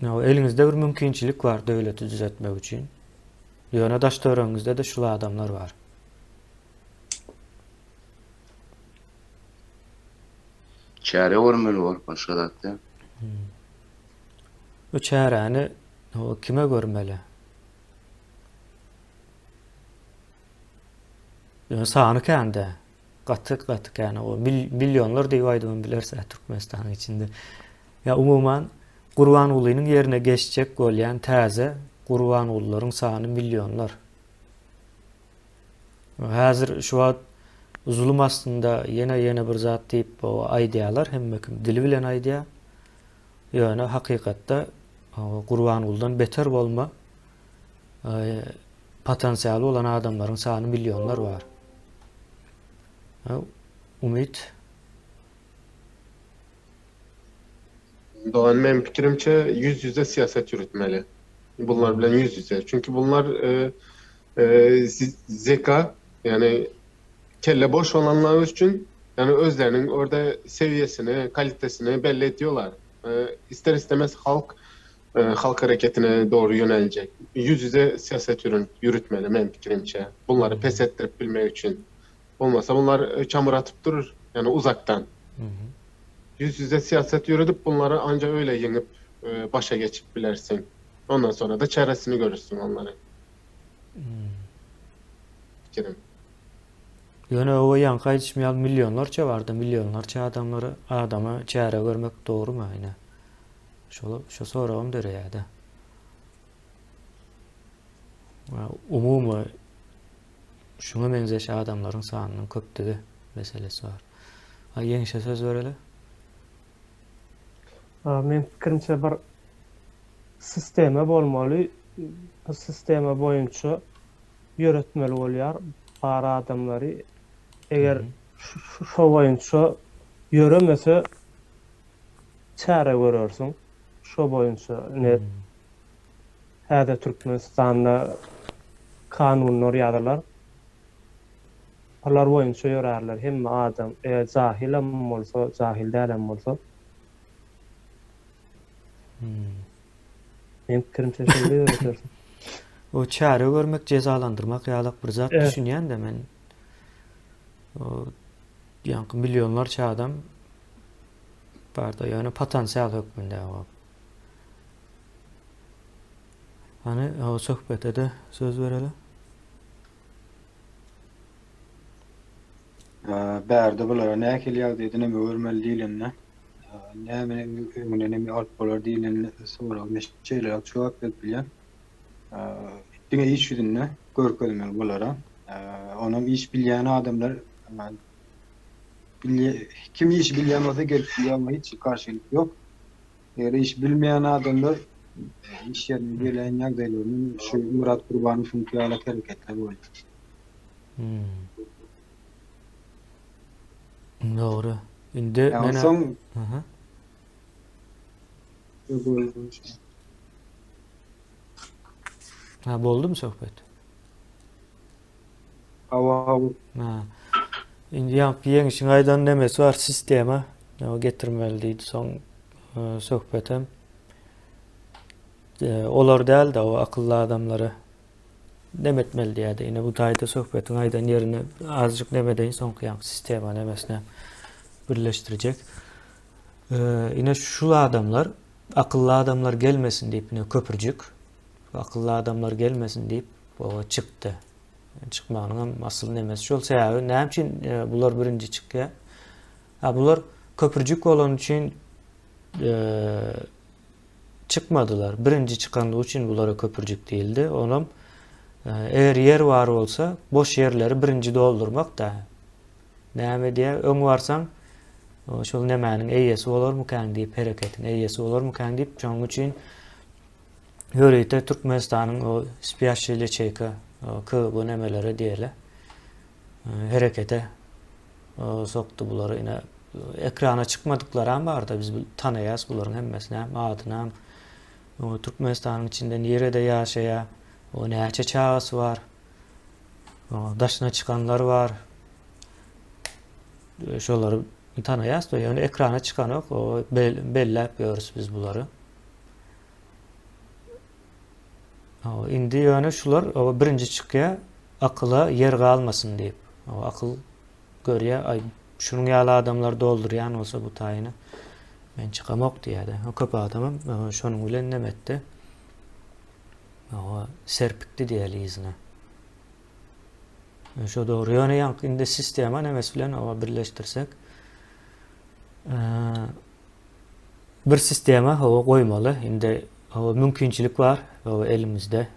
elinizde bir mümkünçilik var devleti düzeltmek için. Yöne daşlarınızda da şula adamlar var. Çare görmeli var başka da. O çareni kime görmeli? Yani sağını kendi. Katı yani o milyonlar divaydığını bilerse Türkmenistan'ın içinde. Ya umuman Gurban Ulu'nun yerine geçecek olan taze Gurban Ulu'ların sağını milyonlar. Hazır şu an zulüm aslında yine bir zat deyip o aydiyalar hem dili bilen aydiya yani hakikatte Gurban Ulu'dan beter olma potansiyeli olan adamların sağını milyonlar var. Umit Doğan benim fikrimçe yüz yüze siyaset yürütmeli. Bunlar bilen yüz yüze. Çünkü bunlar zeka yani kelle boş olanlar için yani özlerinin orada seviyesini, kalitesini belli ediyorlar. İster istemez halk hareketine doğru yönelecek. Yüz yüze siyaset yürütmeli benim fikrimçe. Bunları pes ettirip bilmek için. Olmasa bunlar çamur atıp durur. Yani uzaktan. Yüz yüze siyaset yürütüp bunları ancak öyle yenip başa geçip bilersin. Ondan sonra da çaresini görürsün onların. Fikrim. Yani o yankı içmeyen milyonlarca vardı. Milyonlarca adama çare görmek doğru mu yine? Şu sonra onu der ya da. Umumu şuna benzeş adamların sağının köptüğü meselesi var. Yenişe söz verelim. Men fikrimçe bir sisteme bolmaly. Bu sisteme boyunça yöretmeli bolýar bar adamlary. Eger şu boyunça yöremese çare görersin. Şu boyunça net häzir Türkmenistanda kanunlar ýazylar. Olar boyunça ýörärler. Hemme adam jahilam bolsa, jahil dälen bolsa. Men fikrimçe şeýle öýretirsin. O çare görmek, cezalandırmak ýalyk bir zat düşünýän de men ýa-ni milyonlarça adam barda ýöne potansiýal hökmünde o. Hani o söhbete de söz verelim. Bärde bulara näkel ýagdaýda näme görmeli diýlenine. Näme alyp bolar diýlenine sonra neçeler jogap berip bilýän. Diňe iş ýüzünde görkezmeli bolara. Onam iş bilýän adamlar kim iş bilýän bolsa gelip ýalma hiç karşılık ýok. Eger iş bilmeýän adamlar iş ýerine gelen ýagdaýlaryny şu Murat Gurbanow şunçaly hareketler bolýar. Doğru. Indi mene boldu mu söhbet? Indi ýeňişiň aýdan nemesi var sistema. O getirmeli diýdi soň söhbetem. Olar däl de o akıllı adamları demetmeli diýdi. Ine bu taýda söhbetiň aýdan ýerine azjyk nemedeň soň sistema nemesine birleştirecek. Ine şu adamlar akıllı adamlar gelmesin diýip ine köpürjük. Akıllı adamlar gelmesin diýip o çykdy. Çıkmagynyň asıl nemesi şol sebäbi näme üçin bular birinji çykýar? Bular köpürjük bolan üçin çıkmadılar. Birinci çıkanlığı için bulara köpürcük değildi. Onam eğer yer var olsa boş yerleri birinci doldurmak da. Näme diye öň varsan şol nemäniň eýesi bolarmykan diýip, hereketin eýesi bolarmykan diýip, şoň üçin Hürriyete Türkmenistanyň o spiýaşçyly çeýke bu nemelere diýele herekete soktu bulary ine ekrana çıkmadıkları ama barda biz tanıyas buların hemmesine hem adyna hem o Türkmenistanyň içinde nerede ýaşaýa, o näçe çağısı var, o daşına çıkanlar var, şolary tanıyas da yani ekrana çıkan ok, o bellep görüyoruz biz bulary. O indi ýöne şular o birinji çykýa akyla yer galmasyn diýip, o akyl görýär, ay şunun ýaly adamlar doldurýan bolsa bu taýyny men çıkamok diýdi. O köp adamam şonuň bilen nemetdi. O serpikdi diýeli izine. Şo dogry ýöne ýanky indi sistema nemes bilen o birleşdirsek bir sistema o goýmaly. Indi o mümkinçilik var o elimizde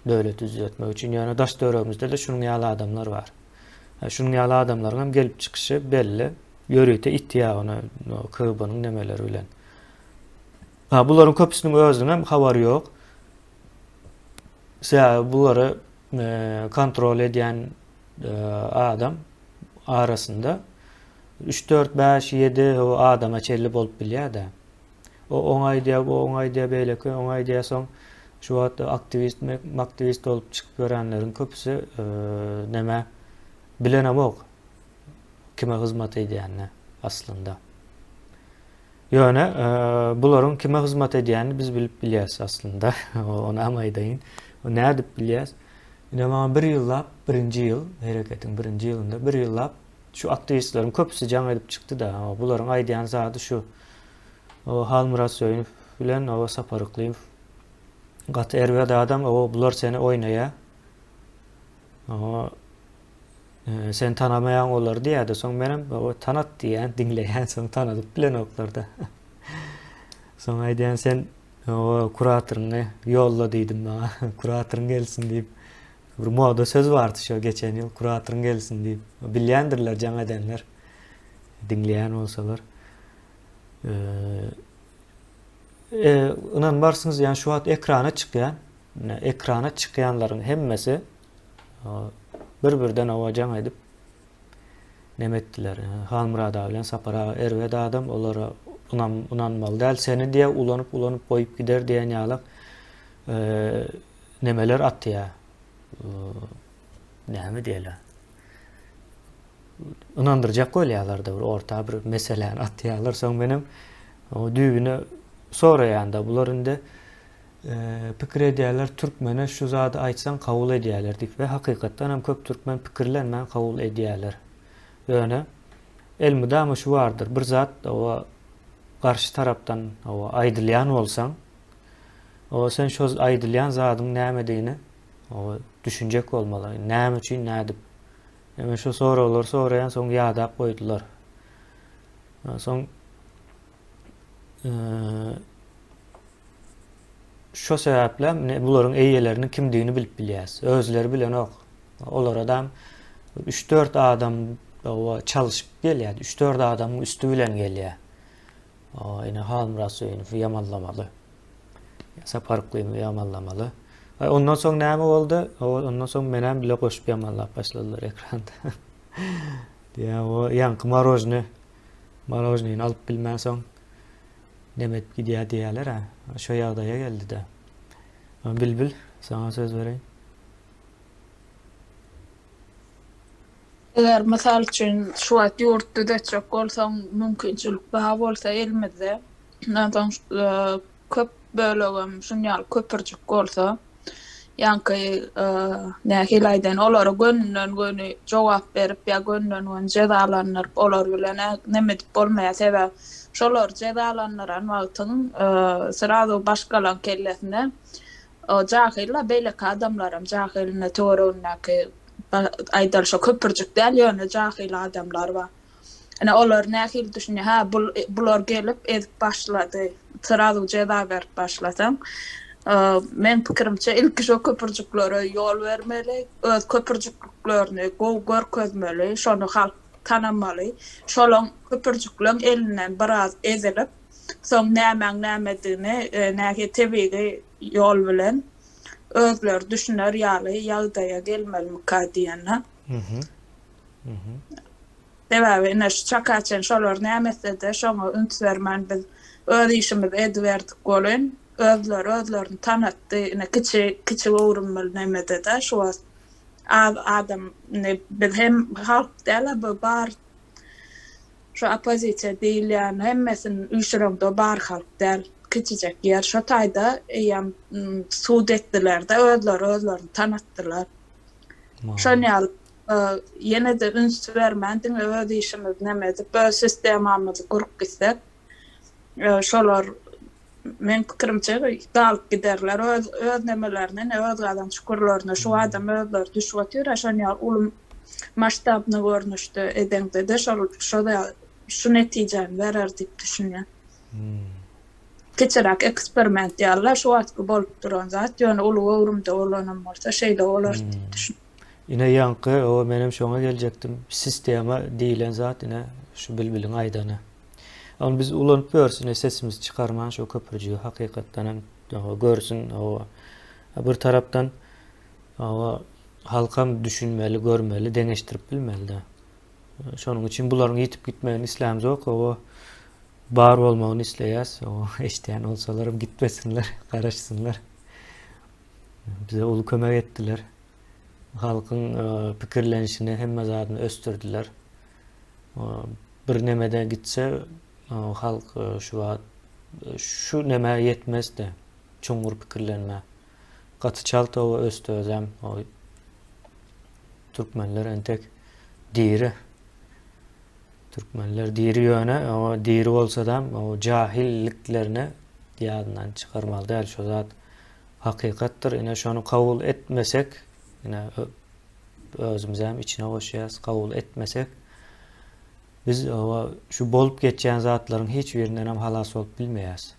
döwlet düzeltmek üçin. Ýöne daş döwregimizde de şunun ýaly adamlar var. Şunun ýaly adamlaryň gelip çykyşy belli. Ýöreýte ittiýagyna KGB-nyň nemeleri bilen. Bularyň köpüsiniň özüne hem habary ýok. Bulary kontrol edýän adam arasynda 3, 4, 5, 7 o adama çelli bolup bilýär da. O oňay diýip beýleki oňay diýär soň şu wagtda aktivist olup çykyp görenleriň köpüsü neme bilenemok. Kime hizmet edýänini aslında. Ýöne bularyň kime hizmet edýänini biz bilip bilýäs aslında. Onu amaýdaýyn. O näde bilýäs? Ine bir ýyllap, birinji ýyl, hereketiň birinji ýylynda bir ýyllap şu aktivistleriň köpüsi jaň edip çykdy da, bularyň aýdýan zady şu. O Halmurat Söýünüp bilen o Saparyklyň gaty erwede adam, o bular seni oýnaýa. O sen tanamayan olar diýdi. Soň menem o tanat diýen, dinleýän soň tanadyp bilen oklarda. Soň aýdýan sen o kuratoryňy ýolla diýdim maňa. Kuratoryň gelsin diýip bir moda söz bardy şo geçen ýyl kuratoryň gelsin diýip. Bilýändirler jaň edenler. Dinleýän bolsalar. Inan barsyňyz ýani şu wagt ekrana çykýan, ekrana çykýanlaryň hemmesi bir-birden awajaň edip nemetdiler. Halmurad bilen Sapara erwede adam olara unanmaly däl seni diýe ulanyp goýup gider diýen ýaly nemeler atýar. Näme diýerler? Unandyrjak bolýarlar da bir orta bir meseleni atýarlar. Soň menem o düýbüne soraýanda bular indi pikir edýärler, türkmene şu zady aýtsaň kabul edýärler diýip we hakykatdan hem köp türkmen pikirlenmän kabul edýärler. Ýöne elmide şu bardyr. Bir zat o garşy tarapdan o aýdylýan bolsaň, o sen şu aýdylýan zadyň näme o düşünjek bolmaly. Näme üçin nädip? Hemen şu soraýan soň ýadap goýdular. Soň şu sebäple bularyň eýelerini kimdigini bilip bilýäs. Özleri bilen ok. Olar adam 3-4 adam o çalışyp gelýär. 3-4 adamyň üstü bilen gelýär. O ine Halmurat Söýünüp ýamanlamaly. Saparyklyny ýamanlamaly. Ondan soň näme boldy? Ondan soň menem bile goşup ýamanlap başladylar ekranda. Diýä o ýanky marojnyny alyp bilmän soň nemet gidýär diýerler ha. Şo ýagdaýa geldi de. Bilbil, sana söz bereýin. Eger mysal üçin şu wagt ýurtda daçak bolsaň, mümkinçilik baha bolsa elmizde, nädan köp bölegim şunýal köpürjük bolsa, ýanky nähil aýdan olara gönnün jogap berip ýa gönnün jedalanlar olar bilen neme dip bolmaýar sebäp şolar jedalanlaran wagtyň sırada başgalan kellesine o jahilla beýleki adamlaram jahiline töwerünäki aýdar şo köpürjük däl ýöne jahil adamlar bar. Ana olar nähil düşünýär, bular gelip edip başlady, sırada jeda berip başlasaň, men pikirimçe ilk şo köpürjüklere ýol bermeli, öz köpürjüklerini görkezmeli, şonu halk tanamaly. Şolon köpürjükleň elinden biraz ezilip, soň näme-nämedini näke tebigi ýol bilen özleri düşüner ýaly ýagdaýa gelmelmika diýenler. Sebäbi ine şu çakaçen şolar nämese de şoňa üns bermän biz öz işimiz edberdik bolun. Özlerini tanıttı. Ine kiçi uğrunmalı nämede de şu adam ne biz hem halk däle bu bar şu opozisiýa diýilýän hemmesin üşürüňde bar halk däl kiçijek ýer şu taýda ýam suud etdiler de özlerini tanıtdylar. Şonýal ýene de üns bermän öz işimiz nämede bu sistemamyzy gurup gitsek şolar men pikirimçe dalıp giderler öz nemelerini öz adam şukurlaryna şu adam özler düşüyor şonýal ulum maştabny görnüşde edende de şoda şu netijeni berer diýip düşünýär. Keçerak eksperiment ýalar şu wagtky bolup duran zat ýöne ulu öwrümde olanan bolsa şeýle olar diýip düşünýär. Ine ýaňky o menem şoňa geljekdim. Sistema diýilen zat ine şu bilbiliň aýdany. Ama biz ulanyp görsün, sesimizi çıkarman şu köpürjüğü hakykatdan görsün. Bir tarapdan halkam düşünmeli, görmeli, deňeşdirip bilmeli de. Şonuň üçin bularyň ýitip gitmegini isläm jok. O bar bolmagyny isleýäs. O eşdeýän olsalarym gitmesinler, garaşsınlar. Bize ulu kömek etdiler. Halkyň pikirlenişini hemme zadyny östürdiler. Bir nemede gitse halk şu neme yetmez de çoňgur pikirlenme. Gaty çalta o östözem o Türkmenler entek diri. Türkmenler diri ýöne o diri bolsa da o jahilliklerini ýadynan çykarmaly däl şu zat hakykatdyr. Ine şonu kabul etmesek, ine özümüz hem içine goşýas, kabul etmesek biz şu bolup geçen zatların hiç birinden hem halas olup bilmeýäs.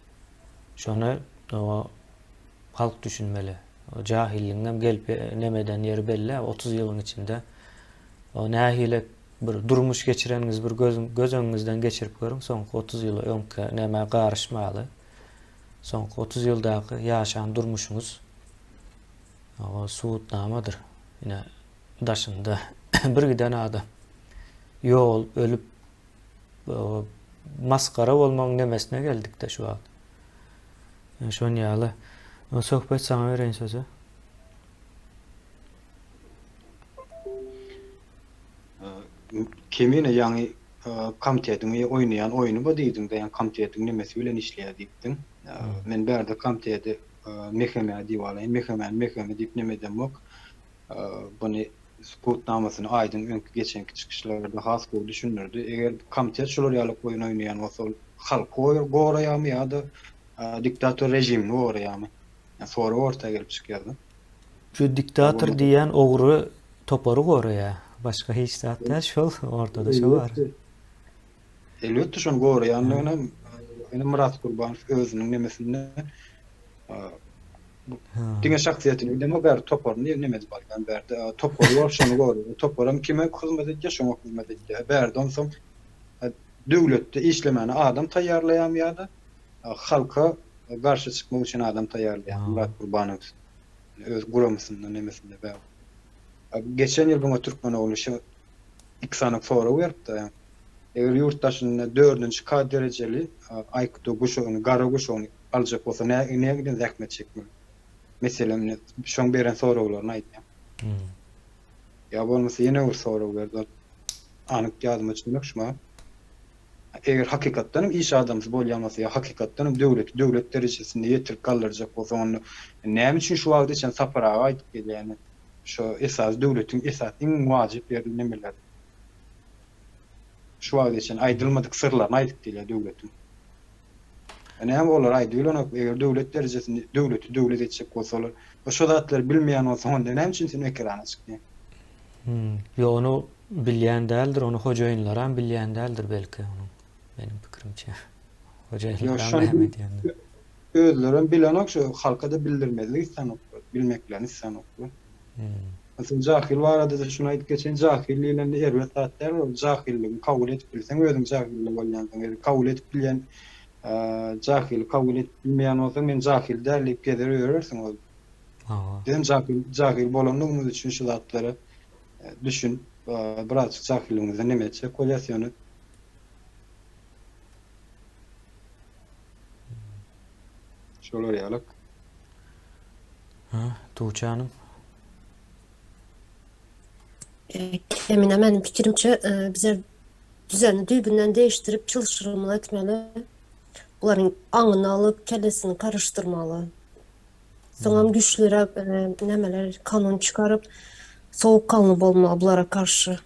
Şonu halk düşünmeli. O jahilliğinden gelip nemeden yeri belli. 30 yılın içinde o nähile bir durmuş geçireniz bir göz öňüňizden geçirip görün. Soňky 30 ýyly öňke näme garşmaly. Soňky 30 ýyldaky ýaşan durmuşuňuz o suutnamadyr. Ine daşynda bir giden adam ýol ölüp maskara bolmagyň nemesine geldik de şu wagt. Şonýaly sohbet sana bereň sözü. Kemine ýaňy komitetiňi oýnaýan oýuny bu diýdim de, ýani komitetiň nemesi bilen işleýär diýdim. Men berde komiteti mehkeme diýip mehkeme diýip neme demek. Bunu sputnamasyny aýdyn öňkü geçenki çykyşlarda has bolup düşünürdi. Eger komitet şolar ýaly oýun oýnaýan bolsa halk goraýamy ýa-da diktator rejimini goraýamy. Sonra ortaya gelip çykýardy. Şu diktator diýen ogry topory goraýar. Başka hiç zat şol ortada şu var. Elbetde şonu goraýanlygyna ene Murat Gurbanow özüniň nemesinde diňe şahsiýetini demo ber topor nemedi balgan berdi. Topor ýok şonu goraýar. Toporam kime hyzmat edýär, şoňa hyzmat edýär. Berden soň döwletde işlemeni adam taýýarlaýan ýa-da halka garşy çykmak üçin adam taýýarlaýan Murat Gurbanow öz guramysynyň nemesinde ber. Geçen ýyl bu Türkmen oluşy 2 sanyk sonra berdi. Eger ýurtdaşyny 4-nji K derejeli aýkdo guşogyny, gara guşogyny aljak bolsa nägiden zähmet çekmeli. Meselem şoň beren soraglaryny aýtdym. Ya bolmasa ýene bir sorag berdi. Anyk ýazma çykmak şuma. Eger hakykatdan iş adamsy bolýanmasa, hakykatdan döwlet derejesinde ýetirip kaldyrjak bolsa onu näme üçin şu wagtda sen saparaga aýdyp gelýär. Şu esas döwletiň esas iň wajyp ýerli nemeler. Şu wagtda sen aýdylmadyk sırlarny aýdyp gelýär döwletiň. Näme bolar aýdylan eger döwlet derejesinde döwlet etjek bolsalar, şu zatlar bilmeýän bolsa onda näme üçin sen ekrana çykýan? Yo onu bilýän däldir, onu hojaýynlar hem bilýän däldir belki onu. Benim pikirimçe. Hojaýynlar hem edýändir. Özlerim bilen şu halka da bildirmezlik sanoklar, bilmeklerini sanoklar. Mesela cahil var arada da şuna ayıp geçen cahilliğiyle de elbet tatlar o cahilliğini kabul edip bilsen özün cahilliği bolýansyň. Kabul edip bilen cahil kabul edip bilmeýän bolsa men cahil derlip gederersin o. Dem cahil bolanlygyňyz üçin şu zatlary düşün. Birazcık cahilliğinize ne meçe kolyasyonu. Şolar ýalyk. Tuğçe Hanım. Emine benim fikrimçe bize düzeni düýbünden değiştirip çalıştırmalı etmeli. Buların aňyny alıp kellesini karıştırmalı. Soňam güçlürek nemeler kanun çıkarıp soğukkanlı bolmalı bulara karşı.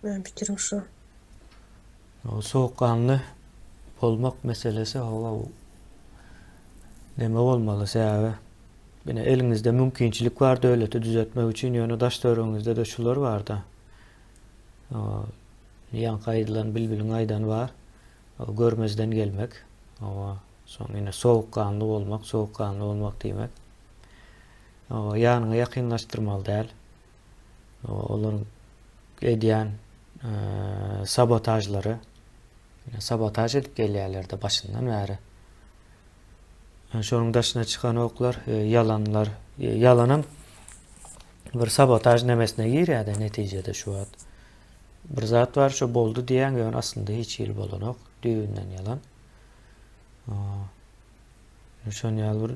Benim fikrim şu. O soğukkanlı olmak meselesi o neme olmalı sebäbi. Bine elinizde mümkinçilik var döwleti düzeltmek için ýöne daşlarynızda da şular var da. Ýan gaýdylan bilbilen aýdan var. O görmezden gelmek. O soň ine soğukkanlı olmak diýmek. O ýanyňa ýakynlaşdyrmaly däl. Olaryň edýän sabotajlary sabotaj edip gelýärler-de başyndan bäri. Şonuň daşyna çykan oklar, yalanlar, yalanam bir sabotaj nemesine girýär-de netijede şu wagt. Bir zat var şu boldu diýen ýöne aslında hiç ýyl bolanok, düýünden yalan. Şoň ýaly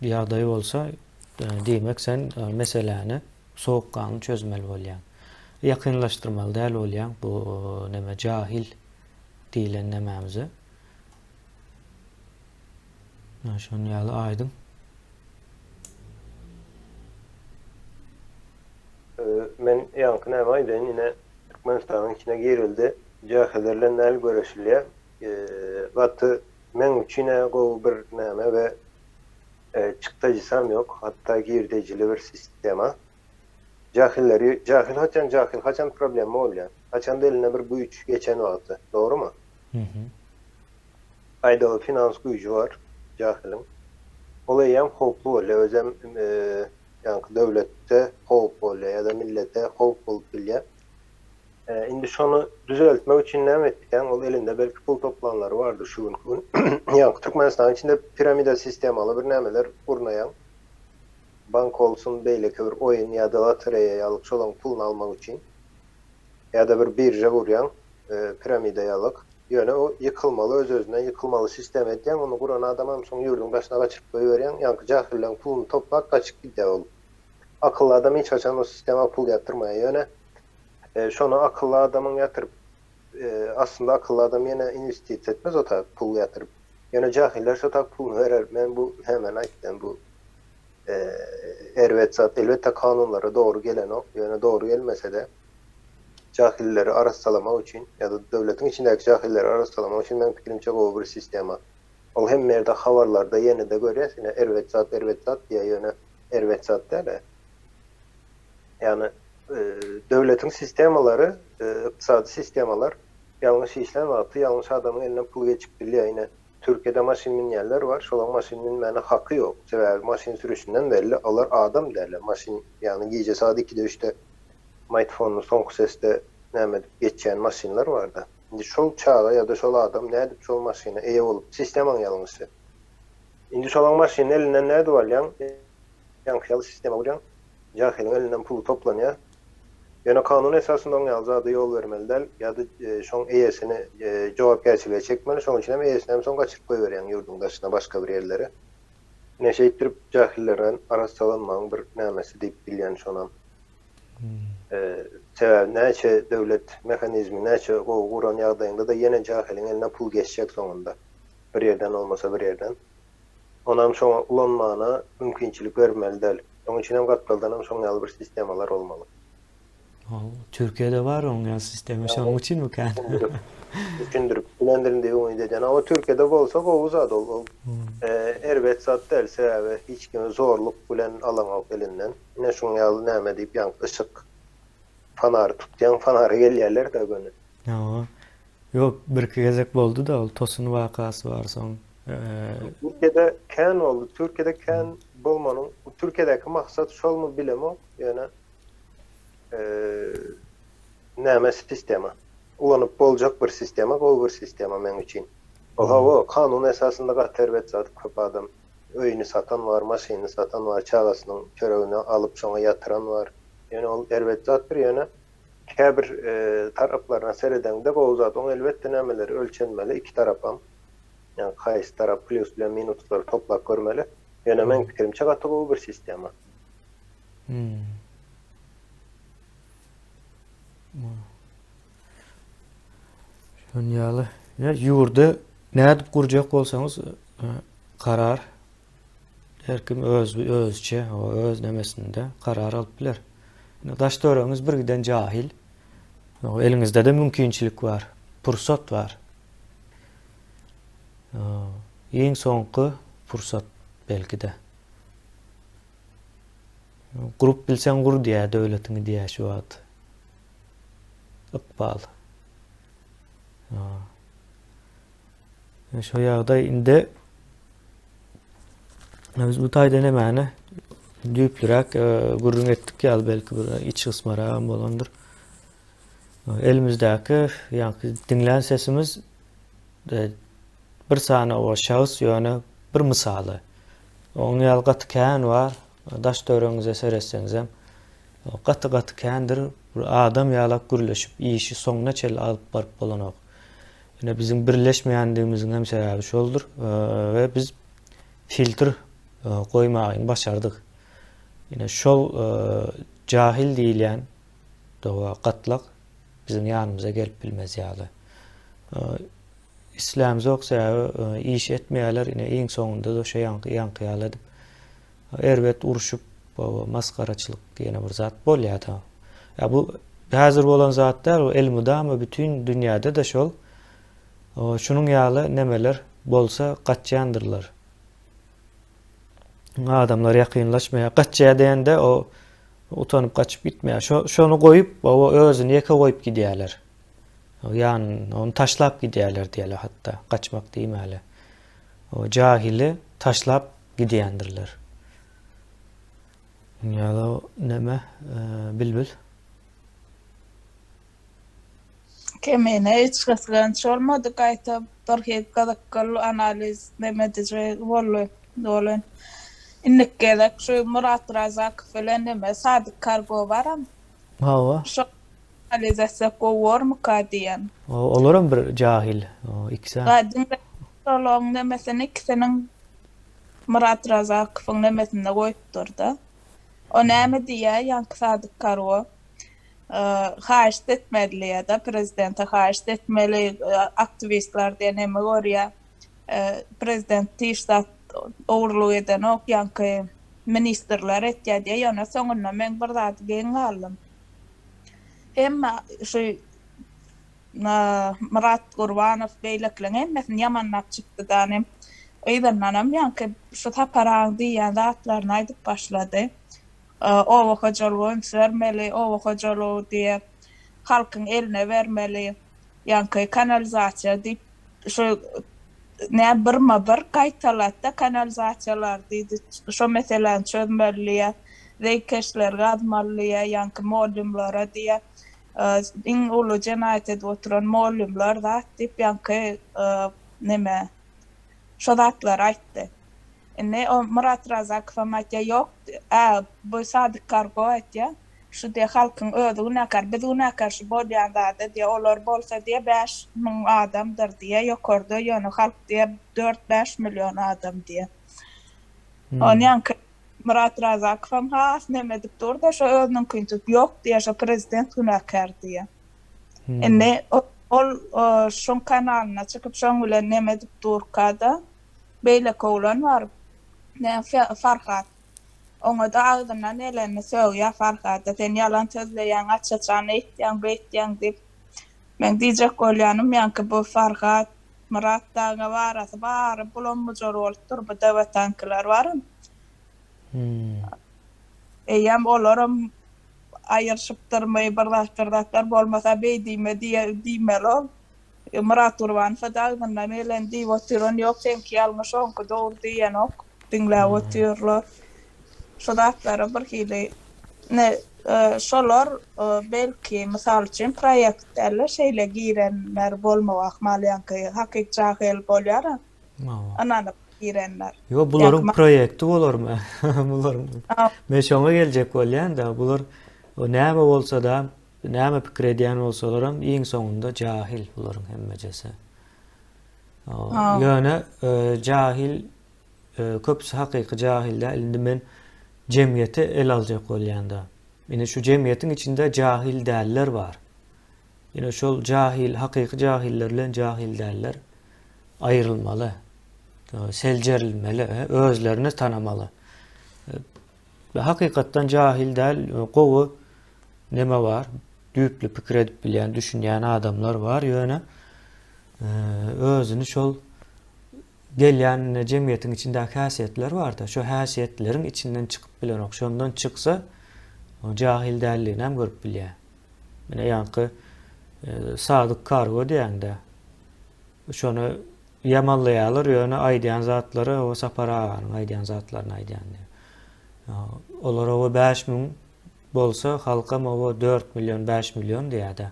bir ýagdaý bolsa, diýmek sen meseleni soğukkanlı çözmeli bolýan. Ýakynlaşdyrmaly däl bolýan bu neme jahil diýilen nemämizi. Şoň ýaly aýdym. Men ýanky näme aýdyn ine Türkmenistanyň içine girildi. Jahillerle näl göreşilýär. Gaty men üçin go bir näme we çıktajysam yok. Hatta girdejili bir sistema. Jahil haçan problem bolýar. Haçan da eline bir güýç geçen wagty. Dogrymy? Aýdaly finans güýji var jahiliň. Olaýam hoplu bolýar. Özem ýanky döwletde hop bolýar ýa-da millete hop bolup bilýär. Indi şonu düzeltmek üçin näme etdiň? Ol elinde belki pul toplanlary bardy şu gün. Ýanky Türkmenistanyň içinde piramida sistemaly bir nämeler gurnaýan. Bank olsun beýleki bir oýun ýa-da lotereýa ýalyk şolaň puluny almak üçin ýa-da bir birja gurýan piramida ýalyk ýöne o ýykylmaly, öz-özüne ýykylmaly sistem edýän, onu guran adamam soň ýurdun başyna gaçyryp goýberýän, ýanky jahilleň puluny toplap gaçyp gidýär ol. Akylly adam hiç haçan o sistema pul ýatyrmaýar ýöne şonu akıllı adamın yatırıp aslında akıllı adam yine investisiya etmez o tak pul yatırıp. Yani cahiller şu tak pul verer. Ben bu hemen aytdım bu elbette kanunlara doğru gelen o. Yani doğru gelmese de cahilleri arasalamak için ya da devletin içindeki cahilleri arasalamak için ben fikrimce o bir sistema. O hem merde havarlarda yeni de görüyorsun. Yine ervetsat diye yöne ervetsat derler. Yani devletin sistemaları, iktisadi sistemalar yanlış işlem vakti, yanlış adamın eline pul geçip biliyor. Yine Türkiye'de maşin minyerler var. Şolan maşin minmene hakkı yok. Sebebi maşin sürüşünden belli. Alır adam derler. Maşin yani gece saat 2'de 3'te Maytfon'un son seste geçen maşinler vardı. Şimdi şol çağa ya da şol adam ne edip şol maşine eye olup sistemin yanlışı. Şimdi şolan maşinin elinden ne var yan? Yankıyalı sisteme vuruyan. Cahilin elinden pulu toplanıyor. Yani kanun esasında onun yalzadı yol vermeliler ya da şon eyesini cevapgerçiliğe çekmeli. Şon için hem eyesini hem son kaçırıp koyuveren yurdun dışına başka bir yerlere. Ne şey ettirip cahillerden arasalanmanın bir nämesi deyip bilyen şonan. Sebebi neçe devlet mekanizmi, neçe o kuran yağdayında da yine cahilin eline pul geçecek sonunda. Bir yerden olmasa bir yerden. Ondan sonra ulanmağına mümkünçilik vermeliler. Onun için hem katbaldan hem son yalı bir sistemalar olmalı. Türkiye'de var onun sistemi şunun için mi kan? Düşündürüp bilendirin ümit edeceğim ama Türkiye'de olsa o uzad ol. Ervet zat derse ve hiç kimi zorluk bilen alamak elinden. Yine şun yalı näme deyip yan ışık fanarı tutyan fanarı gelýärler de gönü. Yok bir gezek boldu da tosun vakası var son Türkiye'de kän oldu. Türkiye'de kän bolmanın, Türkiye'deki maksat şol mu bilemo? Yani näme sistema. Ulanıp bolacak bir sistema, bol bir sistema men için. O kanun esasında gatervet zat köp adam. Öyünü satan var, maşinini satan var, çağlasının köröğünü alıp sonra yatıran var. Yani o elbet zat bir yana käbir taraplarına sereden de bu zat on elbette nämeleri ölçenmeli iki tarapam. Yani qaysı tarap plus bilen minutları toplap görmeli. Yani men pikirimçe gaty bu bir sistema. Şonyalı. Ya yurda nädip gurjak bolsaňyz karar herkim özçe, o öz nemesinde karar alıp biler. Daşdöreňiz bir giden jahil. O eliňizde de mümkinçilik var, pursat var. Iň soňky pursat belki de. Gurup bilsen gur diýär döwletiňi diýär şu wagt. Ykbal. Şo ýagdaý inde biz bu taýda nämäni düýplürek gurrun etdik ýaly belki bir iç ysmara bolandyr. Elimizdäki ýa-ni dinlän sesimiz bir sana o şahs ýöne bir misaly. Oň ýaly gaty kän bar, daş döwreňize seretseňiz hem gaty kändir, bir adam ýalap gürleşip işi soňuna çel alyp baryp bolanok. Ýene bizim birleşmeýändigimiziň hem sebäbi şoldur we biz filtr goýmagy başardyk. Ýene şol jahil diýilen doğa gatlak bizim ýanymyza gelip bilmez ýaly. İslam zoksa iş etmeýärler, ine iň soňunda da şo ýanky edip erbet uruşup maskaraçylyk ýene bir zat bolýar da. Ya bu häzir bolan zatlar o elmudama bütün dünýäde de şol. Şunun ýaly nemeler bolsa gaçýandyrlar. Adamlar ýakynlaşmaýar. Gaçýa diýende o utanyp gaçyp gitmeýär. Şonu goýup, o özüni ýeke goýup gidýärler. Yani onu taşlap gidiyorlar diyeler hatta. Kaçmak değil mi hele? O cahili taşlap gidiyendirler. Ya da neme bilbil. Kemene hiç kıskanç olmadı kayta bir kadakkalı analiz demedice volun. İnnek gedek şu Murat Razak falan neme Sadık Kargo varam. Hava. Analizese kovor mu kadiyen? Olurum bir cahil. O ikisi. Kadın solong nemesen ikisinin Murat Razak falan nemesinde koyup durdu. O näme diye Yankı Sadık Kargo haşt etmeli ya da prezidente haşt etmeli aktivistler diye neme gorya prezident tiştat oğurluğu eden o Yankı ministerler etya diye yana sonuna men bardat gen alım. Emma şu Murat Gurbanov beyleklen emmesin yamanlap çıktı danem. Oydan nanam Yankı şu taparağın diyen dağıtlarına aydıp başladı. O hocalığın vermeli, o hocalığı diye halkın eline vermeli. Yankı kanalizasyon deyip şu ne bir kaytalatta kanalizasyolar deydi. Şu meselen çözmeliye, reykeşler gadmaliye, yankı molimlara diye in ulu cenayet edip oturan molimlar da deyip yankı neme şu datlar ayttı. Ne o Murat Razak famatya yok. Bu Sadık Kargo etya. Şu diye halkın ödüğüne kar, bedüğüne karşı bodyanda da diye olur bolsa diye 5 milyon adamdır diye yokurdu. Yani halk diye 4-5 milyon adam diye. Onun yankı Murat Razak fam has nemedip durdu. Şu ödünün kıyıntıp yok diye şu prezident günahkar diye. Ne o şun kanalına çıkıp şun gülen nemedip durkada. Beyle kovlan var. Ne Farhat. Onu da ağzından elini söylüyor Farhat. Sen yalan sözleyen açacağını etyen beytyen deyip. Ben diyecek olyanım yankı bu Farhat. Murat Dağ'a varası var. Bulunmucur oldur. Bu devlet ankılar varım. Eyem olurum ayırışıp durmayı bırdaştırdatlar olmasa bey diyme ol. Murat Urban fadaygynda melen diýip oturan ýok, senki ýalňyş onky dogry diýen ok, diňläp oturlar. Şodatlara bir hili ne şolar belki misal üçin proýektlerle şeýle girenler bolmagy ahmalyanky hakik jahil bolýar. Anany girenler. Yo bularyň proýekti bolarmy? Bular men şoňa geljek bolýan da bular o näme bolsa da näme pikir edýän bolsalaram iň soňunda jahil bularyň hemmejesi. Ýöne jahil köpüsi hakyky jahilde indi men cemiyeti el aljak bolýanda. Ine şu cemiyetin içinde jahil däller bar. Ine şol jahil, hakyky jahiller bilen jahil däller aýrylmaly. Seljerilmeli, özlerini tanamalı. Ve hakikattan jahil däl, gowy neme var? Düýpli pikir edip bilýän, düşünýän adamlar var. Ýöne özüni şol gelýän jemgyýetiň içindäki häsiýetler bar da, şo häsiýetleriň içinden çykyp bilen ok. Şondan çyksa o jahil dälligini hem görüp bilýär. Mene ýanky Sadyk Kargo diýende şonu yamanlaýarlar, ýöne aýdýan zatlary o sapara aýdýan zatlaryny aýdýan. Olar o 5.000 bolsa halkam o 4 milyon 5 milyon diýär.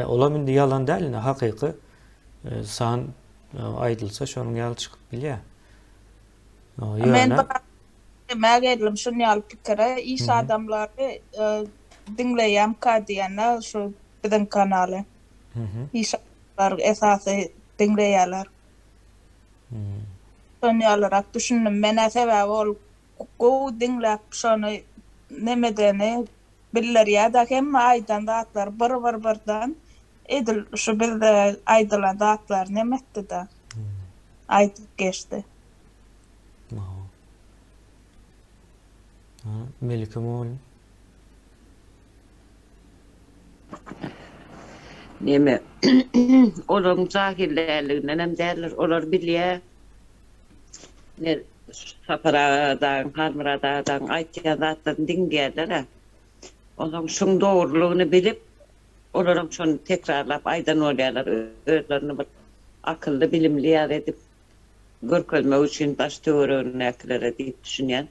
Olam indi yalan däl, hakyky san aýdylsa şonuň ýaly çykyp bilýär. Men mägedim şunu ýaly pikire, iş adamlary dinleýän diýenler şu biziň kanaly. İş esasy dinleýärler. Şonu ýalarak düşündim, mene sebäbi ol gowy dinläp şonu nemedeni bilýär da hem aýdan datlar bir-birden edil şu bilde aýdylan datlar nemetdi da aýdyp geçdi. Melike Moğol. Neme olaryň jahillerliginden hem däller, olar bilýär. Ne saparadan, harmaradan aýtýan zatlaryny dinleýärler. Olaryň şoň dogrulygyny bilip, olaryň şonu tekrarlap aýdan bolýarlar, özlerini bir akylly, bilimli ýar edip görkezmek üçin baş töwerenekleri diýip düşünýän.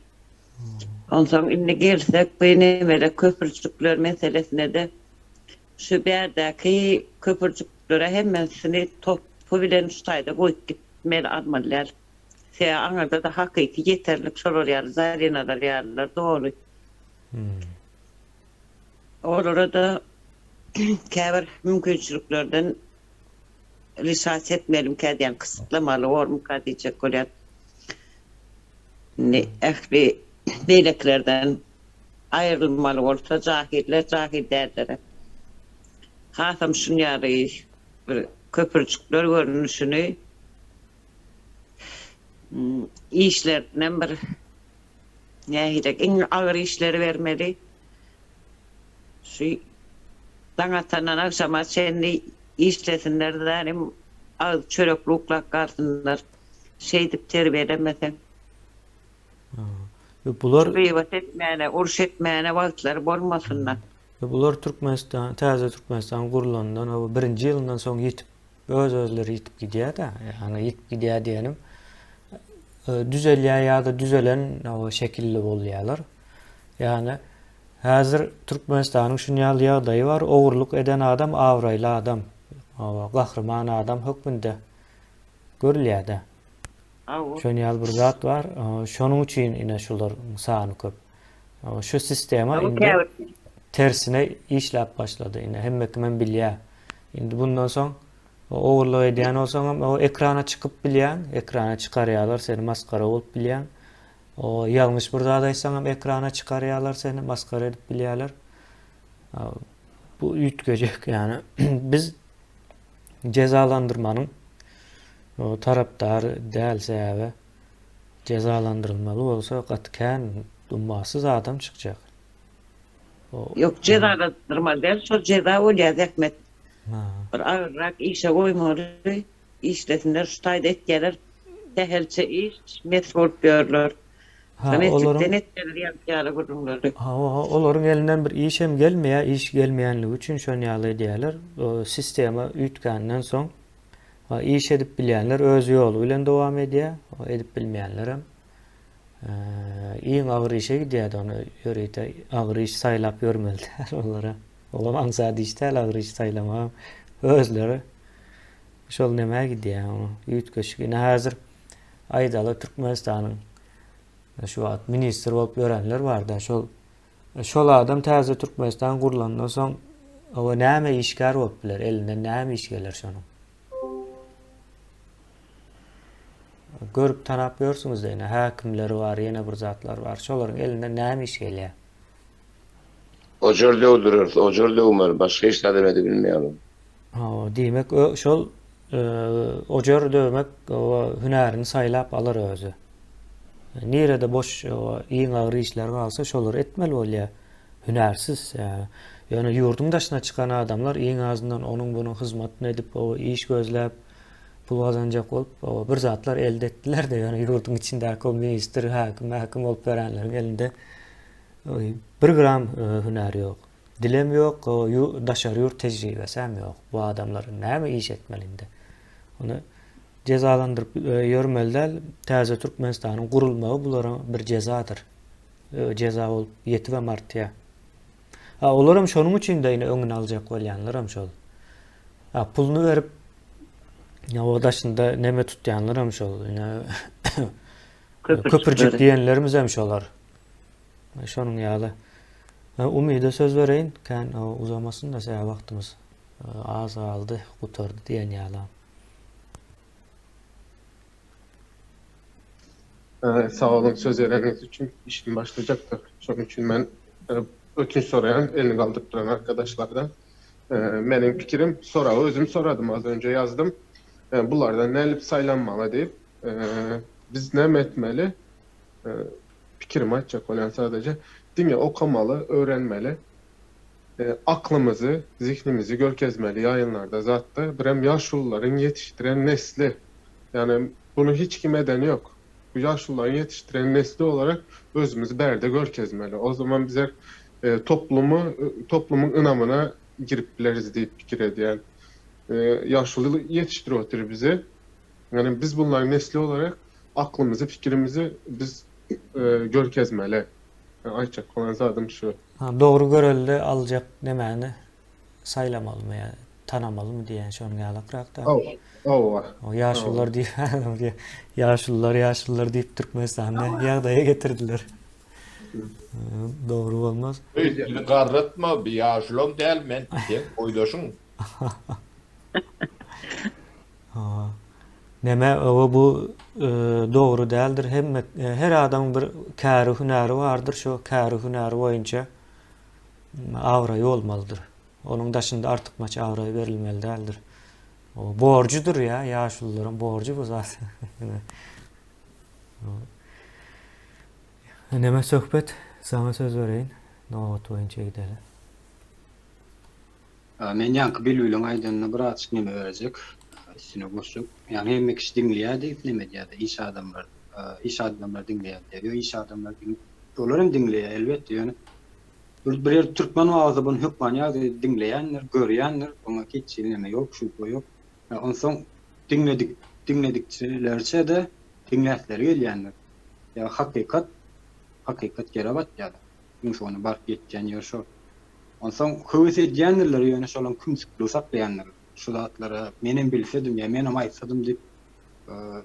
Ondan indi gelsek, benim köpürcükler meselesine de şu berdäki köpürcüklere hemmesini topu bilen ustayda goýup gitmeli almalylar. Aňarda da hakyky ýeterlik şolar ýaly, zarynalar ýalylar, dogry. Olara da käbir mümkinçiliklerden risat etmelim kädiýän kysıtlamaly ormuk diýjek bolýar. Ne ähli beýleklerden aýrylmaly bolsa jahiller jahil däller. Hasam şunu ýaly bir köpürçükler görünüşini işlerden bir nähirek iň agyr işleri vermeli. Şu daňatanan akşama seni işlesinler därim az çörek luklak gartynlar şeýdip terbiýelemesen. Bular beýbat etmäne, uruş etmäne wagtlar bolmasynlar. Bular Türkmenistan, täze Türkmenistan gurulandan o 1-nji ýylyndan soň ýetip özleri ýetip gidýär da, ýani ýetip gidýär diýenim. Düzelýär ýa-da düzelen o şekilli bolýarlar. Ýani häzir Türkmenistanyň şunu ýaly ýagdaýy bar, ogurluk eden adam awraýly adam, gahrman adam hökmünde görülýär da. Şonu ýaly bir zat bar, şonuň üçin ine şular sany köp. Şu sistema indi tersine işläp başlady. Ine hemme kim bilýär. Indi bundan soň ogurluk edýän bolsaň o ekrana çykyp bilýän, ekrana çykarýarlar, seni maskara bolup bilýän. O ýalňyş bir zat aýtsaň hem ekrana çykarýarlar, seni maskara edip bilýärler. Bu üýtgejek, ýani biz cezalandyrmanyň o tarapdary däl sebäbi cezalandyrylmaly bolsa gatken dummasyz adam çykjak. Yok cezalandyrma däl, şol ceza bolýar häkmet. Bir agyrrak işe goýmaly, işlesinler, şutaýda etýärler, tähelçe iş, metrop görler. Ha, Sana olaryň etleri yapýaly gurulary. Olaryň elinden bir iş hem gelmeýär, iş gelmeýänligi üçin şonu ýaly edýärler. O sistema üýtgänden soň iş edip bilýänler öz ýolu bilen dowam edýär. O edip bilmeýänler hem iň agyr işe gidýär, onu ýöreýte agyr iş saýlap ýörmeldiler olara. Olam aňsady iş däl agyr iş saýlamak özleri. Şol näme gidýär onu üýtgeşik. Ine häzir Aýdaly Türkmenistanyň şu wagt ministr bolup ýörenler bar da şol adam täze Türkmenistan gurulandan soň o näme işgär bolup biler, elinden näme iş gelir şonuň. Görüp tanap ýörsiňiz diýene häkimleri bar, ýene bir zatlar bar. Şolaryň elinden näme iş gelýär? Ojar döwdürer, ojar döwmer, başga hiç adam edip bilmeýär. Diýmek şol ojar döwmek o hünerini saýlap alar özü. Nerede boş iň agyr işler galsa şolary etmeli bolýar. Hünersiz. Ýöne ýurdun daşyna çykan adamlar iň azyndan onuň bunuň hyzmatyny edip o iş gözläp pul gazanjak bolup o bir zatlar elde etdiler de ýöne ýurdun içindäki o ministr, häkim bolup berenleriň elinde bir gram hünär ýok. Dilem ýok, daşary ýurt tejribesi hem ýok. Bu adamlar näme iş etmelinde? Onu cezalandyryp ýörmeliler. Täze Türkmenistanyň gurulmagy bulara bir cezadyr. Ceza bolup 7 martya. Olar hem şonuň üçin de ýene öňüne aljak bolýanlar hem şol. Pulunu berip o daşynda neme tutýanlar hem şol. Ýene köpürjük diýenlerimiz hem şolar. Şonuň ýaly. Umyda söz bereýin, kan uzamasyn da säýä wagtymyz az galdy, gutardy diýen ýaly. Sağ olun söz vereniz için işim başlayacaktır. Şonun için ben ötünç sorayan, elini kaldırıp duran arkadaşlardan benim fikrim sorağı özüm soradım, az önce yazdım. Bunlardan ne elip saylanmalı deyip biz ne etmeli? Fikrim açacak olan sadece dinle okumalı, öğrenmeli. Aklımızı, zihnimizi görkezmeli yayınlarda zaten. Birem yaşlıların yetiştiren nesli. Yani bunu hiç kim eden yok. Bu yaşlıların yetiştiren nesli olarak özümüzü berde görkezmeli. O zaman bize toplumun ınamına girip bileriz deyip fikir ediyen yaşlı yetiştiriyor bize. Yani biz bunların nesli olarak aklımızı, fikrimizi biz görkezmeli. Ayçak olan zadım şu. Doğru görelde alacak demeni saylamalı mı ya, tanamalı mı diyen şonu yalakrak da. O yaşlılar diye yaşlılar deyip Türkmenistan'da yağdaya getirdiler. Doğru olmaz. Garratma bir yaşlım değil men. Oydaşın. Neme bu doğru değildir. Her adamın bir kârı hüneri vardır. Şu kârı hüneri boyunca avrayı olmalıdır. Onun dışında artık maç avrayı verilmeli değildir. O borcudur ya. Yaşlıların borcu bu zaten. Neme sohbet. Sana söz vereyim. Noğut boyunca gidelim. Men yankı bilüylüň aýdanyna bir açyk neme berjek. Sine goşup, yani hem kişi dinleýär diýip neme diýär, iş adamlar dinleýär diýär. Iş adamlar dinleýär. Hem dinleýär elbetde ýöne. Bir türkmen wagty bunu hökman ýa dinleýänler, görýänler, oňa hiç neme ýok, şu ýok. Ondan soň dinledikçilerçe de dinläsler gelýänler. Ya hakykat gerabat ýa-da. Şonu bark etýän ýer şo. Ondan soň höwes edýänler ýöne şolaň kümsükli saklaýanlar. Şu zatlara menem bilsedim ya menem aýtsadım diýip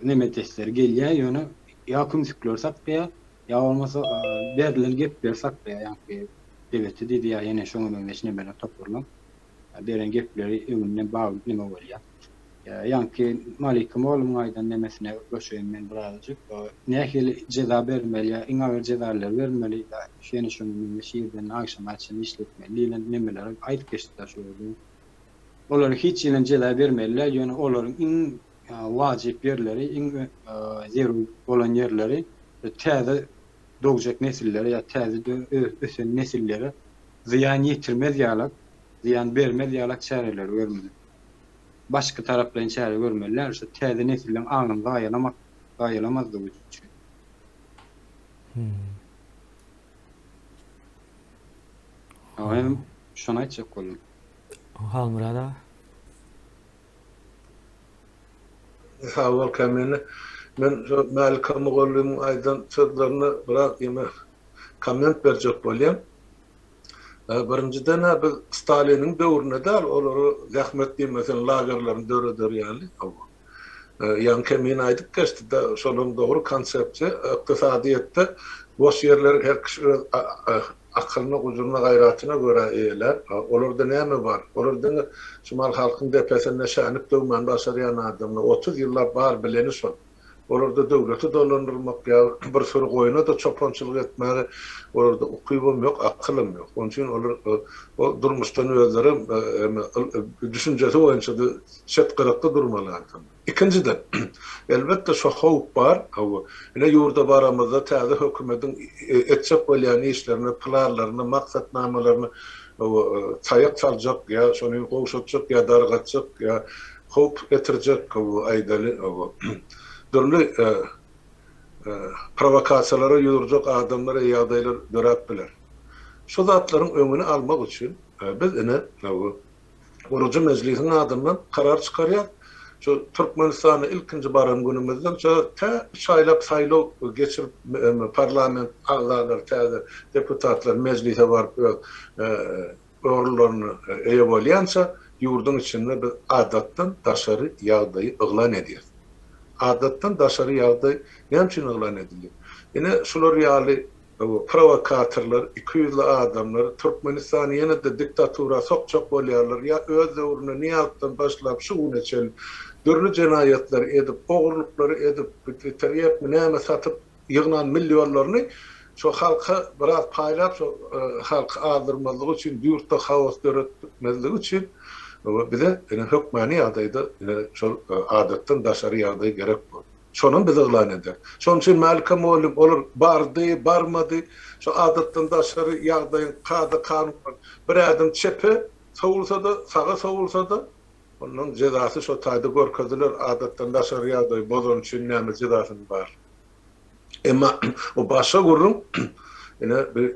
neme tesleri gelýär ýöne ýa kümsükler saklaýar ýa bolmasa berilen gepler saklaýar ýa-ni devleti diýdi ýa ýene şoňa meňeşne bana toplurlar. Berilen gepleri öňüne bagly neme bolýar. Ýa-ni malikim oğlum aýdan nemesine göşeýin men birazjyk. Nähili ceza bermeli ýa iň agyr cezalar bermeli ýa şeýle şonu şeýden akşam açyp işletmeli ýa nemeler aýdyp geçdiler şol. Olar hiç ýene ceza bermeliler, ýöne olaryň iň wajyp ýerleri, iň zerur bolan ýerleri täze dogjak nesilleri ýa täze ösen nesilleri ziyan ýetirmez ýalak, ziyan bermez ýalak çäreler görmeli. Başka taraplardan çäre görmeliler, şu täze nesilleň aňyny gaýylamazdy bu üçin. Hem şuna aytjak boldum. Halmurad aga. Sağ ol Kamene. Men Malik Moğollu'nun aydan sözlerine biraz komment berjek bolýan. Birinciden biz Stalin'in döwrüne däl, olary zähmet diýmesen lagerlaryň döwrüdir ýaly. Ýan Kemin aýdyp geçdi de şolun dogry konsepsiýa ykdysadyýetde boş ýerler her kişi akylyna, gujuryna, gaýratyna görä eýler. Olarda näme bar? Olarda şumal halkyň depesine şanyp döwmen başarýan adamlar 30 ýyllar bar bileni şol. Orada döwleti dolandırmak ya bir sürü goýuna da çopançylyk etmäge orada ukybam ýok, aklym ýok. Onun üçin olar o durmuşdan özleri düşünjesi boýunça şet gırakda durmalar. İkinciden elbette şu howp bar. Ine ýurda baramyzda täze hökümetiň etjek bolýan işlerini, planlaryny, maksatnamalaryny taýak saljak ya şonu goşatjak ya dargatjak ya howp getirjek aýdaly dörlü provokasiyalara ýurdurjak adamlara ýagdaýlar döräpdiler. Şu zatlaryň öňüni almak üçin biz ine Gurucu Meclisiň adamdan karar çykarýar. Şu Türkmenistany ilkinji baran günümizden şu şaýlap saýlaw geçirip parlament agzalary, täze deputatlar meclise barıp orlaryny eýe bolýança ýurduň içinde bir adatdan daşary ýagdaýy yglan edýär. Adatdan daşary ýagdaý näme üçin yglan edilýär? Ine şular ýaly provokatorlar, 200 adamlar Türkmenistany ýene de diktatura sokjak bolýarlar ýa öz döwrüne niýatdan başlap şu güneçel dörlü jenaýatlar edip, ogurlukları edip, teriyep näme satyp ýygnan millionlaryny şu halka biraz paýlap şu halka aldırmalygy üçin ýurtda hawas döretmezligi üçin bize hökmani ýagdaýda şu adatdan daşary ýagdaý gerek bol. Şonun bizi yglan eder. Şonuň üçin Malik Moğollum olar bardy, barmady, şu adatdan daşary ýagdaýyň kada kanun bir adam çepe sowulsa da, saga sowulsa da onun cezası şu taýda görkezdiler adatdan daşary ýagdaý bozan üçin näme cezasy bar. Emma o başa gurrun ine bir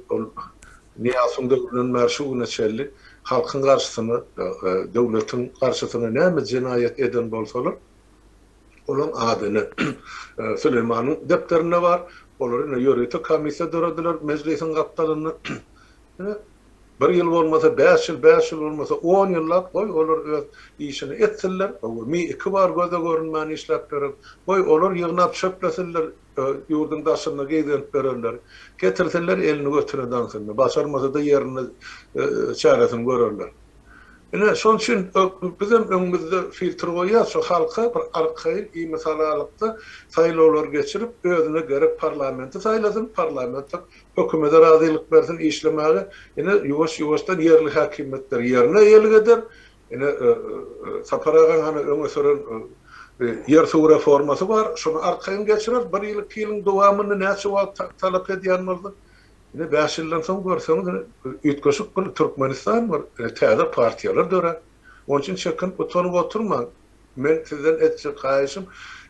niýasyň döwrünün merşuguna çelli halkyň garşysyna, döwletiň garşysyna näme jenaýet eden bolsalar olan adyny Süleymanyň depterine var. Olary ýöretik komissiýa dörediler meclisiň gapdalyny. Bir ýyl bolmasa 5 ýyl bolmasa 10 ýyllap goý olar öz işini etsinler. Mi iki bar göze görünmän işläp berip, goý olar ýygnap çöplesinler, ýurduň daşyna geýdip bererler. Getirsinler elini götüre dansynlar. Başarmasa da ýerini çaresini görerler. Ine şoň üçin bizim öňümizde filtr goýýar, şu halka bir arkaýy iýmesalalykda saýlawlar geçirip özüne gerek parlamenti saýlasyn, parlament hökümete razylyk bersin işlemäge. Ine ýuwaş-ýuwaşdan ýerli häkimetler ýerine ýelgeder. Ine saparagan hany öňe süren ýer suw reformasy bar, şonu arkaýyn geçirer, bir ýyl 2 ýylyň dowamyny näçe wagt talap edýän boldy. Ine 5 ýyldan soň görseňiz üýtgeşik bir Türkmenistan var, täze partiýalar dörer. Onun üçin çekin otonyp oturma. Men sizden etjek gaýşym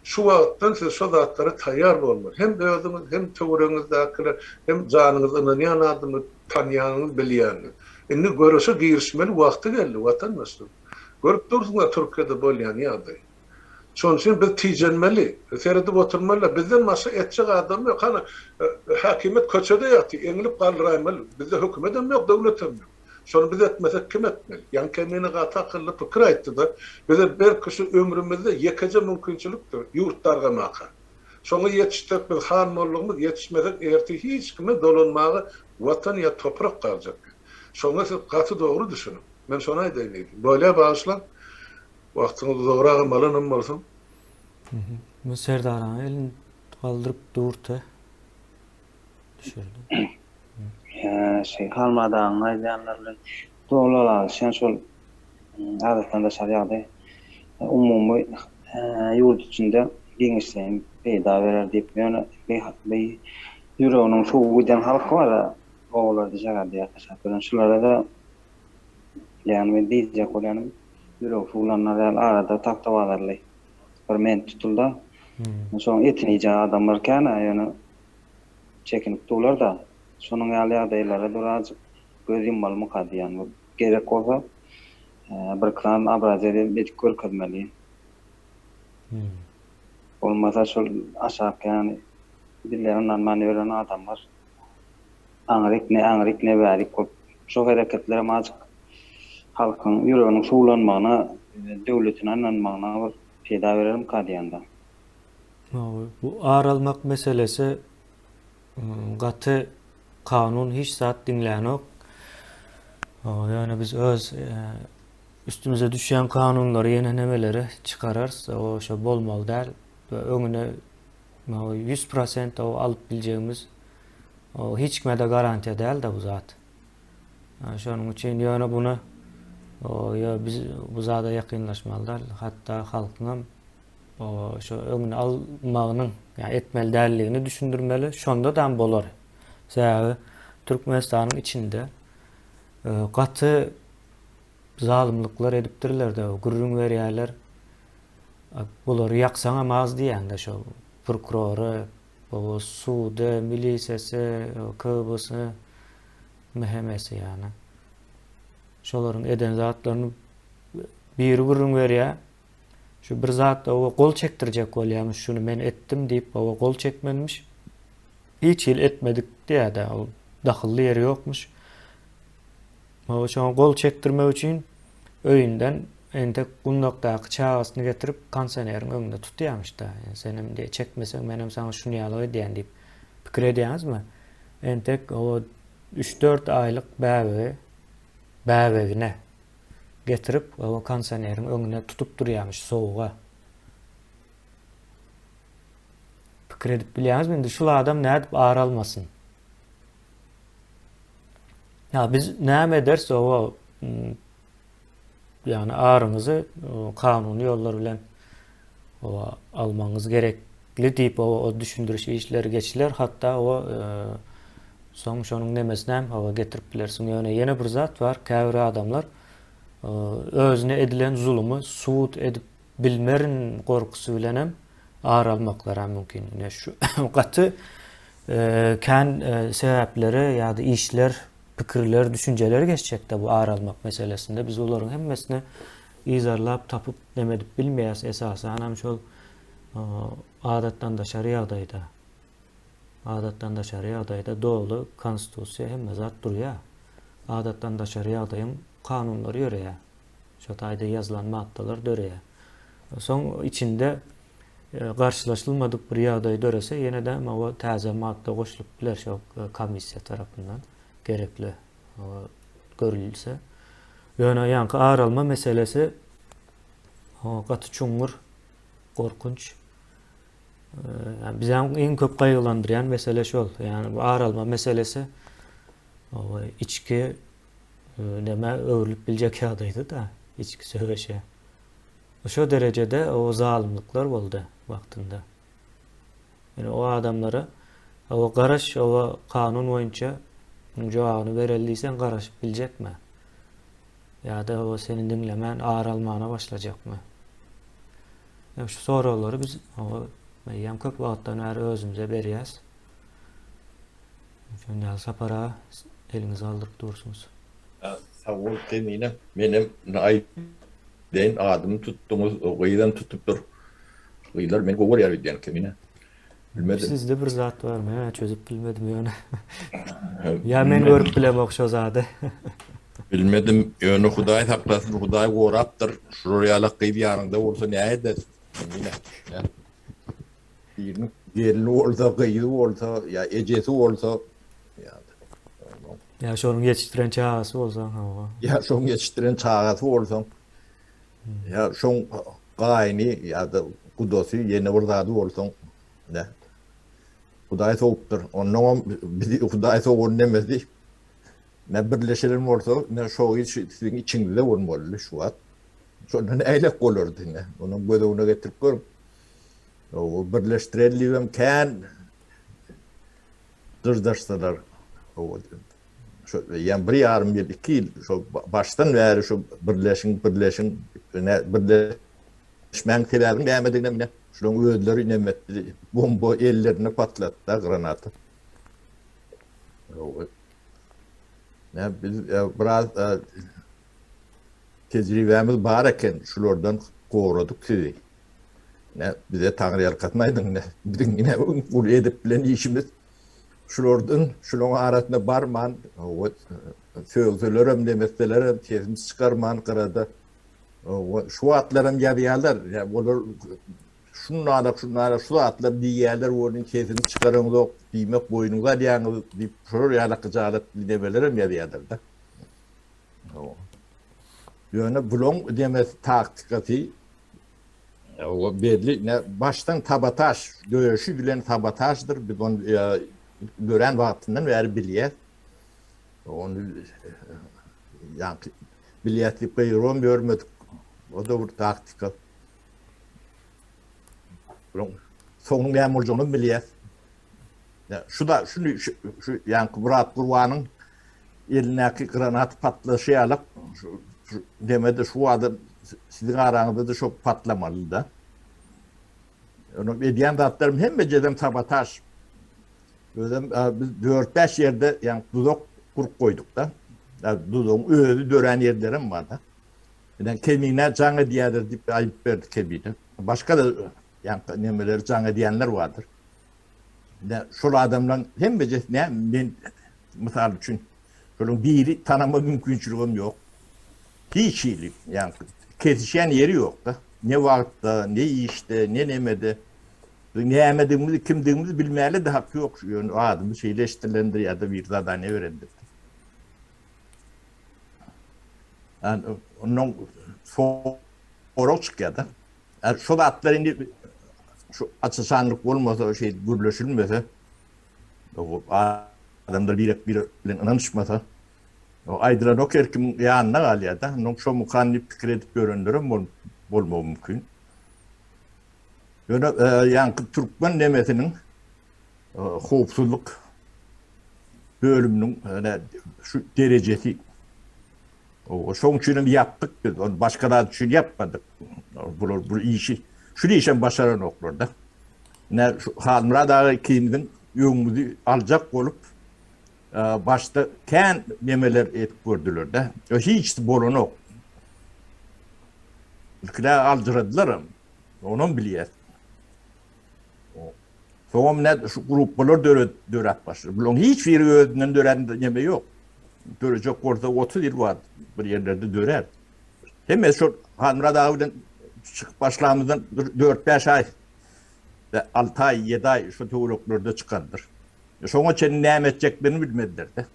şu wagtdan siz şu zatlara taýýar bolmaly. Hem özüňiz, hem töwereňizdekiler, hem janyňyzy ynanýan adamy tanýanyňyz, bilýäniňiz. Indi görüşe girişmeli wagty geldi watandaşlar. Görüp dursunlar Türkiýede bolýan ýagdaý. Şoň üçin biz tijenmeli, seredip oturmaly. Bizden başga etjek adam ýok. Hany häkimet köçede ýaty, eňilip galdyraýmaly. Bizde hökümet hem ýok, döwlet hem ýok. Şonu biz etmesek kim etmeli? Ýan Kemini gata akylly pikir aýtdy da, bize bir kişi ömrümizde ýekeje mümkinçilikdir, ýurtlarga maka. Şonu ýetişdirip biz han bollugymyz ýetişmesek erti hiç kime dolanmagy watan ýa toprak galjak. Şonu siz gaty dogry düşünün. Men şonu aýdaýyn. Böyle başlan wagtyňyz dogry agamalynym bolsun. Bu Serdar elin galdyryp durdy. Düşürdi. Halmadan aýdanlarly doglalar şen şol adatdan da şaryady umumy ýurt içinde giňişleň peýda berer diýip ýöne bir ýüreginiň şowy bilen halk bar, oğullarda jagady ýaşaýan şulara da ýani diýjek bolýanym ýüreg şowlanlar arada taktawalarly bir men tutuldy. Soň etini adamlar kana ýöne çekinip durlar da şonun ýaly ýagdaýlara birazjyk göz yummalymy kadýan. Gerek bolsa bir kran abrazede medik görkezmeli. Olmasa şol aşak ýany dillerinden manewren adamlar aňryk ne bärik kop. Şo hereketlere mazık halkyň ýüreginiň suwlanmagyna, döwletin anlanmagyna bir peda berelim kadýanda. Bu aralmak meselesi gaty kanun hiç zat dinlenok. Yani biz öz üstümüze düşen kanunları, yeni nemeleri çıkararsa o şey bolmaly däl ve öňüne 100% o alıp bileceğimiz o hiç kimede garanti däl de bu zat. Yani şonun üçin ýöne bunu ya biz bu zada ýakynlaşmalylar, hatta halkyň o şu öňüne almagynyň yani etmeli dälligini düşündirmeli. Şonda da bolar. Sebäbi Türkmenistanyň içinde gaty zalymlyklar edipdirler de, gürrüň berýärler. Bulary ýaksaň az diýende şo prokurory, o sudy, milisiýasy, KGB'si, mehemesi yani. Şolaryň eden zatlaryny biri gürrüň berýär. Şu bir zat o gol çektirjek bolýarmy, şunu men etdim diýip o gol çekmenmiş. Hiç ýyl etmedik diýär-de, o dahylly ýeri ýokmuş. O şoň gol çektirmek üçin öýünden entek gundakdaky çagasyny getirip kansenerin öňünde tutýarmyş da. Yani senem diýe çekmeseň menem saňa şunu ýaly diýen diýip pikir edýäňizmi? Entek o 3-4 aýlyk bäwegine getirip o kansenerin öňüne tutup durýarmyş sowuga. Pikir edip bilýäňizmi? Indi şul adam nädip aralmasyn? Ya biz näme ederse o yani ağrınızı kanuni yollar bilen o almanız gerekli diýip o düşündürüş işleri geçiler, hatta o soň şonuň nemesinem o getirip bilersiň. Ýöne ýene bir zat var, käbir adamlar özüne edilen zulümü suwut edip bilmerin gorkusy bilenem aralmaklara mümkin. Ýene şu gaty kan sebäpleri ýa-da işler, pikirler, düşünceler geçecekde bu aralmak meselesinde. Biz olaryň hemmesini izarlap, tapıp, demedip bilmeýäs esasy. Anam şol adatdan da şeriýadaýda. Adatdan da şeriýadaýda dogly konstitusiýa hemme zat durýar. Adatdan da şeriýadaýyň kanunlary ýöreýär. Şo taýda ýazylan maddalar döreýär. Soň içinde garşylaşylmadyk bir ýagdaý dörese ýene-de o täze madda goşulyp biler şo komissiýa tarapyndan gerekli görülse. Ýöne ýanky aralma meselesi gaty çuňur, gorkunç. Yani bizi en köp gaýgylandyrýan mesele şol. Yani bu aralma meselesi o içki neme öwrülip biljek ýagdaýdy da, içki söýeşe. Şo derecede o zalymlyklar boldy wagtynda. Yani o adamlara o garaş, o kanun boýunça jogabyny bereldiýsen garaşyp biljekmi? Ýa-da o seni dinlemen aralmana başlajakmy? Ýa şu soraglary biz ýam köp wagtdan bäri özümize berýäs. Şonda sapara elinize aldyryp dursunuz. Sağ ol demine. Menem den adımı tuttuğumuz gıydan tutup dur. Gıylar beni govar yer diyen kemine. Bilmedim. Sizde bir zat var mı? Ha, çözüp bilmedim ýöne. Ya men görüp bilemok şo zady. Bilmedim. Ýöne Hudaý saklasyn, Hudaý gorapdyr. Şurýalyk gyýdy ýarynda bolsa näde? Kemine. Ýeriniň gelini bolsa, gyýdy bolsa, ýa ejesi bolsa, ya şonuň ýetişdiren çagasy bolsa, ya şoň ýetişdiren çagasy bolsa, ya şoň gaýny ýa-da gudosy ýene bir zady bolsa, ne? Hudaý sowupdyr. Onuň bizi Hudaý sowun demedi. Ne birleşelim bolsa, ne şoňy siziň içiňizde bolmaly şu wagt. Şondan eýlek bolardy ne. Onuň gödegine getirip görüp o birleşdirilýän kan dırdaşsalar o şu ýa bir ýarym ýyl, 2 ýyl şu başdan bäri şu birleşiň birleşmän kelärin nämedigine mine şoň öýdleri nemetdi, bomba ellerini patlatdy, granata. Ne biz biraz tecrübemiz var eken şulardan koruduk sizi. Ne bize Tanrı yarkatmaydın ne. Bizim yine bu edip bilen işimiz şulardan şunun arasında barman sözlerim demeselerim tezimiz çıkarman kırada. Şu atlarım yabiyalar ya olur şunlara şu atlar diyeler onun tezini çıkarın yok demek boynunuza diyanız deyip şur yalakıcalık demelerim yabiyalar da. Yani bulon demesi taktikati o belli ne baştan tabataj dövüşü bilen tabatajdır biz onu gören vaktinden beri biliyor. Onu yani bilyetli kıyırım görmedik. O da bir taktika. Sonun memurcuğunu biliyor. Şu yani Murat Kurvan'ın elindeki granat patlaşayarak demedi şu adı sizin aranızda da çok patlamalı da. Onu ediyen de atlarım hem beceden sabotaj. Biz 4-5 yerde yani dudok kurup koyduk da. Yani dudokun öğüdü dören yerlerim var da. Yani kemiğine canı diyedir deyip ayıp verdi kemiğine. Başka da yani nemeleri canı diyenler vardır. Yani şu adamla hem beceden ne ben misal için şunun biri tanıma mümkünçülüğüm yok. Hiç iyilik yani kesişen yeri yok da. Ne vakti, ne işte, ne nemede. Ne yemediğimizi, kimdiğimizi bilmeyeli de hakkı yok. Yani o adımı şeyleştirilendir ya da bir zaten ne öğrendir. Yani onun soru çıkıyor da. Yani şu atların şu açısanlık olmasa, o şey gürleşilmese, o adamlar bir inanışmasa, o aydıran o kerkim yanına kalıyor da. Onun şu mukanni fikir edip göründürüm olma mümkün. Yani Türkmen demesinin hopsuzluk bölümünün şu derecesi o son için yaptık biz. Başkaları için yapmadık. Bu işi şu işin başaran oklarda. Ne Halmura Dağı ikimizin yolumuzu alacak olup başta kendi nemeler etip gördüler de. Hiç borun yok. Ülkeler aldırdılar. Onun biliyor. Sonra şu gruplar döret başlıyor. Bunun hiçbir öğünden dören neme yok. Dörecek orada 30 yıl var. Bir yerlerde dörer. Hemen şu Halmura Dağı'dan çıkıp başlamızdan 4-5 ay, 6 ay, 7 ay şu teologlarda çıkardır. Sonra için ne edeceklerini bilmediler de.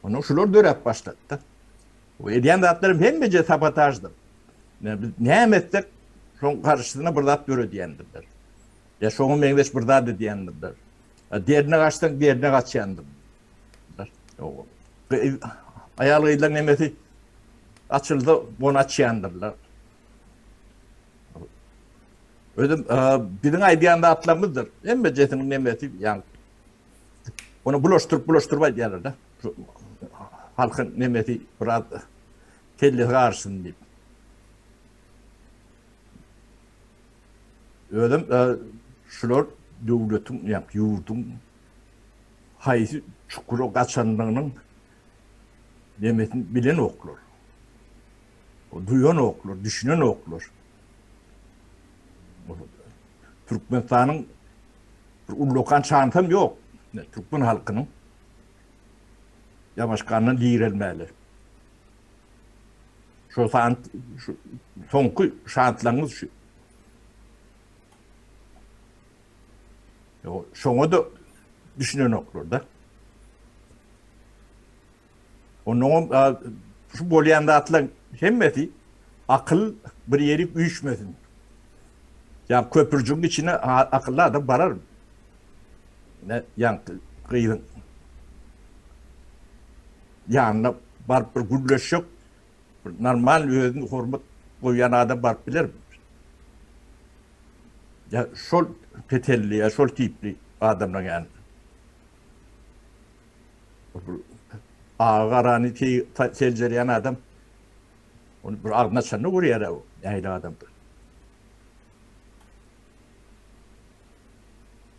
Onun şular döret başladı. O ediyen de atlarım hem bece sabotajdır. Ne etsek son karşısına burada döre diyendirler. Ya şoğun meyveş burada da diyendirler. Diğerine kaçtan diğerine kaçayandirler. Ayarlıyla nemeti açıldı, bunu açayandirler. Öyle bizim aydiyanda atlamızdır. En becetinin nemeti yani onu buluşturma diyorlar da. Halkın nemeti biraz kelli karşısın deyip. Öyle şular devletin yani yurdun haysi çukuru kaçanlığının nemetin bilen okulur. Duyan okulur, düşünen okulur. Türkmenistan'ın ulukan çantam yok. Türkmen halkının Yamaşkan'ın liderelmeli. Şu sonku şantlarınız şu. Şunu da düşünen okulur da. Onun şu bolyanda atılan hemmeti akıl bir yeri uyuşmasın. Yani köprücüğün içine akıllı adam barar mı? Yani kıyın. Yanına barıp bir gülleş yok. Normal özünü hürmet koyan adam barıp bilir mi? Ya şol petelli, ya şol tipli adamla yani. Ağaranı telceriyen adam. Onu bir ağına çanını vuruyor ya o. Yaylı adamdır.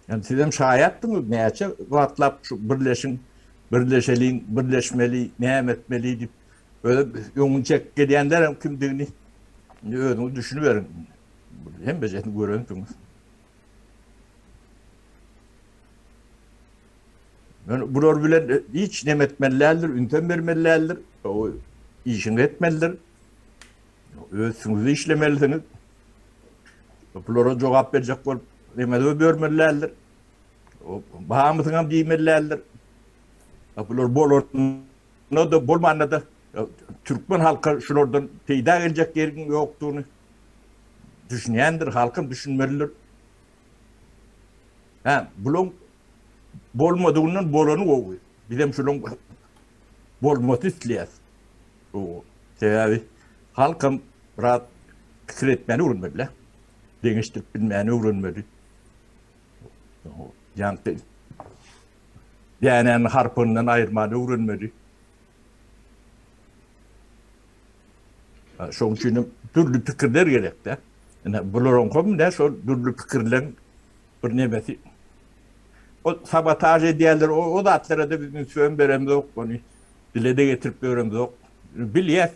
Yani sizden şahittiniz ne açı? Vatlap şu birleşin birleşmeli, näme etmeli diýip böyle ýoňun çek gelýänler kimdigini özüňiz düşünüberin. Hem bejetini görüntüňiz. Yani bular bilen hiç näme etmelilerdir, ünten bermelilerdir, o işini etmelidir. Özüňizi işlemelisiniz. Bulara jogap berjek bolup näme bermelilerdir. O bahamyzyňam diýmelilerdir. Bular bolorna da bolmanda da Türkmen halkı şulardan peýda geljek ýeriň ýokdugyny düşünýändir, halkym düşünmelidir. Ha, bular bolmadygynyň bolany gowy. Bizem şulan bolmaty isleýär. O sebäbi halkym rahat pikir etmeni öwrenmeli. Deňişdirip bilmeni öwrenmeli. Ýani ýani harpyndan aýyrmany öwrenmeli. Şoň üçin türlü pikirler gerekde. Yani buların komunda şol türlü pikirler bir nebeti. O sabotaj ediyorlar, o da atlara da bizim söön beremiz yok. Onu dile de getirip beremiz yok. Biliyez,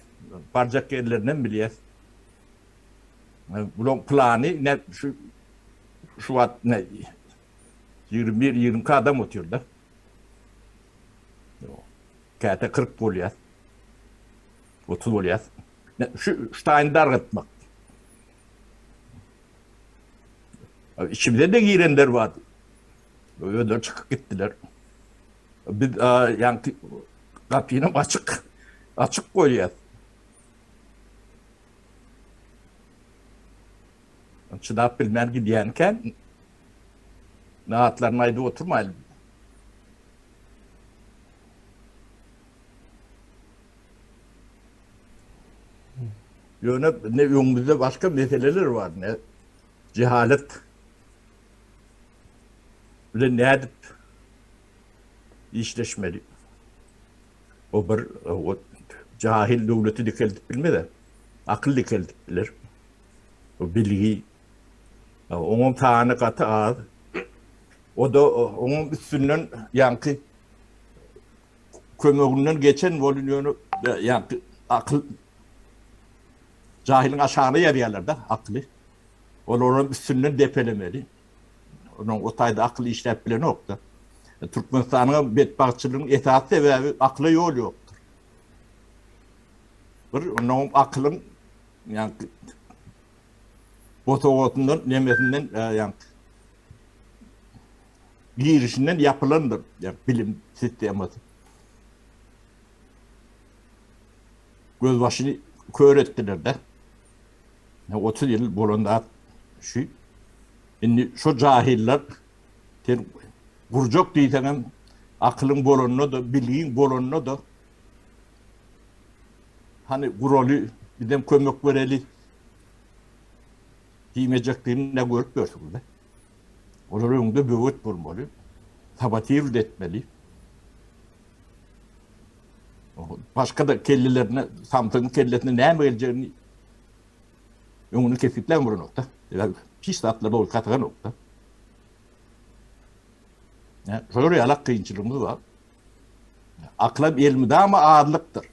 barcak yerlerinden biliyez. Bunun planı ne şu at ne 21-20 adam otuyorlar. Kâte 40 bolyaz. 30 bolyaz. Şu Stein dargıtmak. İçimde de girenler vardı. Öyle çıkıp gittiler. Biz yani kapıyı açık koyuyoruz. Çıdap bilmen gidiyenken naatların ayda oturmayalım. Ne yönümüzde başka meseleler var, ne cehalet, bir ne edip işleşmeli. O cahil devleti dikeldik bilmeden, akıl dikeldik bilir. O bilgi, onun tane katı ağır. O da onun üstünden yankı kömüründen geçen volünyonu yankı akıl cahilin aşağına yarıyorlar da aklı. Onun üstünden depelemeli. Onun o tayda aklı işlep bile nokta. Türkmenistan'ın bedbahtçılığının esas sebebi aklı yol yoktur. Onun aklın yani botoğutundan nemesinden yani girişinden yapılandır. Yani bilim sistemi. Gözbaşını kör ettiler de. 30 yıl bolanda şu. Şimdi şu cahiller kurcuk diysen aklın bolonunu da, bilgin bolonunu da hani kurolu bir kömük vereli diyemeyeceklerini ne görüp görsün de. Onları önünde büyüt bulmalı. Tabatir etmeli. Başka da kellelerine, Samsun'un kellelerine ne mi geleceğini önünü kesiklen bu nokta. Pis tatlı bol katığa nokta. Şöyle yalak kıyınçılığımız var. Akla ilmi de ama ağırlıktır.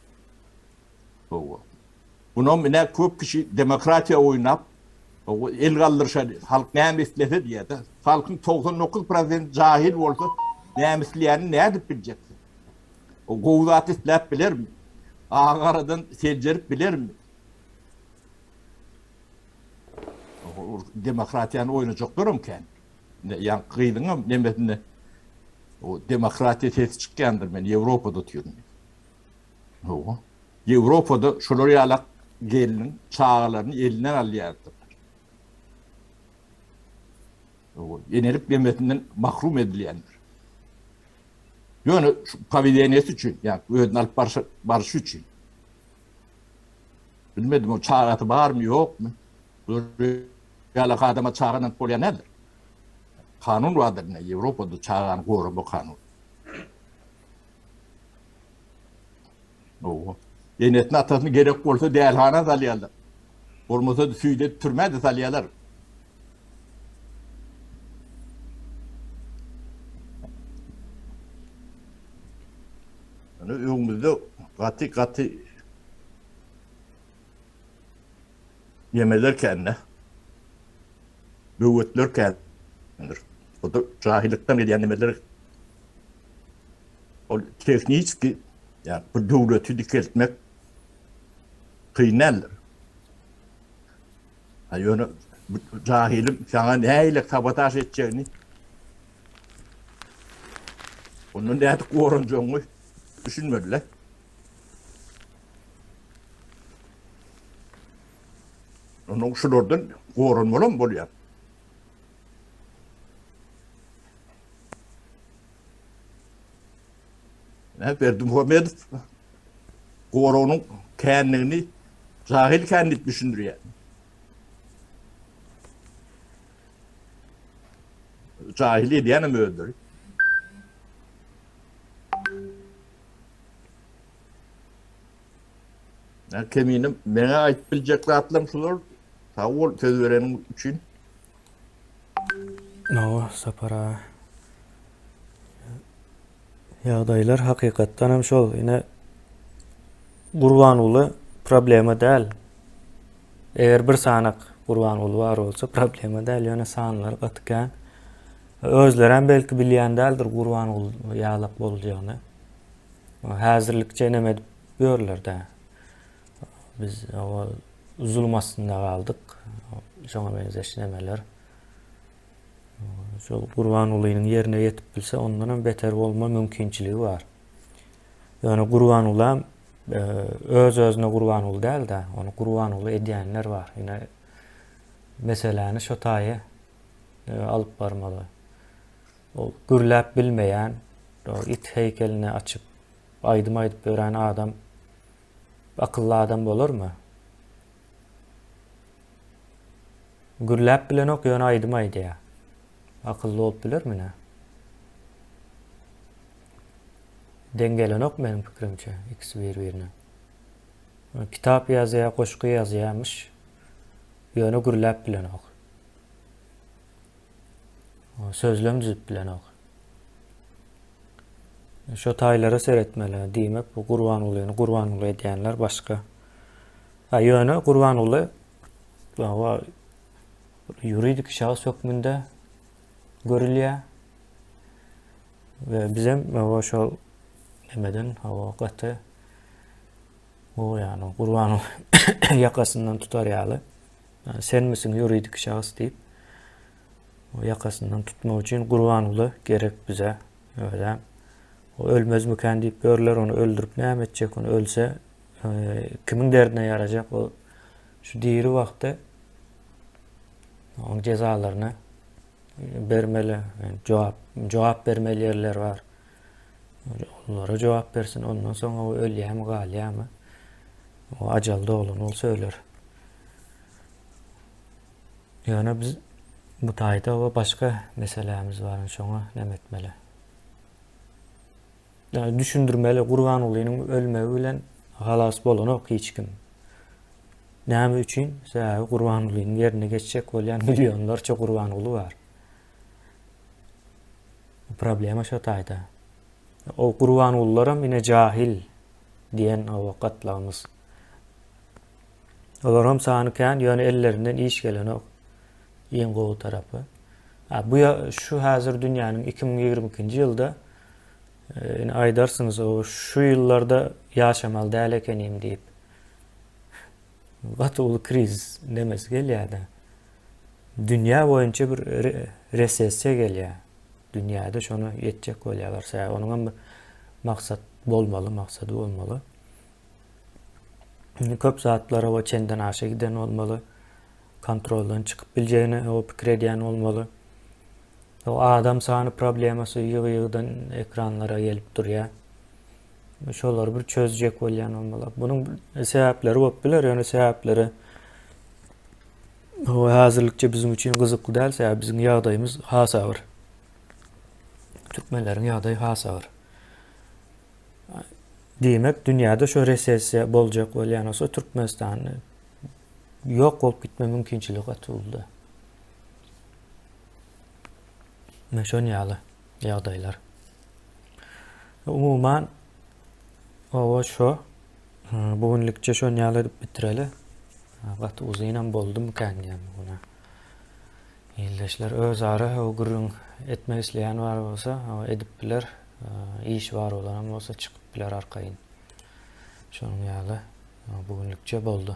Bunun ne köp kişi demokratiya oynap, el kaldırışa, halk ne mislese diye de, halkın 99% cahil olsa ne misleyeni ne edip bileceksin? O kovzatı islep bilir mi? Ağaradan selcerip bilir mi? Demokratiyanı oynayacak durum ki. Yani kıydığım nemesinde o demokratiya sesi çıkkandır ben Avrupa'da tutuyorum. Avrupa'da şuraya alak gelinin çağlarını elinden alıyorduk. Yenilip yemesinden mahrum edilendir. Yani pavideniyesi için, yani öğün alıp barışı için. Bilmedim o çağatı var mı yok mu? Yalak adama çağının polya nedir? Kanun vardır ne? Avrupa'da çağın koruma kanun. Yeniyetin atasını gerek olsa değerhana salyalar. Olmasa da süyde türme de salyalar. Öňümizde gaty yemeler kenne. Böwetler kendir. O da cahillikten edýän nimeler. O tekniski, yani bu döwleti dikeltmek kynaldyr. Ýöne cahilim sana näile sabotaj etjegini. Onu näde gorunjoňy düşünmediler. Onun şulardan gorunmalam bolýar. Berdimuhamedov gorunun kendini cahil kendini düşündürüyor. Cahili diyenim öldürür. Keminim mene ait bilecek rahatlam şular. Tavul söz verenim için. No, sapara. Ýagdaýlar hakykatdan hem şol. Ine Gurban uly problema däl. Eger bir sanak Gurban uly bar bolsa problema däl. Ýöne sanlar gatykän. Özlerem belki bilýän däldir Gurban uly ýaglap boljagyny. Häzirlikçe neme görler-de. Biz o zulmasynda galdyk. Şoňa benzeş nemeler. Şol Gurban ulynyň ýerine ýetip bilse ondan hem beter bolma mümkinçiligi bar. Ýöne Gurban uly öz-özüne Gurban uly däl-de, onu Gurban uly edýänler bar. Ýene meseleni şo taýy alyp barmaly. O gürläp bilmeýän, o it heykelini açyp aýdym-aýdyp berän adam akylly adam bolurmy? Gürläp bilen ok ýöne aýdym-aýdýar. Akıllı olup bilermi ne? Dengelen ok benim fikrimçe. İkisi birbirine. Kitap yazıya, koşku yazıyamış. Yönü gürläp bilen ok. Sözlem düzüp bilen ok. Şu taýlary seretmeli. Diýmek bu Gurban ulyny Gurban uly edýänler başga. Yönü Gurban uly yuridik şahs hökmünde görülýär. Ve bizim şol nemeden hava gaty o ýani Gurban uly ýakasyndan tutar ýaly. Sen misin yuridik şahs diýip o ýakasyndan tutmak üçin Gurban uly gerek bize. Öyle. O ölmezmiken diýip görler, onu öldürüp näme etjek, onu ölse kimin derdine yarajak, o şu diýri wagtda onun cezalaryny bermeli, yani jogap bermeli yerler var. Onlara jogap bersin, ondan soňra o ölýärmi, galýärmi? O ajalda olan ol söyler. Ýöne biz bu taýda we başga meselemiz bar, şoňa näme etmeli? Yani düşündürmeli, Gurban ulynyň ölmegi bilen halas bolanok hiç kim. Näme üçin? Sebäbi Gurban ulynyň ýerine geçjek bolýan milyonlarça Gurban uly bar. Problema şo taýda. O Gurban ulylaram ine jahil diýen o wagtlarymyz. Olaram sanykän ýöne ellerinden iş gelen ok. Iň gowy tarapy. Bu şu häzir dünýäniň 2022-nji ýylda aýdarsynız o şu ýyllarda ýaşamaly däl ekenim diýip. Gaty uly kriz demesi gelýär-de. Dünýä boýunça bir resessiýa gelýär. Dünýäde şonu ýetjek bolýarlar. Onuň maksat bolmaly, maksady bolmaly. Köp zatlara o çenden aşa giden olmaly. Kontroldan çykyp biljegini o pikir edýän olmaly. O adam sany problemasy ýygy-ýygydan ekranlara gelip durýar. Şolar bir çözjek bolýan olmaly. Bunyň sebäpleri bolup biler, ýöne sebäpleri o häzirlikçe bizim üçin gyzykly däl, sebäbi biziň ýagdaýymyz hasawr. Türkmenleriň ýagdaýy hasawr. Diýmek, dünýäde şo resessiýa boljak bolýan olsa Türkmenistan ýok bolup gitme mümkinçiligi gatuldy. Meşon ýaly ýagdaýlar. Umuman Owa şo. Bugünlükçe şo ýaly edip bitireli. Gaty uzynan boldum känýär buna. Ýyldaşlar öz ara o gürüň etmek isleýän bar bolsa, edip biler. İş var olan bolsa çykyp biler arkaýyn. Şonuň ýaly bugünlükçe boldy.